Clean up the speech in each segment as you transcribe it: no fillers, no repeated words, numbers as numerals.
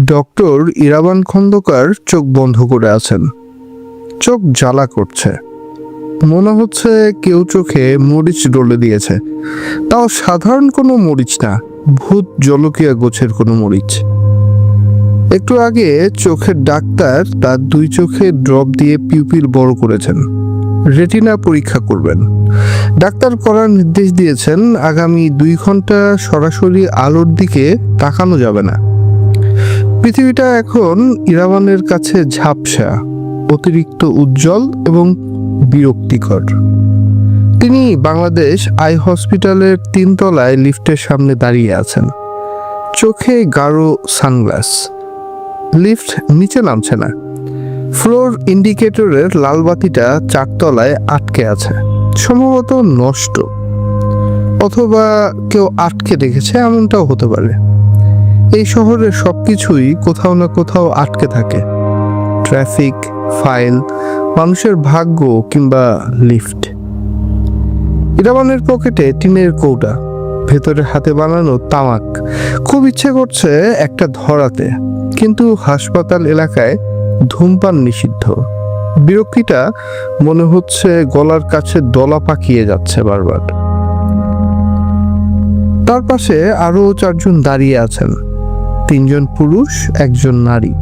Doctor ইরাবান Khandakar চোখ বন্ধ করে আছেন। চোখ জ্বালা করছে, মনে হচ্ছে কেউ চোখে মরিচ ডলে দিয়েছে। তাও সাধারণ কোনো মরিচ না, ভূত জলকিয়া গোছের কোনো মরিচ। একটু আগে চোখের ডাক্তার তার দুই চোখে ড্রপ দিয়ে পিউপিল বড় করেছেন, রেটিনা পরীক্ষা করবেন। ডাক্তার করার নির্দেশ দিয়েছেন, আগামী 2 ঘন্টা সরাসরি আলোর দিকে তাকানো যাবে না। পৃথিবীটা এখন ইরাবানের কাছে ঝাপসা, অতিরিক্ত উজ্জ্বল এবং বিরক্তিকর। তিনি বাংলাদেশ আই হসপিটালের 3 তলায় লিফটের সামনে দাঁড়িয়ে আছেন, চোখে গাঢ় সানগ্লাস। লিফট নিচে নামছে না। ফ্লোর ইন্ডিকেটরের লাল বাতিটা 4 তলায় আটকে আছে, সম্ভবত নষ্ট, অথবা কেউ আটকে রেখেছে, এমনটাও হতে পারে। এই শহরের সবকিছুই কোথাও না কোথাও আটকে থাকে, ট্রাফিক, ফাইল, মানুষের ভাগ্য কিংবা লিফট। ইরাবানের পকেটে টিনের কৌটা, ভেতরে হাতে বানানো তামাক। খুব ইচ্ছে করছে একটা ধরাতে, কিন্তু হাসপাতাল এলাকায় ধূমপান নিষিদ্ধ। বিরক্তিটা মনে হচ্ছে গলার কাছে দলা পাকিয়ে যাচ্ছে বারবার। তার পাশে আরো 4 জন দাঁড়িয়ে আছেন, 3 জন পুরুষ, 1 জন নারী।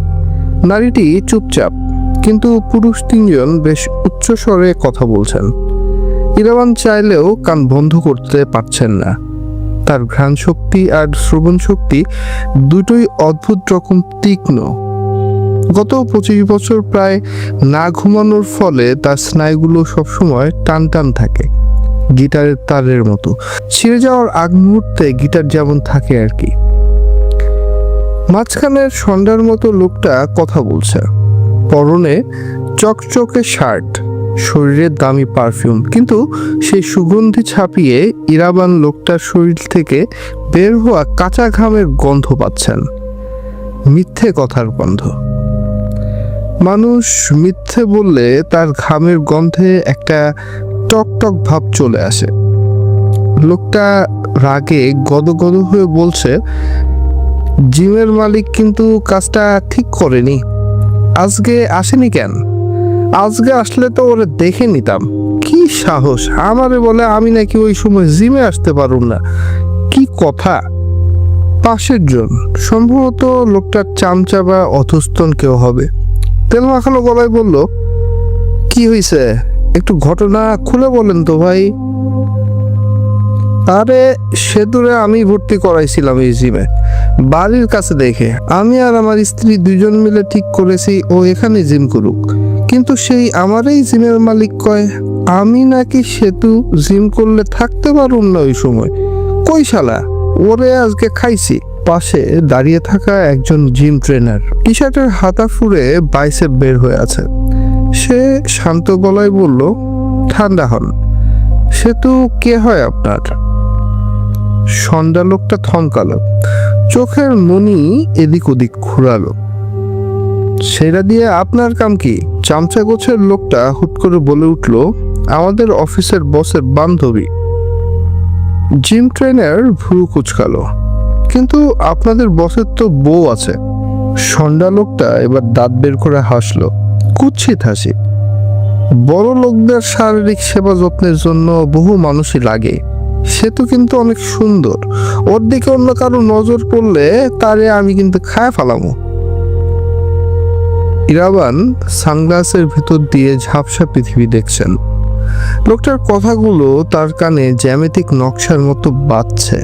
নারীটি চুপচাপ, কিন্তু পুরুষ 3 জন বেশ উচ্চ স্বরে কথা বলছেন। ইরাবান চাইলেও কান বন্ধ করতে পারছেন না। তার ঘ্রাণ শক্তি আর শ্রবণ শক্তি দুটোই অদ্ভুত রকম তীক্ষ্ণ। গত 25 বছর প্রায় না ঘুমানোর ফলে তার স্নায়ুগুলো সবসময় টান টান থাকে, গিটারের তারের মতো। ছিঁড়ে যাওয়ার আগ মুহূর্তে গিটার যেমন থাকে আর কি। মাঝখানের সন্ধ্যার মতো লোকটা কথা বলছে, পরনে চকচকে শার্ট, শরীরে দামি পারফিউম, কিন্তু সেই সুগন্ধি ছাপিয়ে ইরাবান লোকটার শরীর থেকে বের হওয়া কাঁচা ঘামের গন্ধ পাচ্ছেন। মিথ্যে কথার গন্ধ। মানুষ মিথ্যে বললে তার ঘামের গন্ধে একটা টক টক ভাব চলে আসে। লোকটা রাগে গদগদ হয়ে বলছে, জিমের মালিক কিন্তু কাজটা ঠিক করেনি। আজকে আসেনি কেন? আজকে আসলে তো ওরা দেখে নিতাম। কি সাহস আমারে বলে আমি নাকি ওই সময় জিমে আসতে পারুম না। কি কথা! পাশের জন, সম্ভবত লোকটার চামচা বা অধস্তন কেউ হবে, তেল মাখানো গলায় বলল, কি হয়েছে? একটু ঘটনা খুলে বলেন তো ভাই। আরে সেতুরে আমি ভর্তি করাইছিলাম এই জিমে, বাড়ির কাছে দেখে। আমি আর আমার স্ত্রী 2 জন মিলে ঠিক করেছি ও এখানে জিম করুক, কিন্তু সেই আমারই জিমের মালিক কয় আমি নাকি সেতু জিম করলে থাকতে পারুম না ওই সময়। কই শালা, ওরে আজকে খাইছি। পাশে দাঁড়িয়ে থাকা একজন জিম ট্রেনার, টি শার্টের হাতা ফুঁড়ে বাইসেপ বের হয়ে আছে। সে শান্ত গলায় বলল, ঠান্ডা হন, সেতু কে হয় আপনার? সন্ধ্যা লোকটা থমকালো, চোখের মনি এদিক ওদিক ঘুরালো। সেটা দিয়ে আপনার কাম কি? চামচা গোছের লোকটা হুট করে বলে উঠল, আমাদের অফিসের বসের বান্ধবী। জিম ট্রেনার ভুরু কুচকালো, কিন্তু আপনাদের বসের তো বউ আছে। সন্ধ্যা লোকটা এবার দাঁত বের করে হাসলো, কুৎসিত হাসি। বড় লোকদের শারীরিক সেবা যত্নের জন্য বহু মানুষই লাগে। সে তো কিন্তু অনেক সুন্দর, ওর দিকে অন্য কারো নজর পড়লে তারে আমি কিন্তু খায় ফেলামো। ইরাবান সানগ্লাসের ভিতর দিয়ে ঝাপসা পৃথিবী দেখছেন। লোকটার কথাগুলো তার কানে জ্যামিতিক নকশার মতো বাজছে।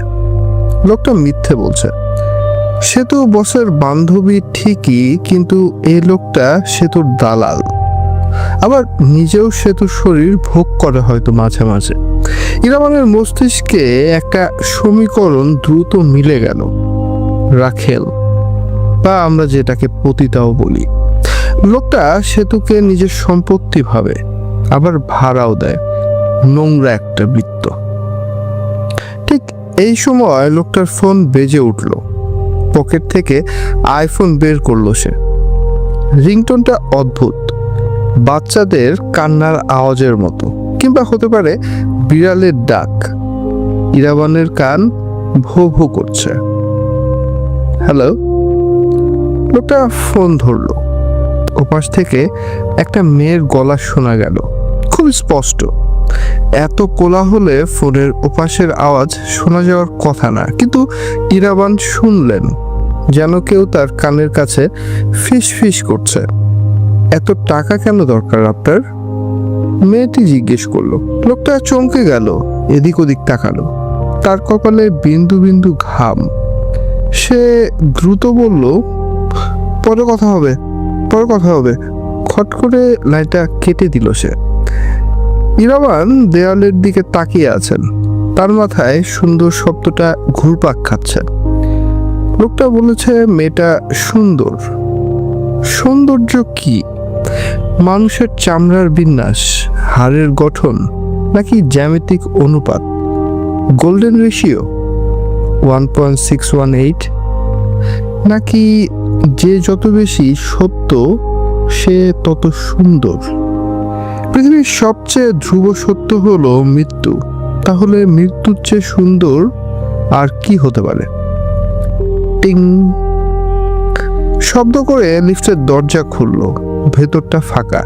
লোকটা মিথ্যে বলছে। সেতু বসের বান্ধবী ঠিকই, কিন্তু এই লোকটা সেতুর দালাল। আবার নিজেও সেতুর শরীর ভোগ করে হয়তো মাঝে মাঝে। ইরাবানের মস্তিষ্কে একটা সমীকরণ দ্রুত মিলে গেল। রাখেল, বা আমরা যেটাকে পতিতাও বলি। লোকটা সেতুকে নিজের সম্পত্তি ভাবে, আবার ভাড়াও দেয়। নোংরা একটা বৃত্ত। ঠিক এই সময় লোকটার ফোন বেজে উঠল। পকেট থেকে আইফোন বের করলো সে। রিংটোনটা অদ্ভুত, বাচ্চাদের কান্নার আওয়াজের মতো, কিংবা হতে পারে বিড়ালের ডাক। ইরাবানের কান ভো ভো করছে। হ্যালো? লোকটা ফোন ধরলো। ওপাশ থেকে একটা মেয়ের গলা শোনা গেল, খুব স্পষ্ট। এত কোলাহলে ফোনের ওপাশের আওয়াজ শোনা যাওয়ার কথা না, কিন্তু ইরাবান শুনলেন যেন কেউ তার কানের কাছে ফিস ফিস করছে। এত টাকা কেন দরকার আপনার? মেয়েটি জিজ্ঞেস করলো। লোকটা চমকে গেল, এদিক ওদিক তাকালো। তার কপালে বিন্দু বিন্দু ঘাম। সে দ্রুত বলল, পরে কথা হবে, পরে কথা হবে। খট করে লাইনটা কেটে দিল সে। ইরাবান দেয়ালের দিকে তাকিয়ে আছেন। তার মাথায় সুন্দর শব্দটা ঘুরপাক খাচ্ছে। লোকটা বলেছে মেয়েটা সুন্দর। সৌন্দর্য কি? মানুষের চামড়ার বিন্যাস, হাড়ের গঠন, নাকি জ্যামিতিক অনুপাত? গোল্ডেন রেশিও 1.618, নাকি যে যত বেশি সত্য সে তত সুন্দর? পৃথিবীর সবচেয়ে ধ্রুব সত্য হলো মৃত্যু। তাহলে মৃত্যুর চেয়ে সুন্দর আর কি হতে পারে? টিং শব্দ করে লিফটের দরজা খুললো। ভেতরটা ফাঁকা,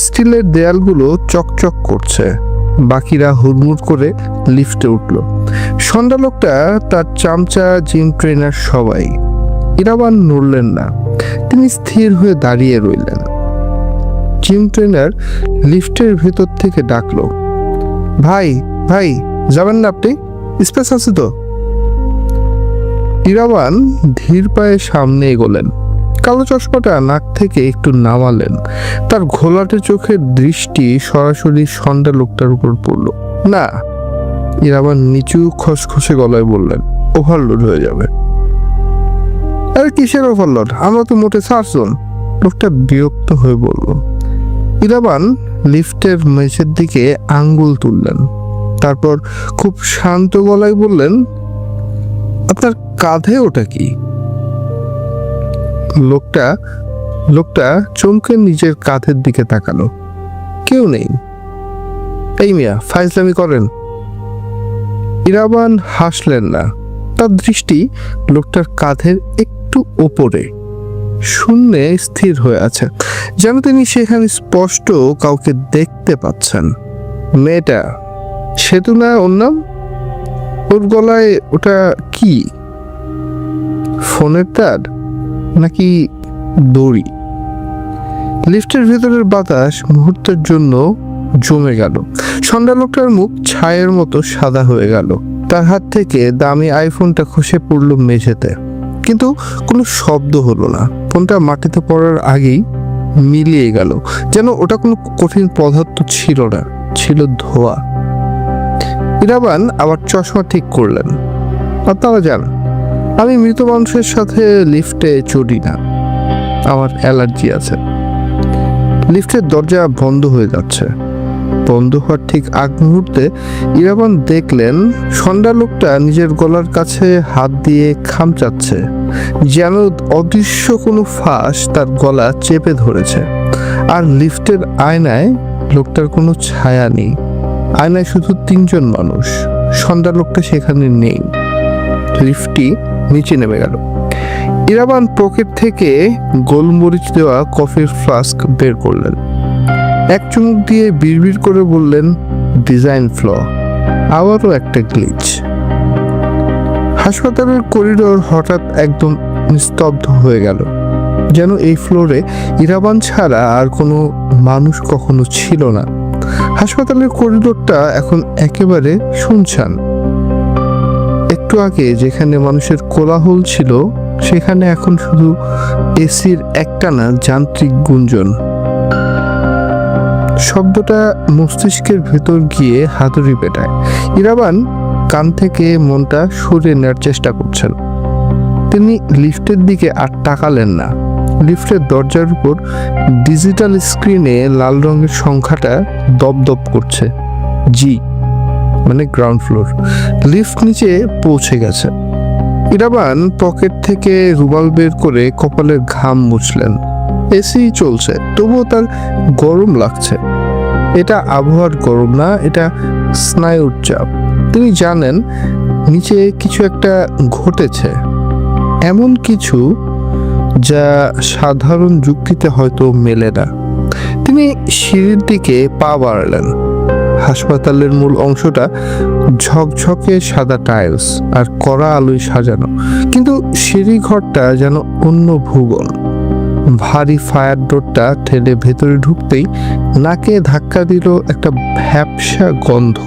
স্টিলের দেয়ালগুলো চকচক করছে। বাকিরা হুড়মুড় করে লিফটে উঠল। সন্ধ্যা লোকটা, তার চামচা, জিম ট্রেনার সবাই। ইরাবান নড়লেন না, তিনি স্থির হয়ে দাঁড়িয়ে রইলেন। জিম ট্রেনার লিফটের ভেতর থেকে ডাকলো, ভাই ভাই, যাবেন না আপনি? স্পেস আছে তো? ইরাবান ধীর পায়ে সামনে এগোলেন। কালো চশমাটা নাক থেকে একটু নামালেন। তার ঘোলাটে চোখের দৃষ্টি সরাসরি সন্ধ্যা লোকটার উপর পড়ল। না, ইরাবান নিচু খসখসে গলায় বললেন, ওভারলোড হয়ে যাবে। আরে কিসের ওভারলোড? আমরা তো মোটে ছাড়ছুন। লোকটা বিরক্ত হয়ে বলল। ইরাবান লিফটের মেঝের দিকে আঙ্গুল তুললেন। তারপর খুব শান্ত গলায় বললেন, আপনার কাঁধে ওটা কি? লোকটা চমকে নিজের কাঁধের দিকে তাকালো। কেউ নেই। এই মিয়া, ফাইজলামি করেন? ইরাবান হাসলেন না। তার দৃষ্টি লোকটার কাঁধের একটু ওপরে, শূন্যে স্থির হয়ে আছে, যেন তিনি সেখানে স্পষ্ট কাউকে দেখতে পাচ্ছেন। মেয়েটা, সেতু না ওর নাম? ওর গলায় ওটা কি? ফোনের তার নাকি দড়ি? লিফটের ভেতরের বাতাস মুহূর্তের জন্য জমে গেল। সন্ধ্যা লোকটার মুখ ছায়ের মতো সাদা হয়ে গেল। তার হাত থেকে দামি আইফোনটা খসে পড়ল মেঝেতে, কিন্তু কোনো শব্দ হলো না। ফোনটা মাটিতে পড়ার আগেই মিলিয়ে গেল, যেন ওটা কোনো কঠিন পদার্থ ছিল না, ছিল ধোয়া। ইরাবান আবার চশমা ঠিক করলেন। আপনারা যান, আমি মৃত মানুষের সাথে লিফটে চড়ি না, আমার অ্যালার্জি আছে। লিফটের দরজা বন্ধ হয়ে যাচ্ছে। বন্ধ হওয়ার ঠিক আগ মুহূর্তে ইরাবান দেখলেন সন্ধ্যা লোকটা নিজের গলার কাছে হাত দিয়ে খামচাচ্ছে, যেন অদৃশ্য কোনো ফাঁস তার গলা চেপে ধরেছে। আর লিফটের আয়নায় লোকটার কোনো ছায়া নেই। আয়নায় শুধু তিনজন মানুষ। সন্ধ্যা লোকটা সেখানে নেই। লিফটটি নিচে নেমে গেল। ইরাবান পকেট থেকে গোলমরিচ দেওয়া কফির ফ্লাস্ক বের করলেন। এক চুমুক দিয়ে বিড়বিড় করে বললেন, ডিজাইন ফ্ল। আবারও একটা গ্লিচ। হাসপাতালের করিডোর হঠাৎ একদম নিস্তব্ধ হয়ে গেল, যেন এই ফ্লোরে ইরাবান ছাড়া আর কোনো মানুষ কখনো ছিল না। হাসপাতালের করিডোরটা এখন একেবারে শুনশান। একটু আগে যেখানে মানুষের কোলাহল ছিল, সেখানে এখন শুধু এসির একটানা যান্ত্রিক গুঞ্জন। শব্দটা মস্তিষ্কের ভেতর গিয়ে হাতুড়ি পেটায়। ইরাবান কান থেকে মনটা সরিয়ে নেওয়ার চেষ্টা করছেন। তিনি লিফটের দিকে আর তাকালেন না। লিফটের দরজার উপর ডিজিটাল স্ক্রিনে লাল রঙের সংখ্যাটা দপদপ করছে। জি, মানে গ্রাউন্ড ফ্লোর। লিফট নিচে পৌঁছে গেছে। ইরাবান পকেট থেকে রুমাল বের করে কপালের ঘাম মুছলেন। এসি চলছে, তবুও তার গরম লাগছে। এটা আবহাওয়ার গরম না, এটা স্নায়ুর চাপ। তিনি জানেন নিচে কিছু একটা ঘটেছে, এমন কিছু যা সাধারণ যুক্তিতে হয়তো মেলে না। তিনি সিঁড়ির দিকে পা বাড়ালেন। হাসপাতালের মূল অংশটা ঝকঝকে সাদা টাইলস আর কড়া আলোয় সাজানো, কিন্তু সিঁড়ি ঘরটা যেন অন্য ভুবন। ভারী ফায়ার ডোরটা ঠেলে ভেতরে ঢুকতেই নাকে ধাক্কা দিল একটা ভ্যাপসা গন্ধ।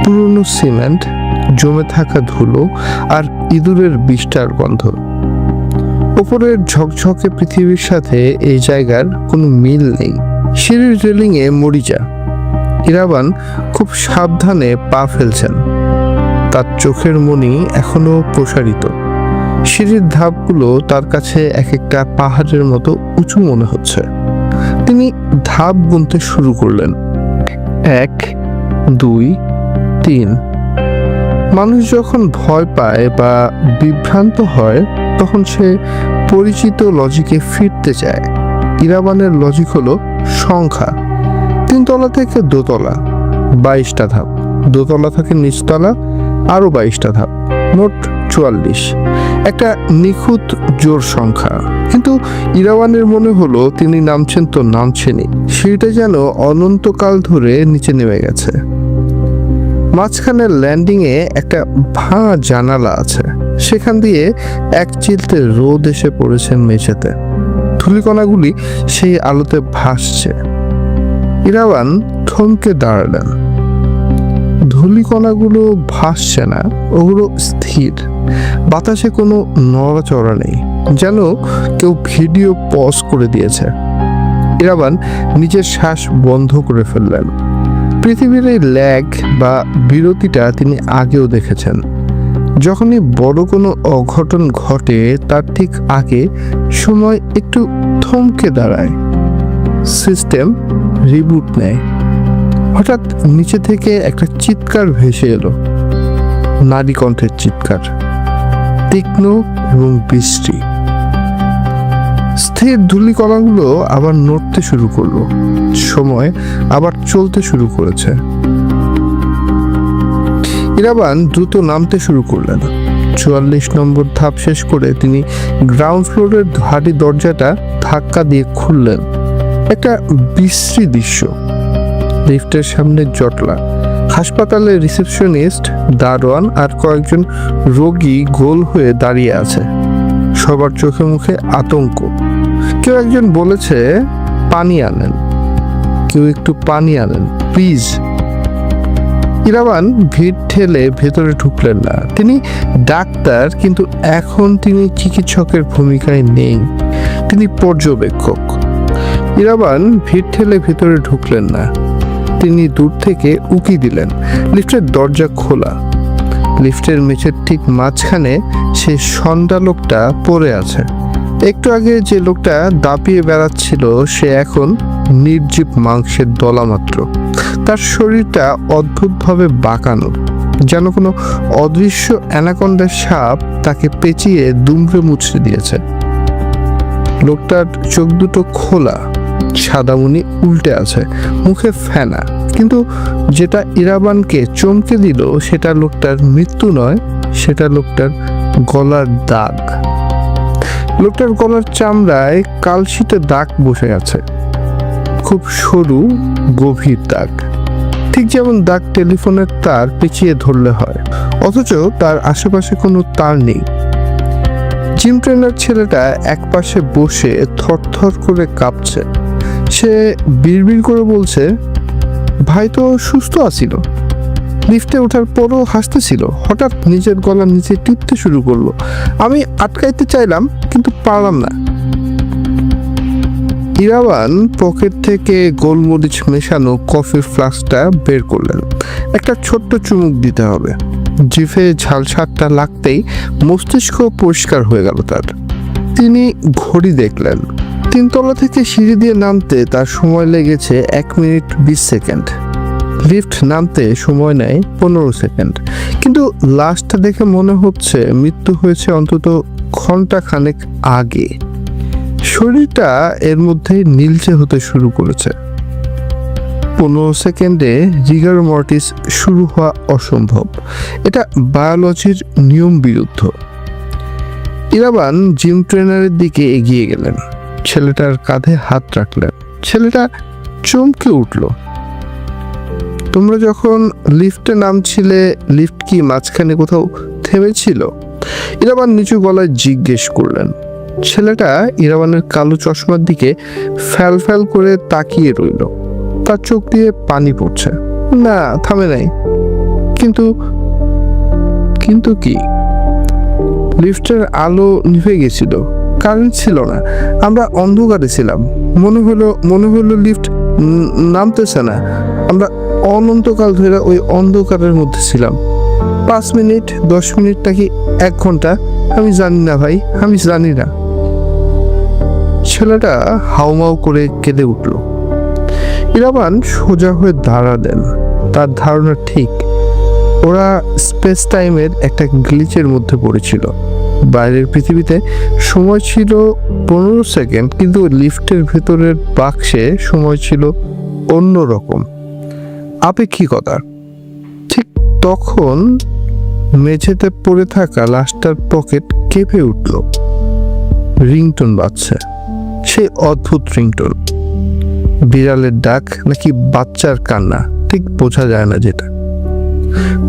পুরনো সিমেন্ট, জমে থাকা ধুলো আর ইঁদুরের বিষ্ঠার গন্ধ। ওপরের ঝকঝকে পৃথিবীর সাথে এই জায়গার কোনো মিল নেই। সিঁড়ির রেলিংয়ে মরিচা। ইরাবান খুব সাবধানে পা ফেলছেন। তার চোখের মনি এখনো প্রসারিত। সিঁড়ির ধাপগুলো তার কাছে এক একটা পাহাড়ের মতো উঁচু মনে হচ্ছে। তিনি ধাপ গুনতে শুরু করলেন। 1, 2, 3। মানুষ যখন ভয় পায় বা বিভ্রান্ত হয় তখন সে পরিচিত লজিকে ফিরতে চায়। ইরাবানের লজিক হলো সংখ্যা। 3 তলা থেকে দোতলা, 22টা ধাপ। দোতলা থেকে নিচতলা, আরো 22টা ধাপ, মোট 44। একটা নিখুঁত জোর সংখ্যা। কিন্তু ইরাবানের মনে হলো তিনি নামছেন তো নামছেনই, সেটা যেন অনন্তকাল ধরে নিচে নেমে গেছে। মাঝখানের ল্যান্ডিংয়ে একটা ভাঙা জানালা আছে। সেখান দিয়ে এক চিলতে রোদ এসে পড়েছে মেঝেতে। ধূলিকণাগুলি সেই আলোতে ভাসছে। ইরাবান থমকে দাঁড়ালেন। ধূলিকণাগুলো ভাসছে না, ওগুলো স্থির। বাতাসে কোনো নড়াচড়া নেই, যেন কেউ ভিডিও পজ করে দিয়েছে। ইরাবান নিজের শ্বাস বন্ধ করে ফেললেন। পৃথিবীর এই ল্যাগ বা বিরতিটা তিনি আগেও দেখেছেন। যখনই বড় কোনো অঘটন ঘটে তার ঠিক আগে সময় একটু থমকে দাঁড়ায়, সিস্টেম রিবুট নেয়। হঠাৎ নিচে থেকে একটা চিৎকার ভেসে এলো। নারী কণ্ঠের চিৎকার, তীক্ষ্ণ এবং বৃষ্টি। স্থির ধূলিকণাগুলো আবার নড়তে শুরু করলো। সময় আবার চলতে শুরু করেছে। ইরাবান দ্রুত নামতে শুরু করলেন। 44 নম্বর ধাপ শেষ করে তিনি গ্রাউন্ড ফ্লোরের ভারী দরজাটা ধাক্কা দিয়ে খুললেন। একটা বিশ্রী দৃশ্য। লিফটের সামনে জটলা। হাসপাতালের রিসেপশনিস্ট, দারোয়ান আর কয়েকজন রোগী গোল হয়ে দাঁড়িয়ে আছে। সবার চোখে মুখে আতঙ্ক। কেউ একজন বলেছে, পানি আনেন, কেউ একটু পানি আনেন প্লিজ। ইরাবান ভিড় ঠেলে ভেতরে ঢুকলেন না। তিনি ডাক্তার, কিন্তু এখন তিনি চিকিৎসকের ভূমিকায় নেই, তিনি পর্যবেক্ষক। ইরাবান ভিড় ঠেলে ভেতরে ঢুকলেন না। তিনি দূর থেকে উকি দিলেন। লিফটের দরজা খোলা। লিফটের মেঝের ঠিক মাঝখানে সে সন্ধ্যা লোকটা পড়ে আছে। একটু আগে যে লোকটা দাপিয়ে বেড়াচ্ছিল সে এখন নির্জীব মাংসের দলা মাত্র। তার শরীরটা অদ্ভুতভাবে বাঁকানো, যেন কোনো অদৃশ্য অ্যানাকন্ডার সাপ তাকে পেঁচিয়ে দুমড়ে মুচড়ে দিয়েছে। লোকটার চোখ দুটো খোলা, সাদামণি উল্টে আছে, মুখে ফেনা। কিন্তু যেটা ইরাবানকে চমকে দিল সেটা লোকটার মৃত্যু নয়, সেটা লোকটার গলার দাগ। লোকটার গলার চামড়ায় কালশিটে দাগ বসে আছে, খুব সরু গভীর দাগ, ঠিক যেমন দাগ টেলিফোনের তার পেঁচিয়ে ধরলে হয়, অথচ তার আশেপাশে কোনো তার নেই। জিম ট্রেনার ছেলেটা একপাশে বসে থরথর করে কাঁপছে। সে বিড়বিড় করে বলছে, ভাই তো সুস্থ আছিল, লিফটে ওঠার পরও হাসতেছিল, হঠাৎ নিজের গলা নিচে টিপতে শুরু করলো। আমি আটকাইতে চাইলাম কিন্তু পারলাম না। ইরাবান পকেট থেকে গোলমরিচ মেশানো কফির ফ্লাস্কটা বের করলেন। একটা ছোট্ট চুমুক দিতে হবে। জিভে ঝালসাদটা লাগতেই মস্তিষ্ক পরিষ্কার হয়ে গেল তার। তিনি ঘড়ি দেখলেন। 3 তলা থেকে সিঁড়ি দিয়ে নামতে তার সময় লেগেছে 1 মিনিট 20 সেকেন্ড। লিফট নামতে সময় নেয় 15 সেকেন্ড। কিন্তু লাশটা দেখে মনে হচ্ছে মৃত্যু হয়েছে অন্তত ঘন্টা খানেক আগে। শরীরটা এর মধ্যে নীলচে হতে শুরু করেছে। 15 সেকেন্ডে রিগার মর্টিস শুরু হওয়া অসম্ভব। এটা বায়োলজির নিয়ম বিরুদ্ধ। ইরাবান জিম ট্রেনারের দিকে এগিয়ে গেলেন, ছেলেটার কাঁধে হাত রাখলেন। ছেলেটা চমকে উঠল। তোমরা যখন লিফটে নামছিলে, লিফট কি মাঝখানে কোথাও থেমেছিল? ইরাবান নিচু গলায় জিজ্ঞেস করলেন। ছেলেটা ইরাবানের কালো চশমার দিকে ফ্যাল ফ্যাল করে তাকিয়ে রইল। তার চোখ দিয়ে পানি পড়ছে। না, থামে নাই। কিন্তু কিন্তু কি? লিফটের আলো নিভে গেছিল, কারেন্ট ছিল না, আমরা অন্ধকারে ছিলাম। মনে হলো লিফট নামতেছে না। আমরা অনন্তকাল ধরে ওই অন্ধকারের মধ্যে ছিলাম। 5 মিনিট, 10 মিনিট নাকি 1 ঘন্টা, আমি জানি না ভাই, আমি জানি না। ছেলেটা হাউমাউ করে কেঁদে উঠল। ইরাবান সোজা হয়ে দাঁড়ালেন। তার ধারণা ঠিক, ওরা স্পেস টাইমের একটা গ্লিচের মধ্যে পড়েছিল। বাইরের পৃথিবীতে সময় ছিল 15 সেকেন্ড, কিন্তু লিফটের ভেতরের বাক্সে সময় ছিল অন্যরকম, আপেক্ষিকতা। ঠিক তখন মেঝেতে পড়ে থাকা লাশটার পকেট কেঁপে উঠল। রিংটোন বাজছে, সেই অদ্ভুত রিংটোন। বিড়ালের ডাক নাকি বাচ্চার কান্না, ঠিক বোঝা যায় না যেটা।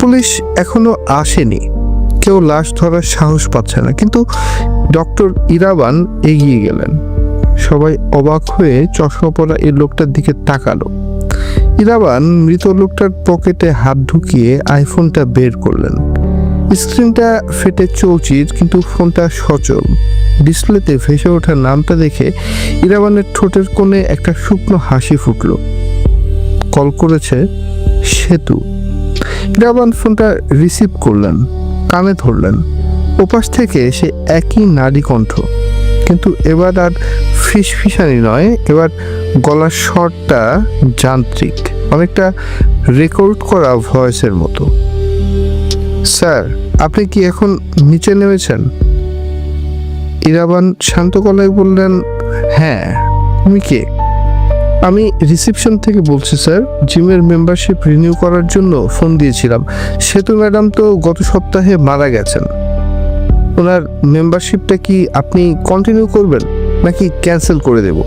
পুলিশ এখনো আসেনি, কেউ লাশ ধরার সাহস পাচ্ছে না, কিন্তু ডক্টর ইরাবান এগিয়ে গেলেন। সবাই অবাক হয়ে চশমা পরা এই লোকটার দিকে তাকালো। ইরাবান মৃত লোকটার পকেটে হাত ঢুকিয়ে আইফোনটা বের করলেন। স্ক্রিনটা ফেটে চৌচির, কিন্তু ফোনটা সচল। ডিসপ্লেতে ভেসে ওঠা নামটা দেখে ইরাবানের ঠোঁটের কোণে একটা শুকনো হাসি ফুটল। কল করেছে সেতু। ইরাবান ফোনটা রিসিভ করলেন, কানে ধরলেন। ওপাশ থেকে সে একই নারী কণ্ঠ, কিন্তু এবার আর ফিসফিসানি নয়, এবার গলার স্বরটা যান্ত্রিক, অনেকটা রেকর্ড করা ভয়েসের মতো। স্যার, আপনি কি এখন নিচে নেমেছেন? ইরাবান শান্ত গলায় বললেন, হ্যাঁ। তুমি কে? আমি রিসেপশন থেকে বলছি স্যার, জিমের মেম্বারশিপ রিনিউ করার জন্য ফোন দিয়েছিলাম। সেতু ম্যাডাম তো গত সপ্তাহে মারা গেছেন। ওনার মেম্বারশিপটা কি আপনি কন্টিনিউ করবেন নাকি ক্যান্সেল করে দেব?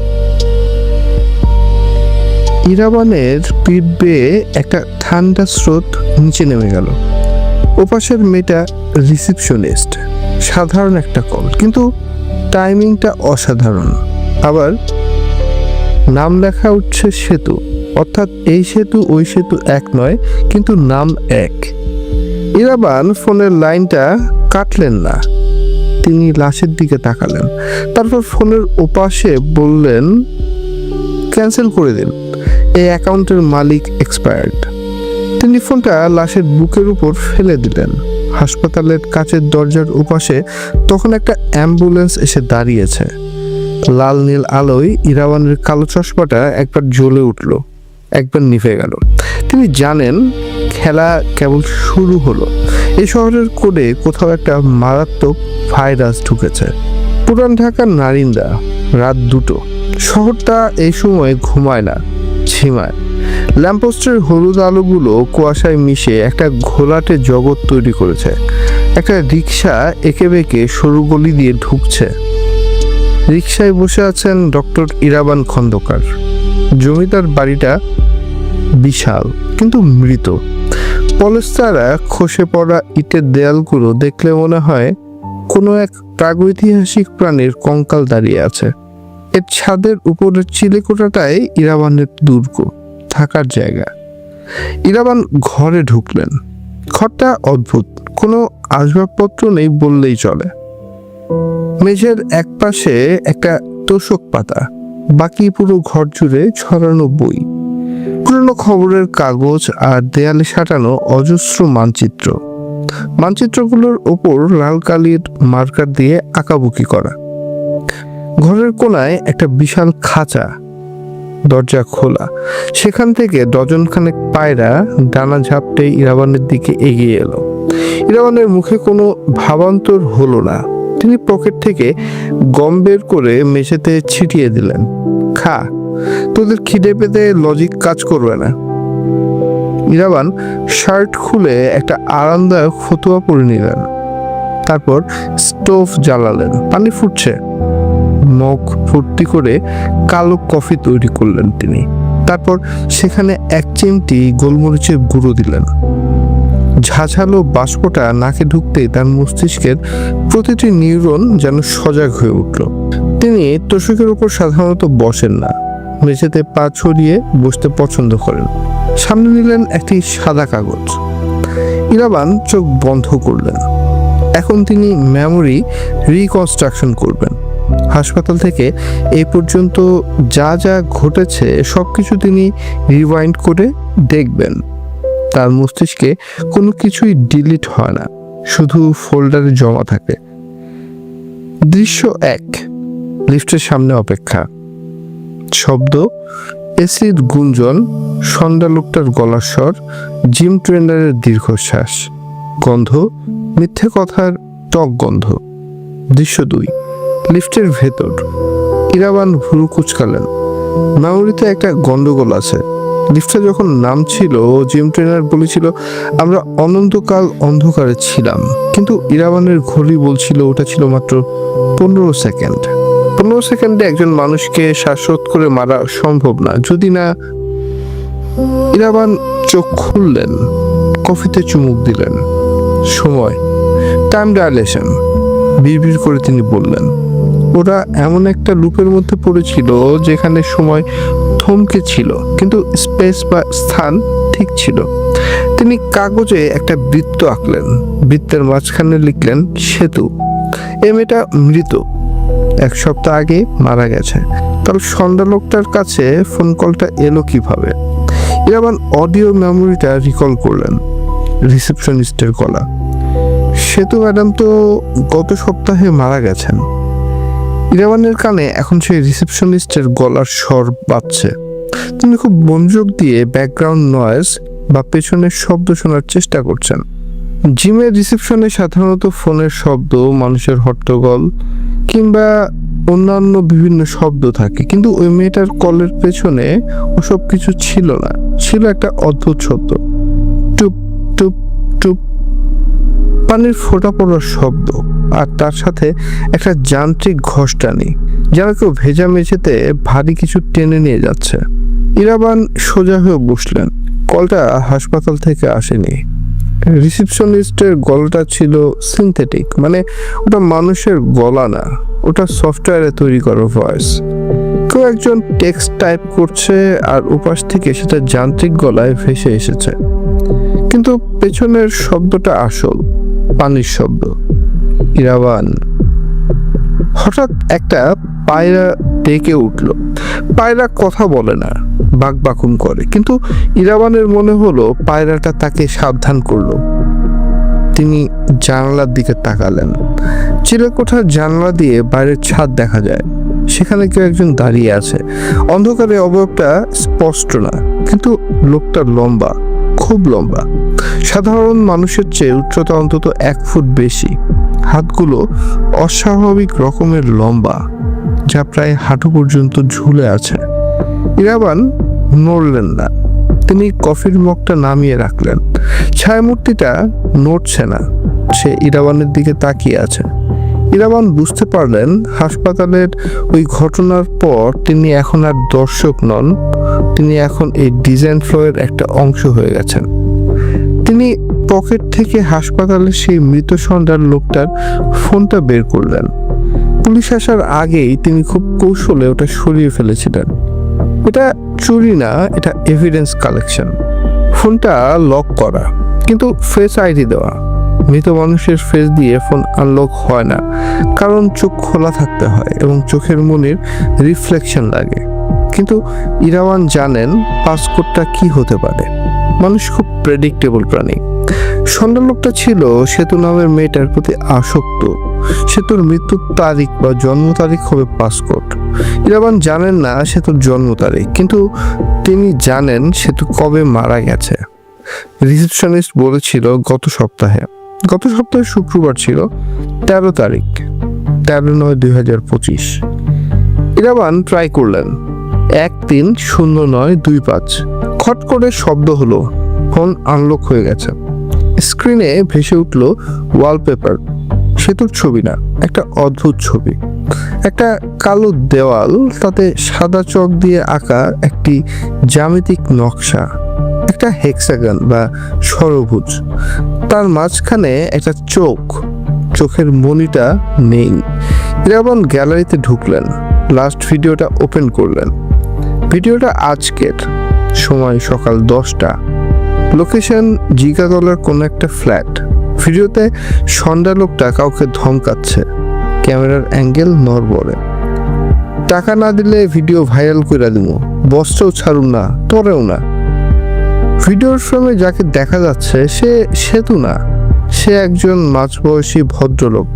ইরাবানের পিঠ বেয়ে একটা ঠান্ডা স্রোত নিচে নেমে গেল। ওপাশের মেয়েটা রিসেপশনিস্ট, সাধারণ একটা কল, কিন্তু টাইমিংটা অসাধারণ। আবার নাম লেখা উঠছে সেতু, অর্থাৎ এই সেতু ওই সেতু এক নয়, কিন্তু নাম এক। ইরাবান ফোনের লাইনটা কাটলেন না, তিনি লাশের দিকে তাকালেন। তারপর ফোনের ওপাশে বললেন, ক্যান্সেল করে দিন, এই অ্যাকাউন্টের মালিক এক্সপায়ার্ড। তিনি ফোনটা লাশের বুকের উপর ফেলে দিলেন। হাসপাতালের কাচের দরজার ওপাশে তখন একটা অ্যাম্বুলেন্স এসে দাঁড়িয়েছে। লাল নীল আলোয় ইরাবানের কালো চশমাটা একবার জ্বলে উঠল, একবার নিভে গেল। তিনি জানেন খেলা কেবল শুরু হলো। এই শহরের কোডে কোথাও একটা মারাত্মক ভাইরাস ঢুকেছে। পুরান ঢাকার নারিন্দা, রাত 2টো। শহরটা এই সময় ঘুমায় না, ঝিমায়। ল্যাম্পপোস্টের হলুদ আলোগুলো কুয়াশায় মিশে একটা ঘোলাটে জগৎ তৈরি করেছে। একটা রিক্সা এঁকে বেঁকে সরু গলি দিয়ে ঢুকছে। রিক্সায় বসে আছেন ডক্টর ইরাবান খন্দকার। জমিদার বাড়িটা বিশাল কিন্তু মৃত। পলেস্তারা খসে পড়া ইটের দেয়ালগুলো দেখলে মনে হয় কোনো এক প্রাগৈতিহাসিক প্রাণীর কঙ্কাল দাঁড়িয়ে আছে। এর ছাদের উপরের চিলেকোঠাটাই ইরাবানের দুর্গ, থাকার জায়গা। ইরাবান ঘরে ঢুকলেন। ঘরটা অদ্ভুত, কোনো আসবাবপত্র নেই বললেই চলে। মেঝের এক পাশে একটা তোষক পাতা, বাকি পুরো ঘর জুড়ে ছড়ানো বই, পুরনো খবরের কাগজ, আর দেয়ালে সাঁটানো অজস্র মানচিত্র। মানচিত্রগুলোর ওপর লাল কালির মার্কার দিয়ে আঁকাবুকি করা। ঘরের কোনায় একটা বিশাল খাঁচা, দরজা খোলা। সেখান থেকে ডজনখানেক পায়রা ডানা ঝাপটে ইরাবানের দিকে এগিয়ে এলো। ইরাবানের মুখে কোনো ভাবান্তর হলো না। তিনি পকেট থেকে গম বের করে মেঝেতে ছিটিয়ে দিলেন। খা, তোদের খিদে পেতে লজিক কাজ করবে না। ইরাবান শার্ট খুলে একটা আরামদায়ক ফতুয়া পরে নিলেন। তারপর স্টোভ জ্বালালেন, পানি ফুটছে। মগ ভর্তি করে কালো কফি তৈরি করলেন তিনি। তারপর সেখানে 1 চিমটি গোলমরিচের গুঁড়ো দিলেন। ঝাঝালো বাষ্পটা নাকে ঢুকতেই তার মস্তিষ্কের প্রতিটি নিউরন যেন সজাগ হয়ে উঠল। তিনি তোষকের উপর সাধারণত বসেন না, মেঝেতে পা ছড়িয়ে বসতে পছন্দ করেন। সামনে নিলেন একটি সাদা কাগজ। ইরাবান চোখ বন্ধ করলেন। এখন তিনি মেমোরি রিকনস্ট্রাকশন করবেন। হাসপাতাল থেকে এই পর্যন্ত যা যা ঘটেছে সবকিছু তিনি রিওয়াইন্ড করে দেখবেন। তার মস্তিষ্কে কোনো কিছুই ডিলিট হয় না, শুধু ফোল্ডারে জমা থাকে। দৃশ্য 1, লিফটের সামনে অপেক্ষা। শব্দ, এসির গুঞ্জন, সন্ধ্যা লোকটার গলার স্বর, জিম ট্রেনারের দীর্ঘশ্বাস। গন্ধ, মিথ্যে কথার টক গন্ধ। দৃশ্য 2, লিফটের ভেতর। ইরাবান ভুরু কুচকালেন। মেমোরিতে একটা গন্ডগোল আছে। লিফটে যখন নামছিল, জিম ট্রেনার বলেছিল আমরা অনন্তকাল অন্ধকারে ছিলাম, কিন্তু ইরাবানের ঘড়ি বলছিল ওটা ছিল মাত্র 15 সেকেন্ড। 15 সেকেন্ডে একজন মানুষকে শ্বাসরোধ করে মারা সম্ভব না, যদি না। ইরাবান চোখ খুললেন, কফিতে চুমুক দিলেন। সময়, টাইম ডাইলেশন, বিড়বিড় করে তিনি বললেন। ওরা এমন একটা লুপের মধ্যে পড়েছিল যেখানে সময় থমকে ছিল, কিন্তু স্পেস বা স্থান ঠিক ছিল। তিনি কাগজে একটা বৃত্ত আঁকলেন। বৃত্তের মাঝখানে লিখলেন সেতু। এ মেয়েটা মৃত, 1 সপ্তাহ আগে মারা গেছে। তার সন্ধ্যা লোকটার কাছে ফোন কলটা এলো কিভাবে? ইরাবান অডিও মেমোরিটা রিকল করলেন। রিসেপশনিস্টের গলা। সেতু ম্যাডাম তো গত সপ্তাহে মারা গেছেন। ইরাবানের কানে এখন সেই রিসেপশনিস্টের গলার স্বর বাজছে। তিনি খুব মনোযোগ দিয়ে ব্যাকগ্রাউন্ড নয়েজ বা পেছনের শব্দ শোনার চেষ্টা করছেন। জিমের রিসেপশনে সাধারণত ফোনের শব্দ, মানুষের হট্টগোল কিংবা অন্যান্য বিভিন্ন শব্দ থাকে, কিন্তু ওই মেয়েটার কলের পেছনে ওসব কিছু ছিল না। ছিল একটা অদ্ভুত শব্দ, টুপ টুপ টুপ, পানির ফোঁটা পড়ার শব্দ, আর তার সাথে একটা যান্ত্রিক ঘষটানি, যেন কেউ ভেজা মেঝেতে ভারী কিছু টেনে নিয়ে যাচ্ছে। ইরাবান সোজা হয়ে বসলেন। কলটা হাসপাতাল থেকে আসেনি। রিসেপশনিস্টের গলাটা ছিল সিনথেটিক, মানে ওটা মানুষের গলা না, ওটা সফটওয়্যারে তৈরি করা ভয়েস। কেউ একজন টেক্সট টাইপ করছে আর উপাস থেকে সেটা যান্ত্রিক গলায় ভেসে এসেছে। কিন্তু পেছনের শব্দটা আসল, পানির শব্দ। ইরাবান। হঠাৎ একটা পায়রা ডেকে উঠল। পায়রা কথা বলে না, বাকবাকুম করে, কিন্তু ইরাবানের মনে হলো পায়রাটা তাকে সাবধান করলো। তিনি জানালার দিকে তাকালেন। চিলেকোঠার জানালা দিয়ে বাইরের ছাদ দেখা যায়। সেখানে কেউ একজন দাঁড়িয়ে আছে। অন্ধকারে অবয়বটা স্পষ্ট না, কিন্তু লোকটা লম্বা, খুব লম্বা। সাধারণ মানুষের চেয়ে উচ্চতা অন্তত 1 ফুট বেশি। হাতগুলো অস্বাভাবিক রকমের লম্বা, যা প্রায় হাঁটু পর্যন্ত ঝুলে আছে। ইরাবান নড়লেন না। তিনি কফির মগটা নামিয়ে রাখলেন। ছায়ামূর্তিটা নড়ছে না, সে ইরাবানের দিকে তাকিয়ে আছে। ইরাবান বুঝতে পারলেন হাসপাতালের ওই ঘটনার পর তিনি এখন আর দর্শক নন, তিনি এখন এই ডিজাইন ফ্লোয়ের একটা অংশ হয়ে গেছেন। তিনি পকেট থেকে হাসপাতালের সেই মৃত সন্ধ্যার লোকটার ফোনটা বের করলেন। পুলিশ আসার আগেই তিনি খুব কৌশলে ওটা সরিয়ে ফেলেছিলেন। এটা চুরি না, এটা এভিডেন্স কালেকশন। ফোনটা লক করা, কিন্তু ফেস আইডি দেওয়া। মৃত মানুষের ফেস দিয়ে ফোন আনলক হয় না, কারণ চোখ খোলা থাকতে হয় এবং চোখের মনির রিফ্লেকশন লাগে। কিন্তু ইরাবান জানেন পাসকোডটা কি হতে পারে। মানুষ খুব প্রেডিক্টেবল প্রাণী। সন্ধ্যা লোকটা ছিল সেতু নামের মেয়েটার প্রতি আসক্ত। সেতুর মৃত্যুর তারিখ বা জন্ম তারিখ হবে পাসকোড। ইরাবান জানেন না সেতুর জন্ম তারিখ, কিন্তু তিনি জানেন সেতু কবে মারা গেছে। রিসেপশনিস্ট বলেছিল গত সপ্তাহে শুক্রবার ছিল, 13 তারিখ, 13/9/2025। ইরাবান ট্রাই করলেন 130925। খট করে শব্দ হলো, ফোন আনলক হয়ে গেছে। স্ক্রিনে ভেসে উঠল ওয়ালপেপার, সেতুর ছবি না, একটা অদ্ভুত ছবি। একটা কালো দেওয়াল, তাতে সাদা চক দিয়ে আঁকা একটি জ্যামিতিক নকশা, একটা হেক্সাগন বা ষড়ভুজ, তার মাঝখানে একটা চোখ, চোখের মনিটা নেই। ইরাবান গ্যালারিতে ঢুকলেন, লাস্ট ভিডিওটা ওপেন করলেন। ভিডিওটা আজকের, সময় সকাল 10টা, লোকেশন জিগাতলার কোনো একটা ফ্ল্যাট। ভিডিওতে সন্ধ্যা লোকটা কাউকে ধমকাচ্ছে, ক্যামেরার অ্যাঙ্গেল নড়বড়ে। টাকা না দিলে ভিডিও ভাইরাল করে দিব, বসটাও ছাড়ুন না, তরেও না। ভিডিওর ফ্রেমে যাকে দেখা যাচ্ছে সে সেতু না, সে একজন মাঝবয়সী ভদ্রলোক,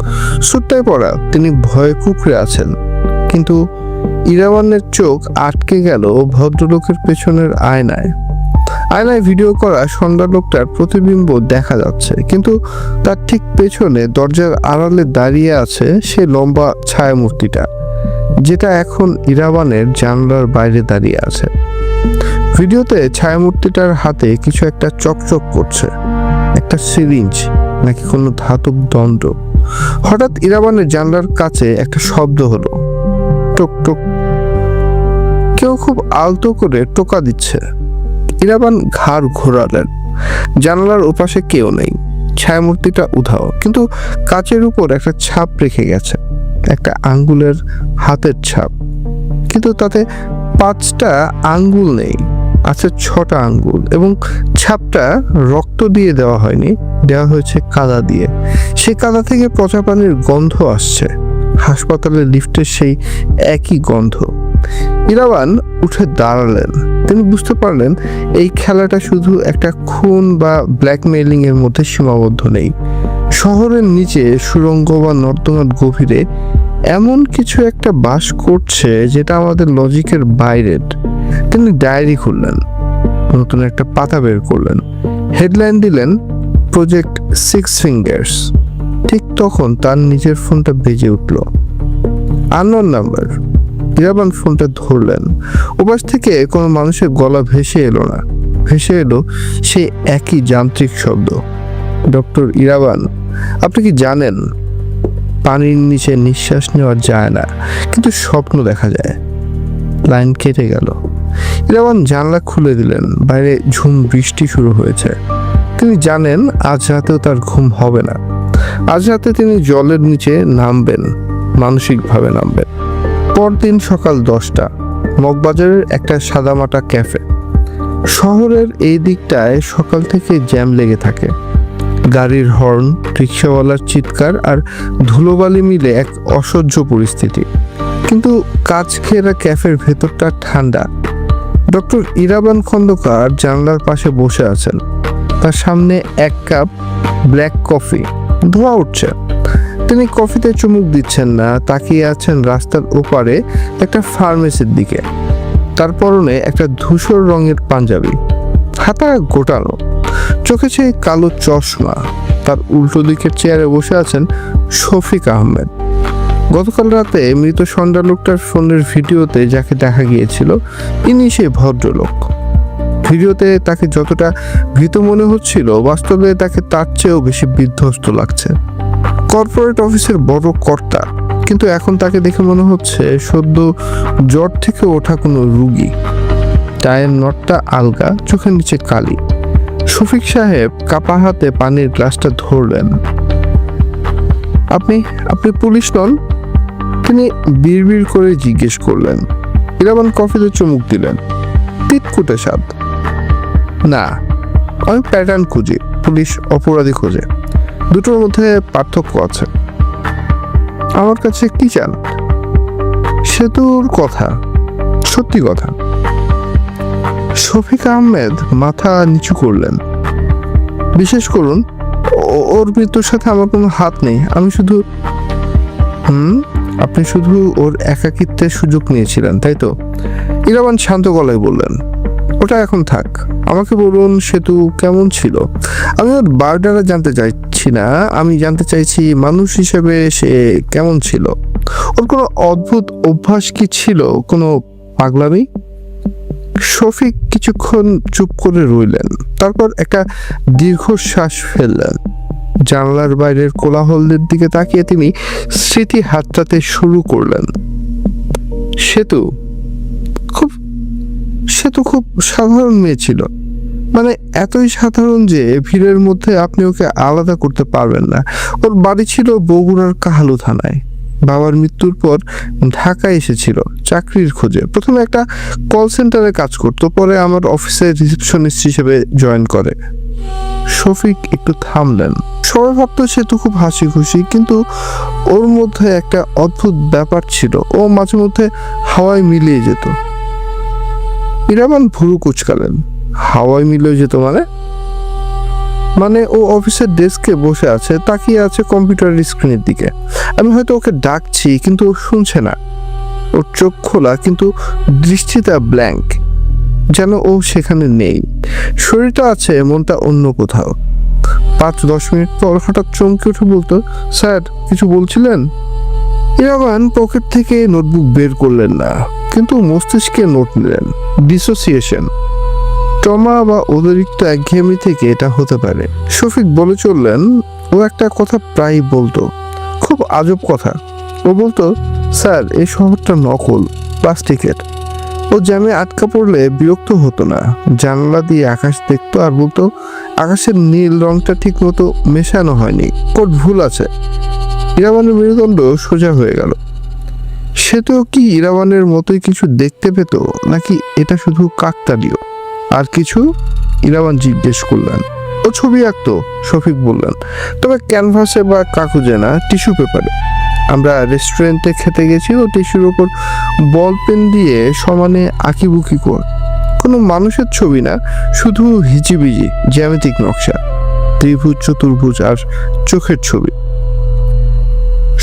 সুটটাই পরা। তিনি ভয়ে কুঁকড়ে আছেন, কিন্তু ইরাবানের চোখ আটকে গেল ভদ্রলোকের পেছনের আয়নায়। আয়নায় ভিডিও করা সন্ধ্যা লোকটার প্রতিবিম্ব দেখা যাচ্ছে, কিন্তু তার ঠিক পেছনে দরজার আড়ালে দাঁড়িয়ে আছে সে লম্বা ছায়ামূর্তিটা, যেটা এখন ইরাবানের জানলার বাইরে দাঁড়িয়ে আছে। ভিডিওতে ছায়ামূর্তিটার হাতে কিছু একটা চকচক করছে, একটা সিরিঞ্জ নাকি কোনো ধাতব দণ্ড। হঠাৎ ইরাবানের জানলার কাছে একটা শব্দ হলো, টক টক। কেউ খুব আলতো করে টোকা দিচ্ছে। ইরাবান ঘাড় ঘোরালেন। জানালার ওপাশে কেউ নেই, ছায়ামূর্তিটা উধাও, কিন্তু কাচের উপর একটা ছাপ রেখে গেছে, একটা আঙ্গুলের হাতের ছাপ, কিন্তু তাতে 5টা আঙ্গুল নেই, আছে 6টা আঙ্গুল, এবং ছাপটা রক্ত দিয়ে দেওয়া হয়নি, দেওয়া হয়েছে কাদা দিয়ে। সেই কাদা থেকে পচা পানির গন্ধ আসছে, হাসপাতালের লিফটের সেই একই গন্ধ। ইরাবান উঠে দাঁড়ালেন। তিনি বুঝতে পারলেন এই খেলাটা শুধু একটা খুন বা ব্ল্যাকমেইলিং এর মধ্যে সীমাবদ্ধ নেই। শহরের নিচে সুড়ঙ্গ বা নর্দমার গভীরে এমন কিছু একটা বাস করছে যেটা আমাদের লজিকের বাইরের। তিনি ডায়েরি খুললেন, নতুন একটা পাতা বের করলেন, হেডলাইন দিলেন প্রজেক্ট 6 ফিঙ্গার্স। ঠিক তখন তার নিজের ফোনটা বেজে উঠল, আননোন নাম্বার। ইরাবান ফোনটা ধরলেন। ওপাশ থেকে কোনো মানুষের গলা ভেসে এলো না, ভেসে এলো সেই একই যান্ত্রিক শব্দ, ডক্টর ইরাবান, আপনি কি জানেন পানির নিচে নিঃশ্বাস নেওয়া যায় না, কিন্তু স্বপ্ন দেখা যায়। লাইন কেটে গেল। ইরাবান জানলা খুলে দিলেন। বাইরে ঝুম বৃষ্টি শুরু হয়েছে। তিনি জানেন আজ রাতেও তার ঘুম হবে না। আজ রাতে তিনি জলের নিচে নামবেন, মানসিকভাবে নামবেন। পরদিন সকাল 10টা, মগবাজারের একটা সাদামাটা ক্যাফে। শহরের এই দিকটায় সকাল থেকে জ্যাম লেগে থাকে, গাড়ির হর্ন, রিক্সাওয়ালার চিৎকার আর ধুলোবালি মিলে এক অসহ্য পরিস্থিতি। কিন্তু কাচ ঘেরা ক্যাফের ভেতরটা ঠান্ডা। ডক্টর ইরাবান খন্দকার জানলার পাশে বসে আছেন, তার সামনে 1 কাপ ব্ল্যাক কফি, ধোঁয়া উঠছে। তিনি কফিতে চুমুক দিচ্ছেন না, তাকিয়ে আছেন রাস্তার ওপারে একটা ফার্মেসির দিকে। তার পরনে একটা ধূসর রঙের পাঞ্জাবি, হাতা গোটানো, চোখে সেই কালো চশমা। তার উল্টো দিকের চেয়ারে বসে আছেন শফিক আহমেদ। গতকাল রাতে মৃত সন্ধ্যা লোকটার ফোনের ভিডিওতে যাকে দেখা গিয়েছিল, ইনি সেই ভদ্রলোক। ভিডিওতে তাকে যতটা ভীত মনে হচ্ছিল, বাস্তবে তাকে তার চেয়েও বেশি বিধ্বস্ত লাগছে। কর্পোরেট অফিসের বড় কর্তা, কিন্তু এখন তাকে দেখে মনে হচ্ছে সদ্য জ্বর থেকে ওঠা কোনো রুগী। টায়ের নটটা আলগা, চোখের নিচে কালি। শফিক সাহেব কাপা হাতে পানির গ্লাসটা ধরলেন। আপনি আপনি পুলিশ নন? তিনি বিড়বিড় করে জিজ্ঞেস করলেন। ইরাবান কফিতে চুমুক দিলেন। তিতকুটে স্বাদ। না, আমি প্যাটার্ন খুঁজি, পুলিশ অপরাধী খোঁজে। দুটোর মধ্যে পার্থক্য আছে। আমার কাছে কি চান? সেতুর কথা, সত্যি কথা। শফিক আহমেদ মাথা নিচু করলেন। বিশেষ করুন, ওর মৃত্যুর সাথে আমার কোনো হাত নেই। আমি শুধু আপনি শুধু ওর একাকিত্বের সুযোগ নিয়েছিলেন, তাই তো? ইরাবান শান্ত গলায় বললেন, ওটা এখন থাক। আমাকে বলুন সেতু কেমন ছিল? আমি ওর বারডারা জানতে চাইছি না, আমি জানতে চাইছি মানুষ হিসেবে সে কেমন ছিল। ওর কোনো অদ্ভুত অভ্যাস কি ছিল, কোনো পাগলামি? শফিক কিছুক্ষণ চুপ করে রইলেন, তারপর একটা দীর্ঘশ্বাস ফেললেন। জানলার বাইরের কোলাহলের দিকে তাকিয়ে তিনি স্মৃতি হাতটাতে শুরু করলেন। সেতু খুব সেতু খুব সাধারণ মেয়ে ছিল, মানে এতই সাধারণ যে ভিড়ের মধ্যে আপনি ওকে আলাদা করতে পারবেন না। ওর বাড়ি ছিল বগুড়ার কাহালু থানায়। বাবার মৃত্যুর পর ঢাকায় এসেছিল চাকরির খোঁজে। প্রথমে একটা কল সেন্টারে কাজ করতো, পরে আমার অফিসের রিসেপশনিস্ট হিসেবে জয়েন করে। শফিক একটু থামলেন। সবাই ভাবতো সে তো খুব হাসি খুশি, কিন্তু ওর মধ্যে একটা অদ্ভুত ব্যাপার ছিল। ও মাঝে মধ্যে হাওয়ায় মিলিয়ে যেত। ইরাবান ভুরু কুচকালেন। হাওয়ায় মিলিয়ে যেত মানে ও অফিসের ডেস্কে বসে আছে, তাকিয়ে আছে কম্পিউটারের স্ক্রিনের দিকে। আমি হয়তো ওকে ডাকছি কিন্তু ও শুনছে না। ওর চোখ খোলা কিন্তু দৃষ্টিটা ব্ল্যাঙ্ক, যেন ও সেখানে নেই। শরীরটা আছে, মনটা অন্য কোথাও। 5-10 মিনিট পর হঠাৎ চমকে উঠে বলতো, স্যার কিছু বলছিলেন? ইরাবান পকেট থেকে নোটবুক বের করলেন না, কিন্তু মস্তিষ্কে নোট নিলেন। ডিসোসিয়েশন, ট্রমা বা অতিরিক্ত একঘেয়েমি থেকে এটা হতে পারে। শফিক বলে চললেন, ও একটা কথা প্রায় বলতো, খুব আজব কথা। ও বলতো, স্যার এই শহরটা নকল, প্লাস্টিকের। ও জ্যামে আটকা পড়লে বিরক্ত হতো না, জানলা দিয়ে আকাশ দেখতো আর বলতো, আকাশের নীল রংটা ঠিক মতো মেশানো হয়নি, কোড ভুল আছে। ইরাবানের মেরুদণ্ড সোজা হয়ে গেল। সে তো কি ইরাবানের মতোই কিছু দেখতে পেত, নাকি এটা শুধু কাকতালীয়? আর কিছু? ইরাবান জিজ্ঞেস করলেন। ও ছবি আঁকতো, শফিক বললেন, তবে ক্যানভাসে বা কাগজে না, টিস্যু পেপারে। আমরা রেস্টুরেন্টে খেতে গেছি, ও টিস্যুর ওপর বল পেন দিয়ে সমানে আঁকিবুকি কর। কোনো মানুষের ছবি না, শুধু হিজিবিজি জ্যামিতিক নকশা, ত্রিভুজ, চতুর্ভুজ আর চোখের ছবি।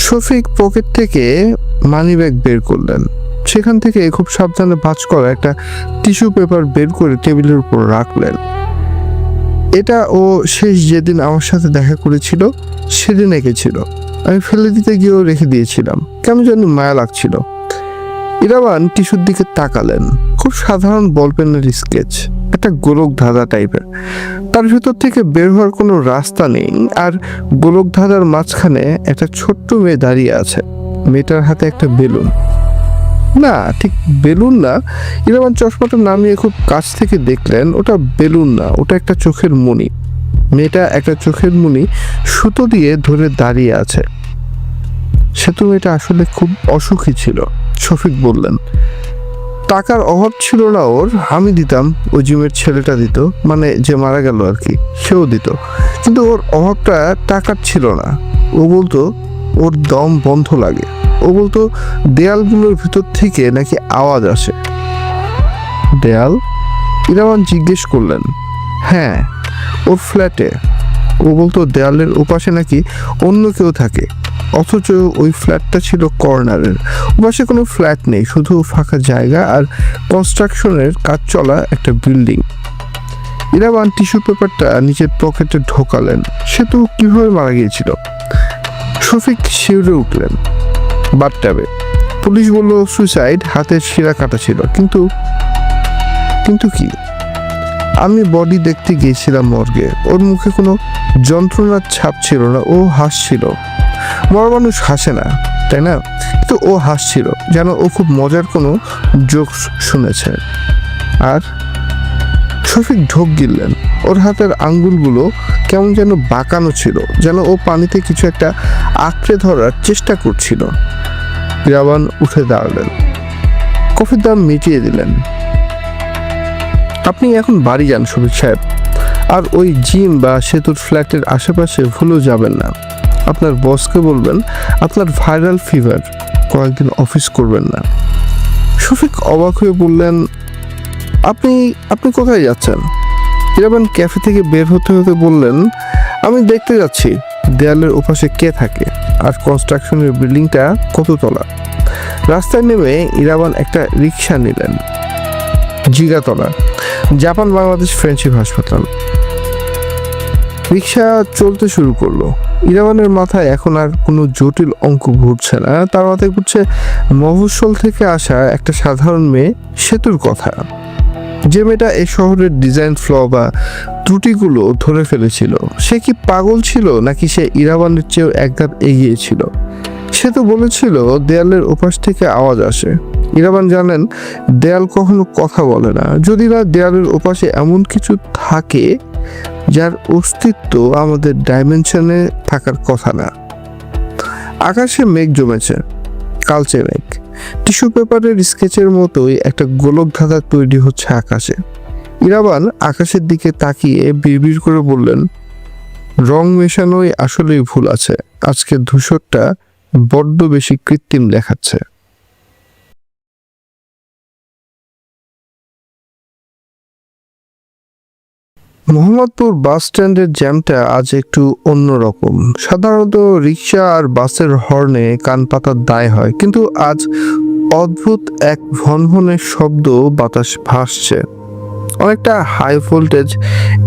শফিক পকেট থেকে মানিব্যাগ বের করলেন। সেখান থেকে খুব সাবধানে ভাঁজ করা একটা টিস্যু পেপার বের করে টেবিলের উপর রাখলেন। এটা ও শেষ যেদিন আমার সাথে দেখা করেছিল সেদিন এঁকেছিল। আমি ফেলে দিতে গিয়েও রেখে দিয়েছিলাম, কেমন যেন মায়া লাগছিল। ইরাবান টিস্যুর দিকে তাকালেন। খুব সাধারণ বলপেনের স্কেচ, একটা গোলক ধাঁধা টাইপের। তার ভেতর থেকে বের হওয়ার কোনো রাস্তা নেই, আর গোলক ধাঁধার মাঝখানে একটা ছোট্ট মেয়ে দাঁড়িয়ে আছে। মেয়েটার হাতে একটা বেলুন। না, ঠিক বেলুন না। ইরাবান চশমাটা নামিয়ে খুব কাছ থেকে দেখলেন, ওটা বেলুন না, ওটা একটা চোখের মণি। মেয়েটা একটা চোখের মণি সুতো দিয়ে ধরে দাঁড়িয়ে আছে। সে তো মেয়েটা আসলে খুব অসুখী ছিল, শফিক বললেন। টাকার অভাব ছিল না ওর, আমি দিতাম, ওই জিমের ছেলেটা দিত, মানে যে মারা গেল আর কি, সেও দিত। কিন্তু ওর অভাবটা টাকার ছিল না। ও বলতো ওর দম বন্ধ লাগে। ও বলতো দেয়ালগুলোর ভিতর থেকে নাকি আওয়াজ আসে। দেয়াল? ইরাবান জিজ্ঞেস করলেন। হ্যাঁ, ওর ফ্ল্যাটে। ও বলতো দেয়ালের ওপাশে নাকি অন্য কেউ থাকে, অথচ ওই ফ্ল্যাটটা ছিল কর্নারের। ওপাশে কোনো ফ্ল্যাট নেই, শুধু ফাঁকা জায়গা আর কনস্ট্রাকশনের কাজ চলা একটা বিল্ডিং। ইরাবান টিস্যু পেপারটা নিজের পকেটে ঢোকালেন। সে তো কিভাবে মারা গিয়েছিল? শফিক শিউরে উঠলেন। বাথটাবে। পুলিশ বলল সুইসাইড, হাতের শিরা কাটা ছিল। কিন্তু কি? আমি বডি দেখতে গিয়েছিলাম মর্গে। ওর মুখে কোনো যন্ত্রণার ছাপ ছিল না, ও হাসছিল। মরা মানুষ হাসে না, তাই না? কিন্তু ও হাসছিল, যেন ও খুব মজার কোনো জোক শুনেছে। আর শফিক ঢোক গিললেন। ওর হাতের আঙ্গুলগুলো কেমন যেন বাঁকানো ছিল, যেন ও পানিতে কিছু একটা আঁকড়ে ধরার চেষ্টা করছিল। ইরাবান উঠে দাঁড়ালেন, কফির দাম মিটিয়ে দিলেন। আপনি এখন বাড়ি যান শফিক সাহেব, আর ওই জিম বা সেতুর ফ্ল্যাটের আশেপাশে ভুলেও যাবেন না। আপনার বসকে বলবেন আপনার ভাইরাল ফিভার, কয়েকদিন অফিস করবেন না। শফিক অবাক হয়ে বললেন, আপনি কোথায় যাচ্ছেন? ইরাবান ক্যাফে থেকে বের হতে হতে বললেন, আমি দেখতে যাচ্ছি দেয়ালের ওপাশে কে থাকে আর কনস্ট্রাকশনের বিল্ডিংটা কত তলা। রাস্তায় নেমে ইরাবান একটা রিক্সা নিলেন। জিগাতলা, জাপান বাংলাদেশ ফ্রেন্ডশিপ হাসপাতাল। রিক্সা চলতে শুরু করলো। ইরাবানের মাথায় এখন আর কোনো জটিল অঙ্ক ঘুরছে না, তার মাথায় ঘুরছে মফস্বল থেকে আসা একটা সাধারণ মেয়ে সেতুর কথা। যে মেয়েটা এই শহরের ডিজাইন ফ্ল বা ত্রুটিগুলো ধরে ফেলেছিল, সে কি পাগল ছিল নাকি সে ইরাবানের চেয়েও এক ধাপ এগিয়ে ছিল? সে তো বলেছিল দেয়ালের ওপাশ থেকে আওয়াজ আসে। ইরাবান জানেন দেয়াল কখনো কথা বলে না, যদি না দেয়ালের ওপাশে এমন কিছু থাকে যার অস্তিত্ব আমাদের ডাইমেনশনে থাকার কথা না। আকাশে মেঘ জমেছে, কালচে মেঘ। টিস্যু পেপারের স্কেচের মতোই একটা গোলক ধাঁধা তৈরি হচ্ছে আকাশে। ইরাবান আকাশের দিকে তাকিয়ে বিড়বিড় করে বললেন, রং মেশানোই আসলেই ভুল আছে, আজকের ধূসরটা বড্ড বেশি কৃত্রিম দেখাচ্ছে। মোহাম্মদপুর বাস স্ট্যান্ডের জ্যামটা আজ একটু অন্যরকম। সাধারণত রিক্সা আর বাসের হর্নে কান পাতার দায় হয়, কিন্তু আজ অদ্ভুত এক ভনভনের শব্দ বাতাস ভাসছে, অনেকটা হাই ভোল্টেজ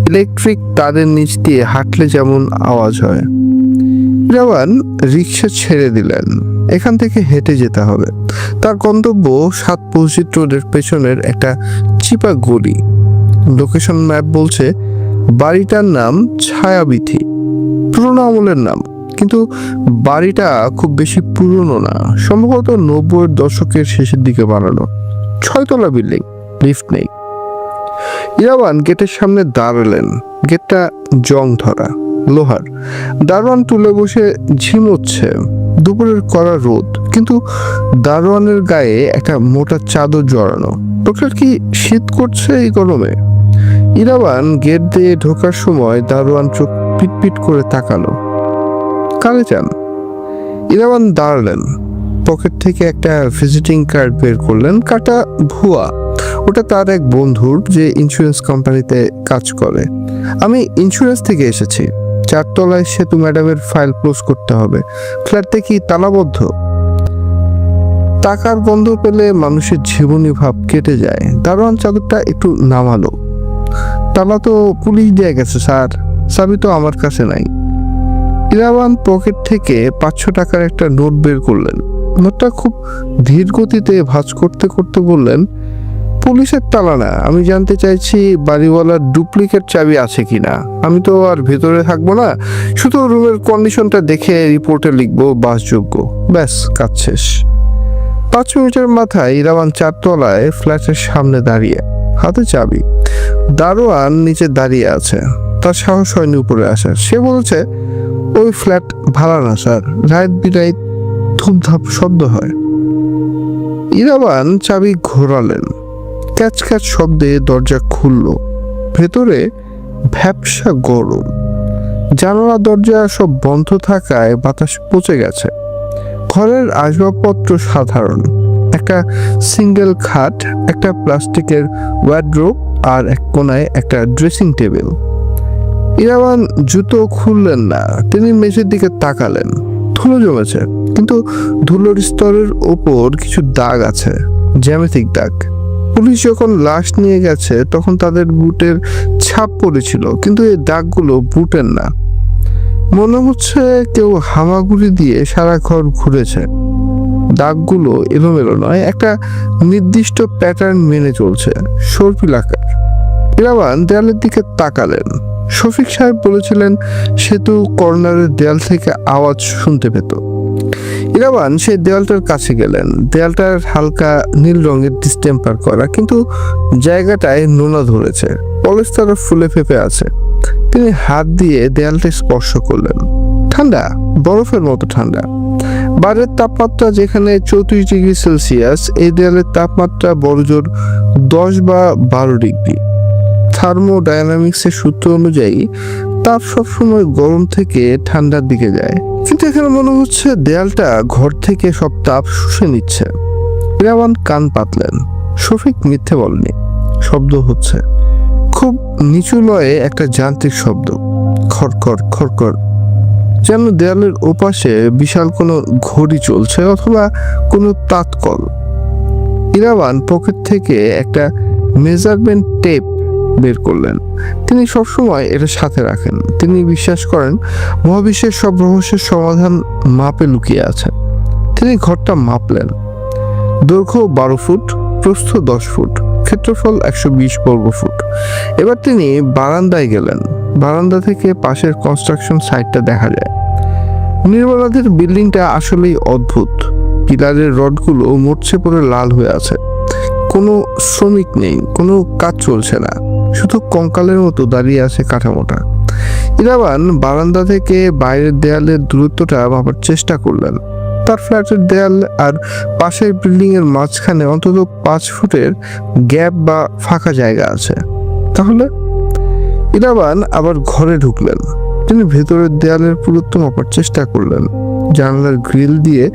ইলেকট্রিক তারের নিচ দিয়ে হাঁটলে যেমন আওয়াজ হয়। ইরাবান রিক্সা ছেড়ে দিলেন, এখান থেকে হেঁটে যেতে হবে। তার গন্তব্য 7 মসজিদ রোডের পেছনের একটা চিপা গলি। লোকেশন ম্যাপ বলছে বাড়িটার নাম ছায়াবিথি, পুরোনো আমলের নাম, কিন্তু বাড়িটা খুব বেশি পুরনো না, সম্ভবত 90-এর দশকের শেষের দিকে বানানো। 6 তলা বিল্ডিং, লিফট নেই। ইরাবান গেটের সামনে দাঁড়ালেন। গেটটা জং ধরা, লোহার। দারোয়ান তুলে বসে ঝিমোচ্ছে। দুপুরের কড়া রোদ, কিন্তু দারোয়ানের গায়ে একটা মোটা চাদর জড়ানো। লোকটার কি শীত করছে এই গরমে? ইরাবান গেট দিয়ে ঢোকার সময় দারোয়ান চোখ পিটপিট করে তাকালো। কারে চান? ইরাবান দাঁড়ালেন, পকেট থেকে একটা ভিজিটিং কার্ড বের করলেন। কার্ডটা ভুয়া, ওটা তার এক বন্ধুর যে ইন্স্যুরেন্স কোম্পানিতে কাজ করে। আমি ইন্স্যুরেন্স থেকে এসেছি, 4 তলায় সেতু ম্যাডামের ফাইল ক্লোজ করতে হবে। ফ্ল্যাটটা কি তালাবদ্ধ? টাকার গন্ধ পেলে মানুষের জীবনী ভাব কেটে যায়। দারোয়ান চাদরটা একটু নামালো। তালা তো পুলিশ দিয়ে গেছে স্যার, চাবি তো আমার কাছে নাই। ইরাবান পকেট থেকে 500 টাকার একটা নোট বের করলেন। নোটটা খুব ধীর গতিতে ভাঁজ করতে করতে বললেন, পুলিশের তালা না, আমি জানতে চাইছি বাড়িওয়ালার ডুপ্লিকেট চাবি আছে কিনা। আমি তো আর ভেতরে থাকবো না, শুধু রুমের কন্ডিশনটা দেখে রিপোর্টে লিখবো বাসযোগ্য, ব্যাস কাজ শেষ। 5 মিনিটের মাথায় ইরাবান 4 তলায় ফ্ল্যাটের সামনে দাঁড়িয়ে, হাতে চাবি। দারোয়ান নিচে দাঁড়িয়ে আছে, তার সাহস হয়নি উপরে আসার। সে বলছে, ওই ফ্ল্যাট ভাড়া না স্যার, রাত বিরাত ধূপধাপ শব্দ হয়। ইরাবান চাবি ঘোরালেন, ক্যাচ ক্যাচ শব্দে দরজা খুলল। ভেতরে ভ্যাপসা গরম, জানালা দরজা সব বন্ধ থাকায় বাতাস পচে গেছে। ঘরের আসবাবপত্র সাধারণ, একটা সিঙ্গেল খাট, একটা প্লাস্টিকের ওয়ার্ড্রোব আর এক কোনায় একটা ড্রেসিং টেবিল। ইরাবান জুতো খুললেন না, তিনি মেঝের দিকে তাকালেন। ধুলো জমেছে, কিন্তু ধুলোর স্তরের ওপর কিছু দাগ আছে, জ্যামিতিক দাগ। পুলিশ যখন লাশ নিয়ে গেছে তখন তাদের বুটের ছাপ পড়েছিল, কিন্তু এই দাগগুলো বুটের না। মনে হচ্ছে কেউ হামাগুড়ি দিয়ে সারা ঘর ঘুরেছে। দাগগুলো এলোমেলো নয়, একটা নির্দিষ্ট প্যাটার্ন মেনে চলছে, সর্পিল আকার। ইরাবান দেয়ালের দিকে তাকালেন। শফিক সাহেব বলেছিলেন সেতু কর্নারের দেয়াল থেকে আওয়াজ শুনতে পেত। ইরাবান সেই দেয়ালটার কাছে গেলেন। দেয়ালটার হালকা নীল রঙের ডিস্টেম্পার করা, কিন্তু জায়গাটায় নোনা ধরেছে, পলেস্তারা ফুলে ফেপে আছে। তিনি হাত দিয়ে দেয়ালটা স্পর্শ করলেন। ঠান্ডা, বরফের মতো ঠান্ডা। বাইরের তাপমাত্রা যেখানে 34 ডিগ্রি সেলসিয়াস, এই দেয়ালের তাপমাত্রা বড়জোর 10 বা 12 ডিগ্রি। থার্মোডায়নামিক্সের সূত্র অনুযায়ী তাপ সবসময় গরম থেকে ঠান্ডার দিকে যায়, কিন্তু এখানে মনে হচ্ছে দেয়ালটা ঘর থেকে সব তাপ শুষে নিচ্ছে। ইরাবান কান পাতলেন। শফিক মিথ্যে বলেনি, শব্দ হচ্ছে, খুব নিচু লয়ে একটা যান্ত্রিক শব্দ, খড়খড় খড়খড়, যেন দেয়ালের ওপাশে বিশাল কোনো ঘড়ি চলছে অথবা কোনো তাঁতকল। ইরাবান পকেট থেকে একটা মেজারমেন্ট টেপ বের করলেন। তিনি সবসময় এটা সাথে রাখেন। তিনি বিশ্বাস করেন মহাবিশ্বের সব রহস্যের সমাধান মাপে লুকিয়ে আছে। তিনি ঘরটা মাপলেন। দৈর্ঘ্য 12 ফুট, প্রস্থ 10 ফুট, ক্ষেত্রফল 120 বর্গফুট। এবার তিনি বারান্দায় গেলেন। বারান্দা থেকে পাশের কনস্ট্রাকশন সাইটটা দেখা যায়। নির্মলাদের বিল্ডিংটা আসলেই অদ্ভুত। পিলারের রডগুলো মরচে পড়ে লাল হয়ে আছে। কোনো শ্রমিক নেই, কোনো কাজ চলছে না, শুধু কঙ্কালের মতো দাঁড়িয়ে আছে কাঠামোটা। ইরাবান বারান্দা থেকে বাইরের দেয়ালের দূরত্বটা মাপার চেষ্টা করলেন। তার ফ্ল্যাটের দেয়াল আর পাশের বিল্ডিং এর মাঝখানে অন্তত 5 ফুটের গ্যাপ বা ফাঁকা জায়গা আছে। তাহলে ইরাবান আবার ঘরে ঢুকলেন। তিনি ভেতরের দেয়ালের পুরুত্ব মাপার চেষ্টা করলেন। জানালার গ্রিল দিয়ে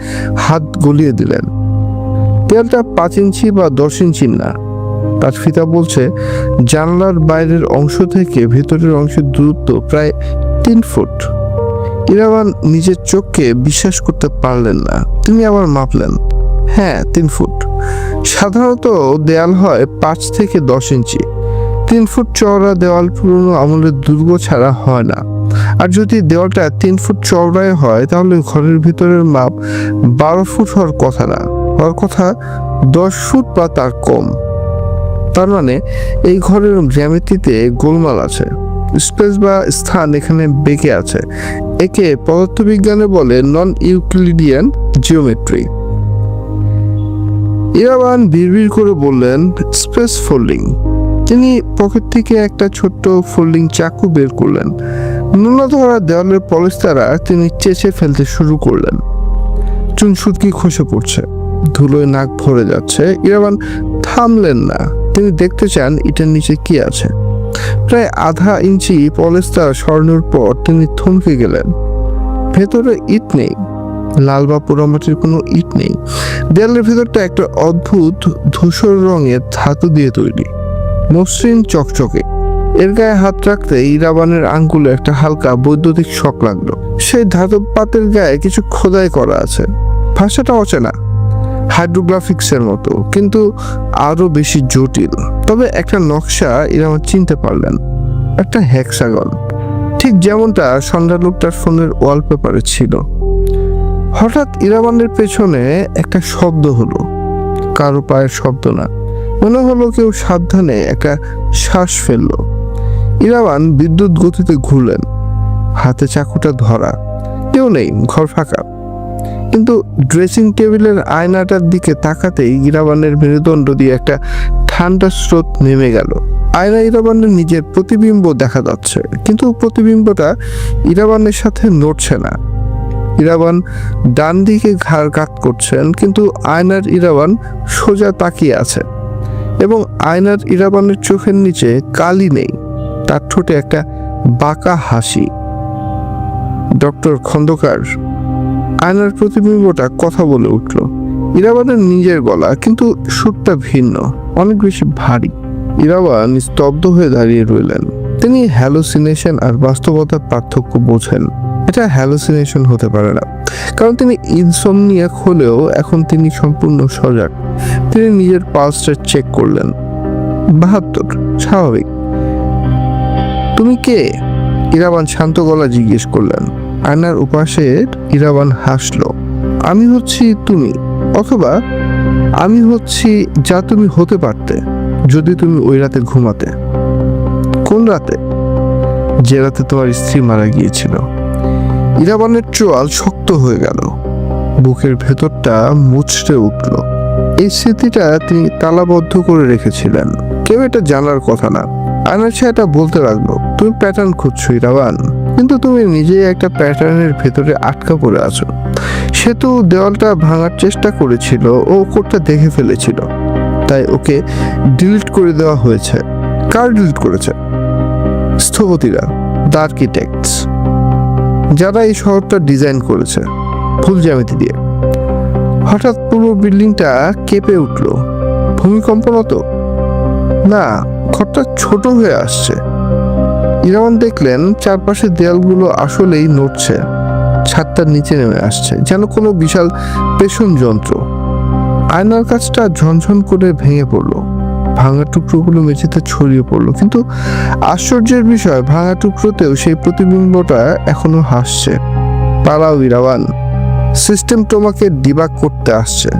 হাত গলিয়ে দিলেন। দেয়ালটা 5 ইঞ্চি বা 10 ইঞ্চি না। তার ফিতা বলছে জানালার বাইরের অংশ থেকে ভেতরের অংশের দূরত্ব প্রায় 3 ফুট। ইরাবান নিজের চোখকে বিশ্বাস করতে পারলেন না। তিনি আবার মাপলেন। হ্যাঁ, 3 ফুট। সাধারণত দেয়াল হয় 5 থেকে 10 ইঞ্চি। 3 ফুট চওড়া দেওয়াল পুরনো আমলের দুর্গ ছাড়া হয় না। আর যদি দেওয়ালটা 3 ফুট চওড়ায় হয় তাহলে ঘরের ভিতরের মাপ 12 ফুট হওয়ার কথা না, হওয়ার কথা 10 ফুট বা তার কম। তার মানে এই ঘরের জ্যামিতিতে গোলমাল আছে। স্পেস বা স্থান এখানে বেঁকে আছে। একে পদার্থবিজ্ঞানে বলে নন ইউক্লিডিয়ান জিওমেট্রি। ইরাবান বিড়বিড় করে বললেন, স্পেস ফোল্ডিং। তিনি পকেট থেকে একটা ছোট্ট ফোল্ডিং চাকু বের করলেন। নোনা ধরা দেওয়ালের পলিস্তারা তিনি চেঁচে ফেলতে শুরু করলেন। চুনসুটকি খসে পড়ছে, ধুলোয় নাক ভরে যাচ্ছে। ইরাবান থামলেন না। তিনি দেখতে চান এটার নিচে কি আছে। প্রায় আধা ইঞ্চি পলিস্টার সরানোর পর তিনি থমকে গেলেন। ভেতরে ইট নেই, লাল বা পোড়ামাটির কোনো ইট নেই। দেয়ালের ভেতরটা একটা অদ্ভুত ধূসর রঙের ধাতু দিয়ে তৈরি, মসৃণ চকচকে। এর গায়ে হাত রাখতে ইরাবানের আঙ্গুলে একটা হালকা বৈদ্যুতিক শক লাগলো। সেই ধাতব পাতের গায়ে কিছু খোদাই করা আছে। ভাষাটা অচেনা, হাইড্রোগ্রাফিক্সের মতো, কিন্তু আরো বেশি জটিল। তবে একটা নকশা ইরাবান চিনতে পারলেন, একটা হেক্সাগন, ঠিক যেমনটা সন্ধ্যা লোকটার ফোনের ওয়ালপেপারে ছিল। হঠাৎ ইরাবানের পেছনে একটা শব্দ হলো। কারো পায়ের শব্দ না, মনে হলো কেউ সাবধানে একটা শ্বাস ফেললো। ইরাবান বিদ্যুৎ গতিতে ঘুরলেন। হাতে চাকুটা ধরা, কেউ নেই, ঘর ফাঁকা। কিন্তু ড্রেসিং টেবিলের আয়নাটার দিকে তাকাতেই ইরাবানের মেরুদণ্ড দিয়ে একটা ঠান্ডা স্রোত নেমে গেল। আয়না ইরাবানের নিজের প্রতিবিম্ব দেখা যাচ্ছে, কিন্তু প্রতিবিম্বটা ইরাবানের সাথে নড়ছে না। ইরাবান ডান দিকে ঘাড় কাত করছেন, কিন্তু আয়নার ইরাবান সোজা তাকিয়ে আছে এবং আয়নার ইরাবানের চোখের নিচে কালি নেই। তার ঠোঁটে একটা বাঁকা হাসি। ডক্টর খন্দকার। আয়নার প্রতিবিম্বটা কথা বলে উঠল। ইরাবানের নিজের গলা, কিন্তু সুরটা ভিন্ন, অনেক বেশি ভারী। ইরাবান স্তব্ধ হয়ে দাঁড়িয়ে রইলেন। তিনি হ্যালুসিনেশন আর বাস্তবতার পার্থক্য বোঝেন। এটা হ্যালুসিনেশন হতে পারে না, কারণ তিনি ইনসমনিয়াক হলেও এখন তিনি সম্পূর্ণ সজাগ। তিনি নিজের পালসটা চেক করলেন। 72, স্বাভাবিক। তুমি কে? ইরাবান শান্ত গলা জিজ্ঞেস করলেন। আয়নার উপাসে ইরাবান হাসলো। আমি হচ্ছি তুমি, অথবা আমি হচ্ছি যা তুমি হতে পারতে যদি তুমি ওই রাতে ঘুমাতে। কোন রাতে? যে রাতে তোমার স্ত্রী মারা গিয়েছিল। ইরাবানের চোয়াল শক্ত হয়ে গেল, বুকের ভেতরটা মুচড়ে উঠল। এই স্মৃতিটা তিনি তালাবদ্ধ করে রেখেছিলেন, কেউ এটা জানার কথা না। আয়নার ছায়াটা বলতে লাগলো, তুমি প্যাটার্ন খুঁজছো ইরাবান, কিন্তু তুমি নিজেই একটা প্যাটার্নের ভেতরে আটকা পড়ে আছো। সেতু দেওয়ালটা ভাঙার চেষ্টা করেছিল, ও কোডটা দেখে ফেলেছিল, তাই ওকে ডিলিট করে দেওয়া হয়েছে। কার ডিলিট করেছে? স্থপতিরা, দ্য আর্কিটেক্টস, যারা এই শহরটা ডিজাইন করেছে ভুল জ্যামিতি দিয়ে। হঠাৎ পুরো বিল্ডিংটা কেঁপে উঠল। ভূমিকম্প মতো না, ঘরটা ছোট হয়ে আসছে। ইরাবান দেখলেন চারপাশের দেয়ালগুলো আসলেই নড়ছে, ছাদটার নিচে নেমে আসছে, যেন কোনো বিশাল পেষণ যন্ত্র। আয়নার কাছটা ঝনঝন করে ভেঙে পড়লো। ভাঙা টুকরোগুলো মেঝেতে ছড়িয়ে পড়লো, কিন্তু আশ্চর্যের বিষয়, ভাঙা টুকরোতেও সেই প্রতিবিম্বটা এখনো হাসছে। পালাও ইরাবান, সিস্টেম তোমাকে ডিবাগ করতে আসছে।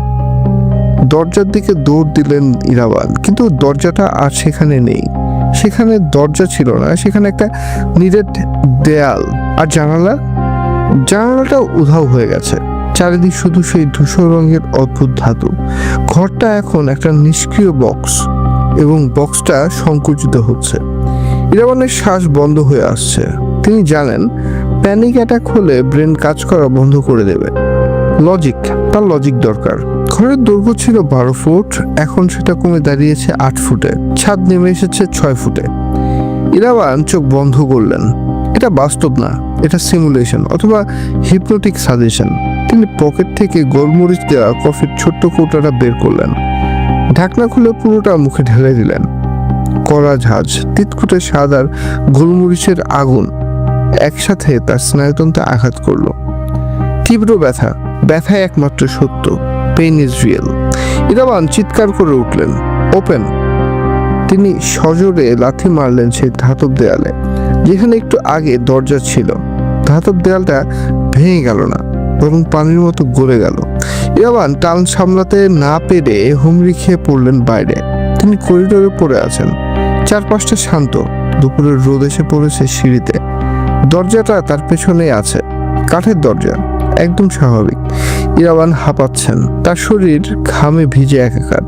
দরজার দিকে দৌড় দিলেন ইরাবান, কিন্তু দরজাটা আর সেখানে নেই। সেখানে দরজা ছিল না, সেখানে একটা নিরেট দেয়াল। আর জানালাটা উধাও হয়ে গেছে। চারিদিক শুধু সেই ধূসর রঙের অদ্ভুত ধাতু। ঘরটা এখন একটা নিষ্ক্রিয় বক্স, এবং বক্সটা সংকুচিত হচ্ছে। ইরাবানের শ্বাস বন্ধ হয়ে আসছে। তিনি জানেন প্যানিক অ্যাটাক হলে ব্রেন কাজ করা বন্ধ করে দেবে। তার লজিক দরকার। ঘরের দৈর্ঘ্য ছিল 12 ফুট, এখন সেটা কমে দাঁড়িয়েছে 8 ফুটে। ছাদ নেমে এসেছে 6 ফুটে। ইরাবান চোখ বন্ধ করলেন। এটা বাস্তব না, এটা সিমুলেশন অথবা হিপনোটিক সাজেশন। তিনি পকেট থেকে গোলমরিচ দেওয়া কফির ছোট্ট কৌটাটা বের করলেন। ঢাকনা খুলে পুরোটা মুখে ঢেলে দিলেন। কড়া ঝাঁজ, তিতকুটে স্বাদ আর গোলমরিচের আগুন একসাথে তার স্নায়ুতন্ত্রে আঘাত করলো। তীব্র ব্যথায় একমাত্র সত্য। Pain is real. ইরাবান চিৎকার করে উঠলেন, ওপেন। তিনি সজোরে লাথি মারলেন সেই ধাতব দেয়ালে, যেখানে একটু আগে দরজা ছিল। ধাতব দেয়ালটা ভেঙে গেল না, বরং পানির মতো গলে গেল। ইরাবান টান সামলাতে না পেরে হুমড়ি খেয়ে পড়লেন বাইরে। তিনি করিডোরে পড়ে আছেন। চারপাশটা শান্ত। দুপুরের রোদ এসে পড়েছে সিঁড়িতে। দরজাটা তার পেছনেই আছে, কাঠের দরজা, একদম স্বাভাবিক। ইরাবান হাঁপাচ্ছেন, তার শরীর ঘামে ভিজে একাকার,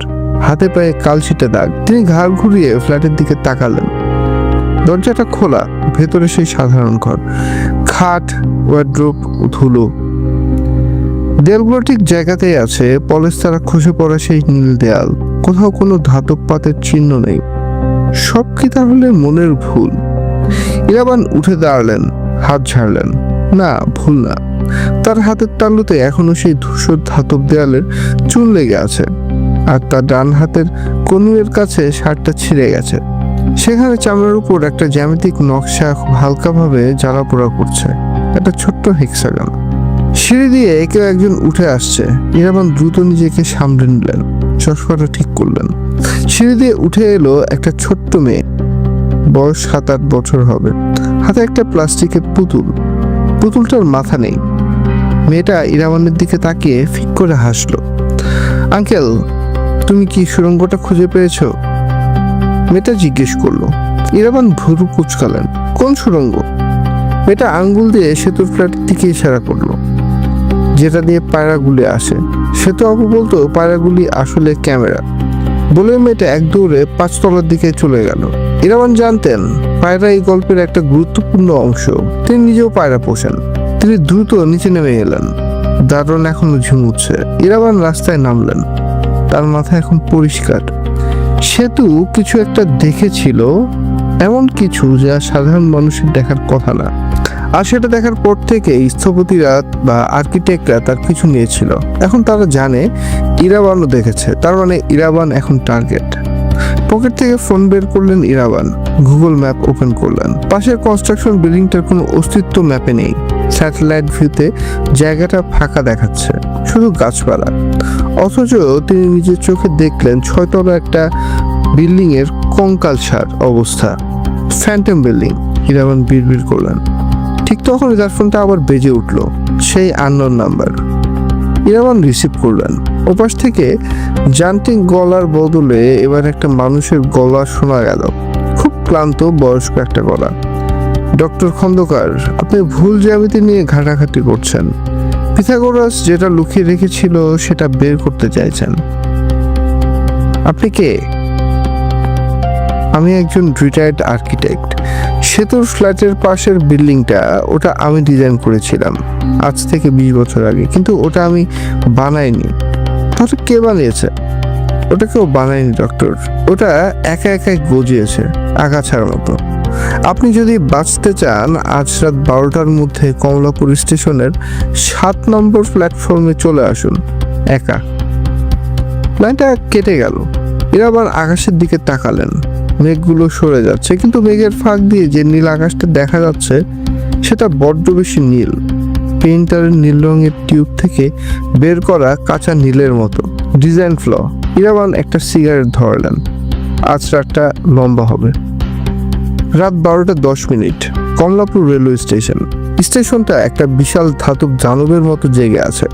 হাতে পায়ে কালশিটে দাগ। তিনি ঘাড় ঘুরিয়ে ফ্ল্যাটের দিকে তাকালেন। দরজাটা খোলা, ভেতরে সেই সাধারণ ঘর, খাট, ওয়ার্ড্রোব, ধুলো। দেয়ালগুলো ঠিক জায়গাতেই আছে, পলেস্তারা খসে পড়া সেই নীল দেয়াল। কোথাও কোনো ধাতব পাতের চিহ্ন নেই। সব কি তাহলে মনের ভুল? ইরাবান উঠে দাঁড়ালেন, হাত ঝাড়লেন। না, ভুল না। তার হাতের তালুতে এখনো সেই ধূসর ধাতব দেয়ালের চুন লেগে আছে, আর তার ডান হাতের কনুইয়ের কাছে শার্টটা ছিঁড়ে গেছে। সেখানে চামড়ার উপর একটা জ্যামিতিক নকশা খুব হালকাভাবে জ্বালাপোড়া করছে, একটা ছোট্ট হেক্সাগন। সিঁড়ি দিয়ে কেউ একজন উঠে আসছে। ইরাবান দ্রুত নিজেকে সামলে নিলেন, চশমাটা ঠিক করলেন। সিঁড়ি দিয়ে উঠে এলো একটা ছোট্ট মেয়ে, বয়স 7-8 বছর হবে। হাতে একটা প্লাস্টিকের পুতুলটার মাথা নেই। মেয়েটা ইরাবানের দিকে তাকিয়ে ফিক করে হাসলো। আঙ্কেল, তুমি কি সুড়ঙ্গটা খুঁজে পেয়েছো? মেয়েটা জিজ্ঞেস করলো। ইরাবান ভুরু কুচকালেন। কোন সুড়ঙ্গ? মেয়েটা আঙ্গুল দিয়ে সেতুর ফ্ল্যাটের দিকে ইশারা করলো, যেটা দিয়ে পায়রাগুলি আসে। সেতু আপু বলতো পায়রাগুলি আসলে ক্যামেরা। বলে মেয়েটা এক দৌড়ে 5 তলার দিকে চলে গেল। ইরাবান জানতেন পায়রা এই গল্পের একটা গুরুত্বপূর্ণ অংশ। তিনি নিজেও পায়রা পোষেন। তিনি দ্রুত নিচে নেমে এলেন। দারোয়ান এখনো ঝিমুচ্ছে। ইরাবান রাস্তায় নামলেন। তার মাথা এখন পরিষ্কার। সেতু কিছু একটা দেখেছিল, এমন কিছু যা সাধারণ মানুষের দেখার কথা না। আর সেটা দেখার পর থেকে স্থপতিরা বা আর্কিটেক্টরা তার পিছু নিয়েছিল। এখন তারা জানে ইরাবানও দেখেছে, তার মানে ইরাবান এখন টার্গেট। পকেট থেকে ফোন বের করলেন ইরাবান, গুগল ম্যাপ ওপেন করলেন। পাশের কনস্ট্রাকশন বিল্ডিংটার কোনো অস্তিত্ব ম্যাপে নেই। স্যাটেলাইট ভিউতে জায়গাটা ফাঁকা দেখাচ্ছে, শুধু গাছপালা। অথচ তিনি নিজের চোখে দেখলেন 6 তলা একটা বিল্ডিং এর কঙ্কালসার অবস্থা। Phantom building. ইরাবান বিড়বিড় করলেন। ঠিক তখনই তার ফোনটা আবার বেজে উঠল, সেই আননোন নাম্বার। ইরাবান রিসিভ করলেন। ওপাশ থেকে যান্ত্রিক গলার বদলে এবার একটা মানুষের গলা শোনা গেল, খুব ক্লান্ত বয়স্ক একটা গলা। ডক্টর খন্দকার, আপনি ভুল জ্যামিতি নিয়ে ঘাটাঘাটি করছেন। পিথাগোরাস যেটা লুকিয়ে রেখেছিল সেটা বের করতে চাইছেন। আপনি কে? আমি একজন রিটায়ার্ড আর্কিটেক্ট। সেতুর ফ্ল্যাটের পাশের বিল্ডিংটা, ওটা আমি ডিজাইন করেছিলাম আজ থেকে 20 বছর আগে, কিন্তু ওটা আমি বানাইনি। তাহলে কে বানিয়েছে? ওটা কেউ বানায়নি ডক্টর, ওটা একা একাই গজিয়েছে আগাছার মতো। আপনি যদি বাঁচতে চান আজ রাত 12টার মধ্যে কমলাপুর স্টেশনের 7 নম্বর প্ল্যাটফর্মে চলে আসুন, একা। লাইনটা কেটে গেল। ইরাবান আকাশের দিকে তাকালেন। মেঘগুলো সরে যাচ্ছে, কিন্তু মেঘের ফাঁক দিয়ে যে নীল আকাশটা দেখা যাচ্ছে সেটা বড্ড বেশি নীল, পেইন্টারের নীল রঙের টিউব থেকে বের করা কাঁচা নীলের মতো। Design flaw. ইরাবান একটা সিগারেট ধরলেন। আজ রাতটা লম্বা হবে। রাত 12:10, কমলাপুর রেলওয়ে স্টেশন। স্টেশনটা একটা বিশাল ধাতব জানবের মতো জেগে আছে।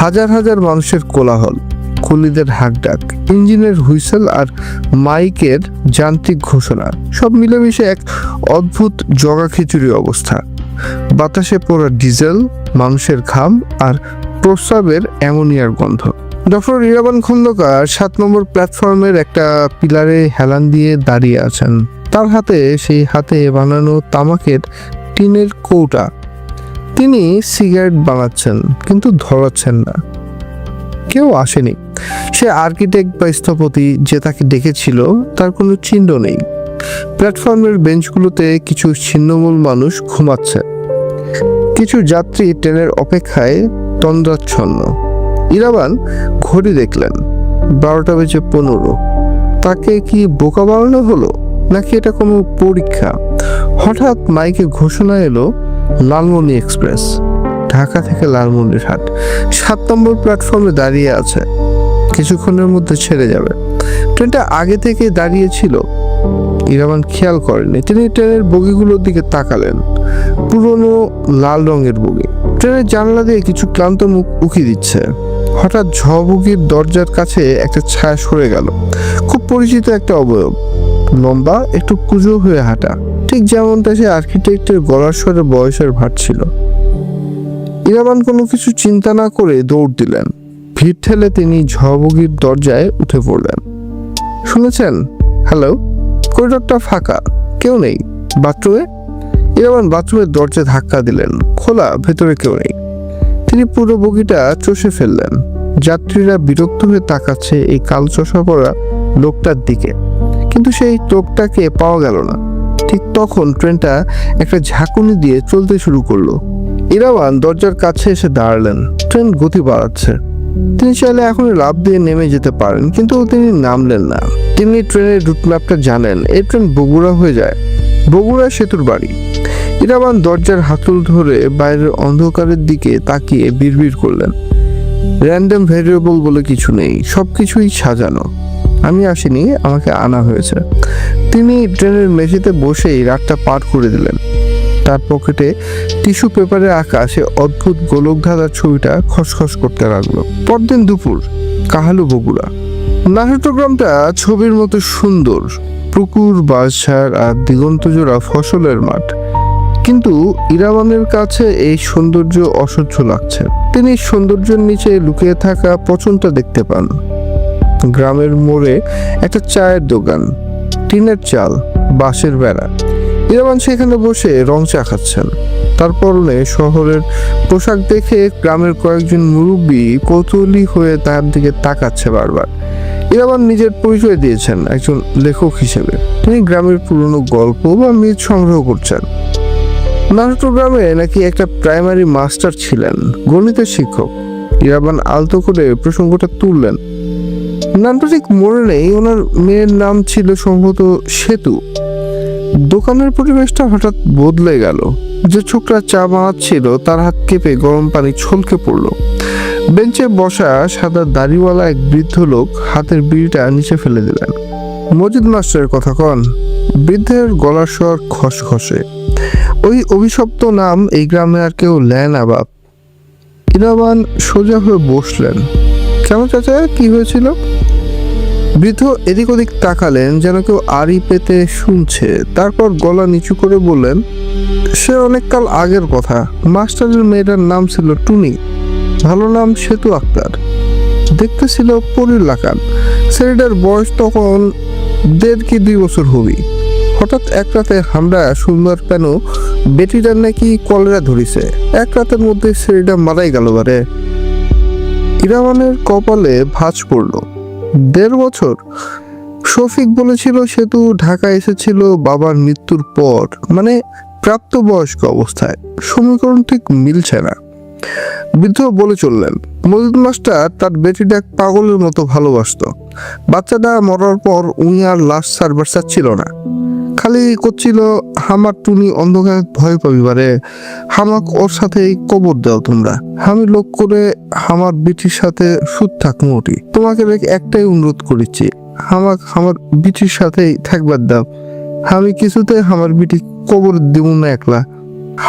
হাজার হাজার মানুষের কোলাহল। কলিদের হাঁকডাক, ইঞ্জিনের হুইসেল আর মাইকের যান্ত্রিক ঘোষণা সব মিলেমিশে এক অদ্ভুত জগা খিচুড়ি অবস্থা। বাতাসে পোড়া ডিজেল, মানুষের ঘাম আর প্রস্রাবের অ্যামোনিয়ার গন্ধ। ডক্টর ইরাবান খন্দকার 7 নম্বর প্ল্যাটফর্মের একটা পিলারে হেলান দিয়ে দাঁড়িয়ে আছেন। তার হাতে সেই হাতে বানানো তামাকের টিনের কৌটা। তিনি সিগারেট বানাচ্ছেন কিন্তু ধরাচ্ছেন না। কেউ আসেনি। সে আর্কিটেক্ট বা স্থপতি যে তাকে ডেকেছিল তার কোনো চিহ্ন নেই। প্ল্যাটফর্মের বেঞ্চগুলোতে কিছু ছিন্নমূল মানুষ ঘুমাচ্ছে, কিছু যাত্রী ট্রেনের অপেক্ষায় তন্দ্রাচ্ছন্ন। ইরাবান ঘড়ি দেখলেন, 12:15। তাকে কি বোকা বানানো হলো নাকি এটা কোনো পরীক্ষা? হঠাৎ মাইকে ঘোষণা এলো, লালমনি এক্সপ্রেস ঢাকা থেকে লালমনিরহাট 7 নম্বর প্ল্যাটফর্মে দাঁড়িয়ে আছে, কিছুক্ষণের মধ্যে ছেড়ে যাবে। ট্রেনটা আগে থেকে দাঁড়িয়ে ছিল, ইরাবান খেয়াল করেনি। তিনি ট্রেনের বগিগুলোর দিকে তাকালেন, পুরনো লাল রঙের বগি। ট্রেনের জানলা দিয়ে কিছু ক্লান্ত মুখ উকি দিচ্ছে। হঠাৎ ঝবগির দরজার কাছে একটা ছায়া সরে গেল। খুব পরিচিত একটা অবয়ব, লম্বা, একটু কুঁজো হয়ে হাঁটা, ঠিক যেমনটা সে আর্কিটেক্টের গলার স্বরে বয়সের ভার ছিল। ইরাবান কোনো কিছু চিন্তা না করে দৌড় দিলেন। ভিড় ঠেলে তিনি ঝবগির দরজায় উঠে পড়লেন। শুনেছেন? হ্যালো, করিডোরটা ফাঁকা, কেউ নেই। বাথরুমে? ইরাবান বাথরুমের দরজা ধাক্কা দিলেন, খোলা, ভেতরে কেউ নেই। তিনি পুরো বগিটা চষে ফেললেন। যাত্রীরা বিরক্ত হয়ে তাকাচ্ছে এই কাল চশমা পরা লোকটার দিকে, কিন্তু সেই লোকটাকে পাওয়া গেল না। ঠিক তখন ট্রেনটা একটা ঝাঁকুনি দিয়ে চলতে শুরু করলো। ইরাবান দরজার কাছে এসে দাঁড়ালেন। ট্রেন গতি বাড়াচ্ছে। তিনি চাইলে এখন লাফ দিয়ে নেমে যেতে পারেন, কিন্তু তিনি নামলেন না। তিনি ট্রেনের রুট ম্যাপটা জানেন। এই ট্রেন বগুড়া হয়ে যায়, বগুড়া সেতুর বাড়ি। ইরাবান দরজার হাতল ধরে বাইরের অন্ধকারের দিকে তাকিয়ে বিড়বিড় করলেন, র্যান্ডম ভেরিয়েবল বলে কিছু নেই, সবকিছুই সাজানো। আমি আসিনি, আমাকে আনা হয়েছে। তিনি ট্রেনের মেঝেতে বসেই রাতটা পার করে দিলেন। তার পকেটে টিস্যু পেপারে আঁকা সে অদ্ভুত গোলকধাঁধার ছবিটা খসখস করতে লাগলো। পরদিন দুপুর, কাহালু, বগুড়া। নাট্যগ্রামটা ছবির মতো সুন্দর, পুকুর, বাঁশঝাড় আর দিগন্তজোড়া ফসলের মাঠ। কিন্তু ইরাবানের কাছে এই সৌন্দর্য অসহ্য লাগছে। তিনি সৌন্দর্যের নিচে লুকিয়ে থাকা পচনটা দেখতে পান। গ্রামের মোড়ে একটা চায়ের দোকান, টিনের চাল, বাঁশের বেড়া। ইরাবান সেখানে বসে রং চা খাচ্ছেন। তার পরনে শহরের পোশাক দেখে গ্রামের কয়েকজন মুরব্বী কৌতূহলী হয়ে তার দিকে তাকাচ্ছে বারবার। ইরাবান নিজের পরিচয় দিয়েছেন একজন লেখক হিসেবে। তিনি গ্রামের পুরনো গল্প বা মিথ সংগ্রহ করছেন। নাট্যগ্রামে নাকি একটা প্রাইমারি মাস্টার ছিলেন, গণিতের শিক্ষক। ইরাবান আলতো করে প্রসঙ্গটা তুললেন। নামটা ঠিক মনে নেই, ওনার মেয়ের নাম ছিল সম্ভবত সেতু। দোকানের পরিবেশটা হঠাৎ বদলে গেল। যে ছোকরা চা বানাচ্ছিল তার হাত কেঁপে গরম পানি ছলকে পড়লো। বেঞ্চে বসা সাদা দাড়িওয়ালা এক বৃদ্ধ লোক হাতের বিড়িটা নিচে ফেলে দিলেন। মজিদ মাস্টারের কথা কন? বৃদ্ধের গলার স্বর খসখসে। ওই অভিশপ্ত নাম এই গ্রামে আর কেউ নেয় না বাপ। ইরাবান সোজা হয়ে বসলেন। কেন চাচা, কি হয়েছিল? বৃদ্ধ এদিক ওদিক তাকালেন, যেন কেউ আড়ি পেতে শুনছে। তারপর গলা নিচু করে বললেন, সে অনেককাল আগের কথা। মাস্টারের মেয়েটার নাম ছিল টুনি, ভালো নাম সেতু আক্তার। দেখতে ছিল পরীর লাকান। ছেলেটার বয়স তখন 1.5 কি 2 বছর হবি। হঠাৎ এক রাতে আমরা শুনবার পেন বেটিটার নাকি কলেরা ধরিছে। এক রাতের মধ্যে ছেলেটা মারাই গেল বারে। ইরাবানের কপালে ভাঁজ পড়ল। 1.5 বছর? শফিক বলেছিল সেতু ঢাকা এসেছিল বাবার মৃত্যুর পর, মানে প্রাপ্তবয়স্ক অবস্থায়। সমীকরণ ঠিক মিলছে না। বৃদ্ধ বলে চললেন, মজিদ মাস্টার তার বেটিটা পাগলের মতো ভালোবাসতো। বাচ্চাটা মরার পর উনি আর লাশ ছাড়বার চাচ্ছিল না। খালি করছিল, হামার টুনি অন্ধকার ভয় পাবি বারে, হামাক ওর সাথেই কবর দাও তোমরা। আমি লোক করে আমার বিটির সাথে সুদ থাক মোটি। তোমাকে রেখে একটাই অনুরোধ করেছি, হামাক আমার বিটির সাথেই থাকবার দাও। আমি কিছুতে আমার বিটি কবর দিব না একলা।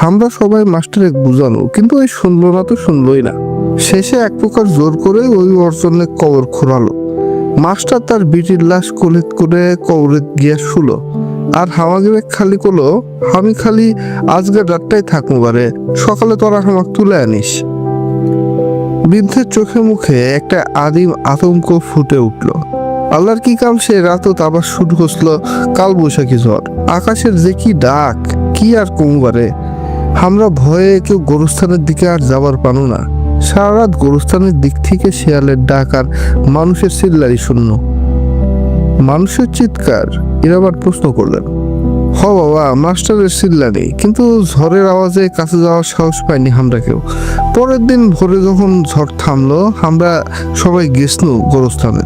আমরা সবাই মাস্টারে বুঝানো, কিন্তু এই শুনলো না তো শুনলোই না। শেষে এক প্রকার জোর করে ওই অর্জনে কবর খোঁড়ালো। মাস্টার তার বিটির লাশ কোলেত করে কবরে গিয়া শুলো, আর হামাগিরে খালি করলো, আমি খালি আজকে রাতটাই থাকবো বারে, সকালে তোরা হামাক তুলে আনিস। বৃদ্ধের চোখে মুখে একটা আদিম আতঙ্ক ফুটে উঠল। আল্লাহর কি কাম, সে রাতত আবার শুরু হসলো কাল বৈশাখী ঝড়। আকাশের যে কি ডাক, কি আর কমবারে। আমরা ভয়ে কেউ গোরস্থানের দিকে আর যাবার পানো না। সারা রাত গোরস্থানের দিক থেকে শেয়ালের ডাক আর মানুষের চিল্লারি শূন্য। মানুষের চিৎকার? এরা আবার প্রশ্ন করলেন। হ বাবা, মাস্টারের চিল্লানি, কিন্তু ঝড়ের আওয়াজে কাছে যাওয়ার সাহস পাইনি আমরা কেউ। পরের দিন ভোরে যখন ঝড় থামলো, আমরা সবাই গেছনু গোরস্থানে।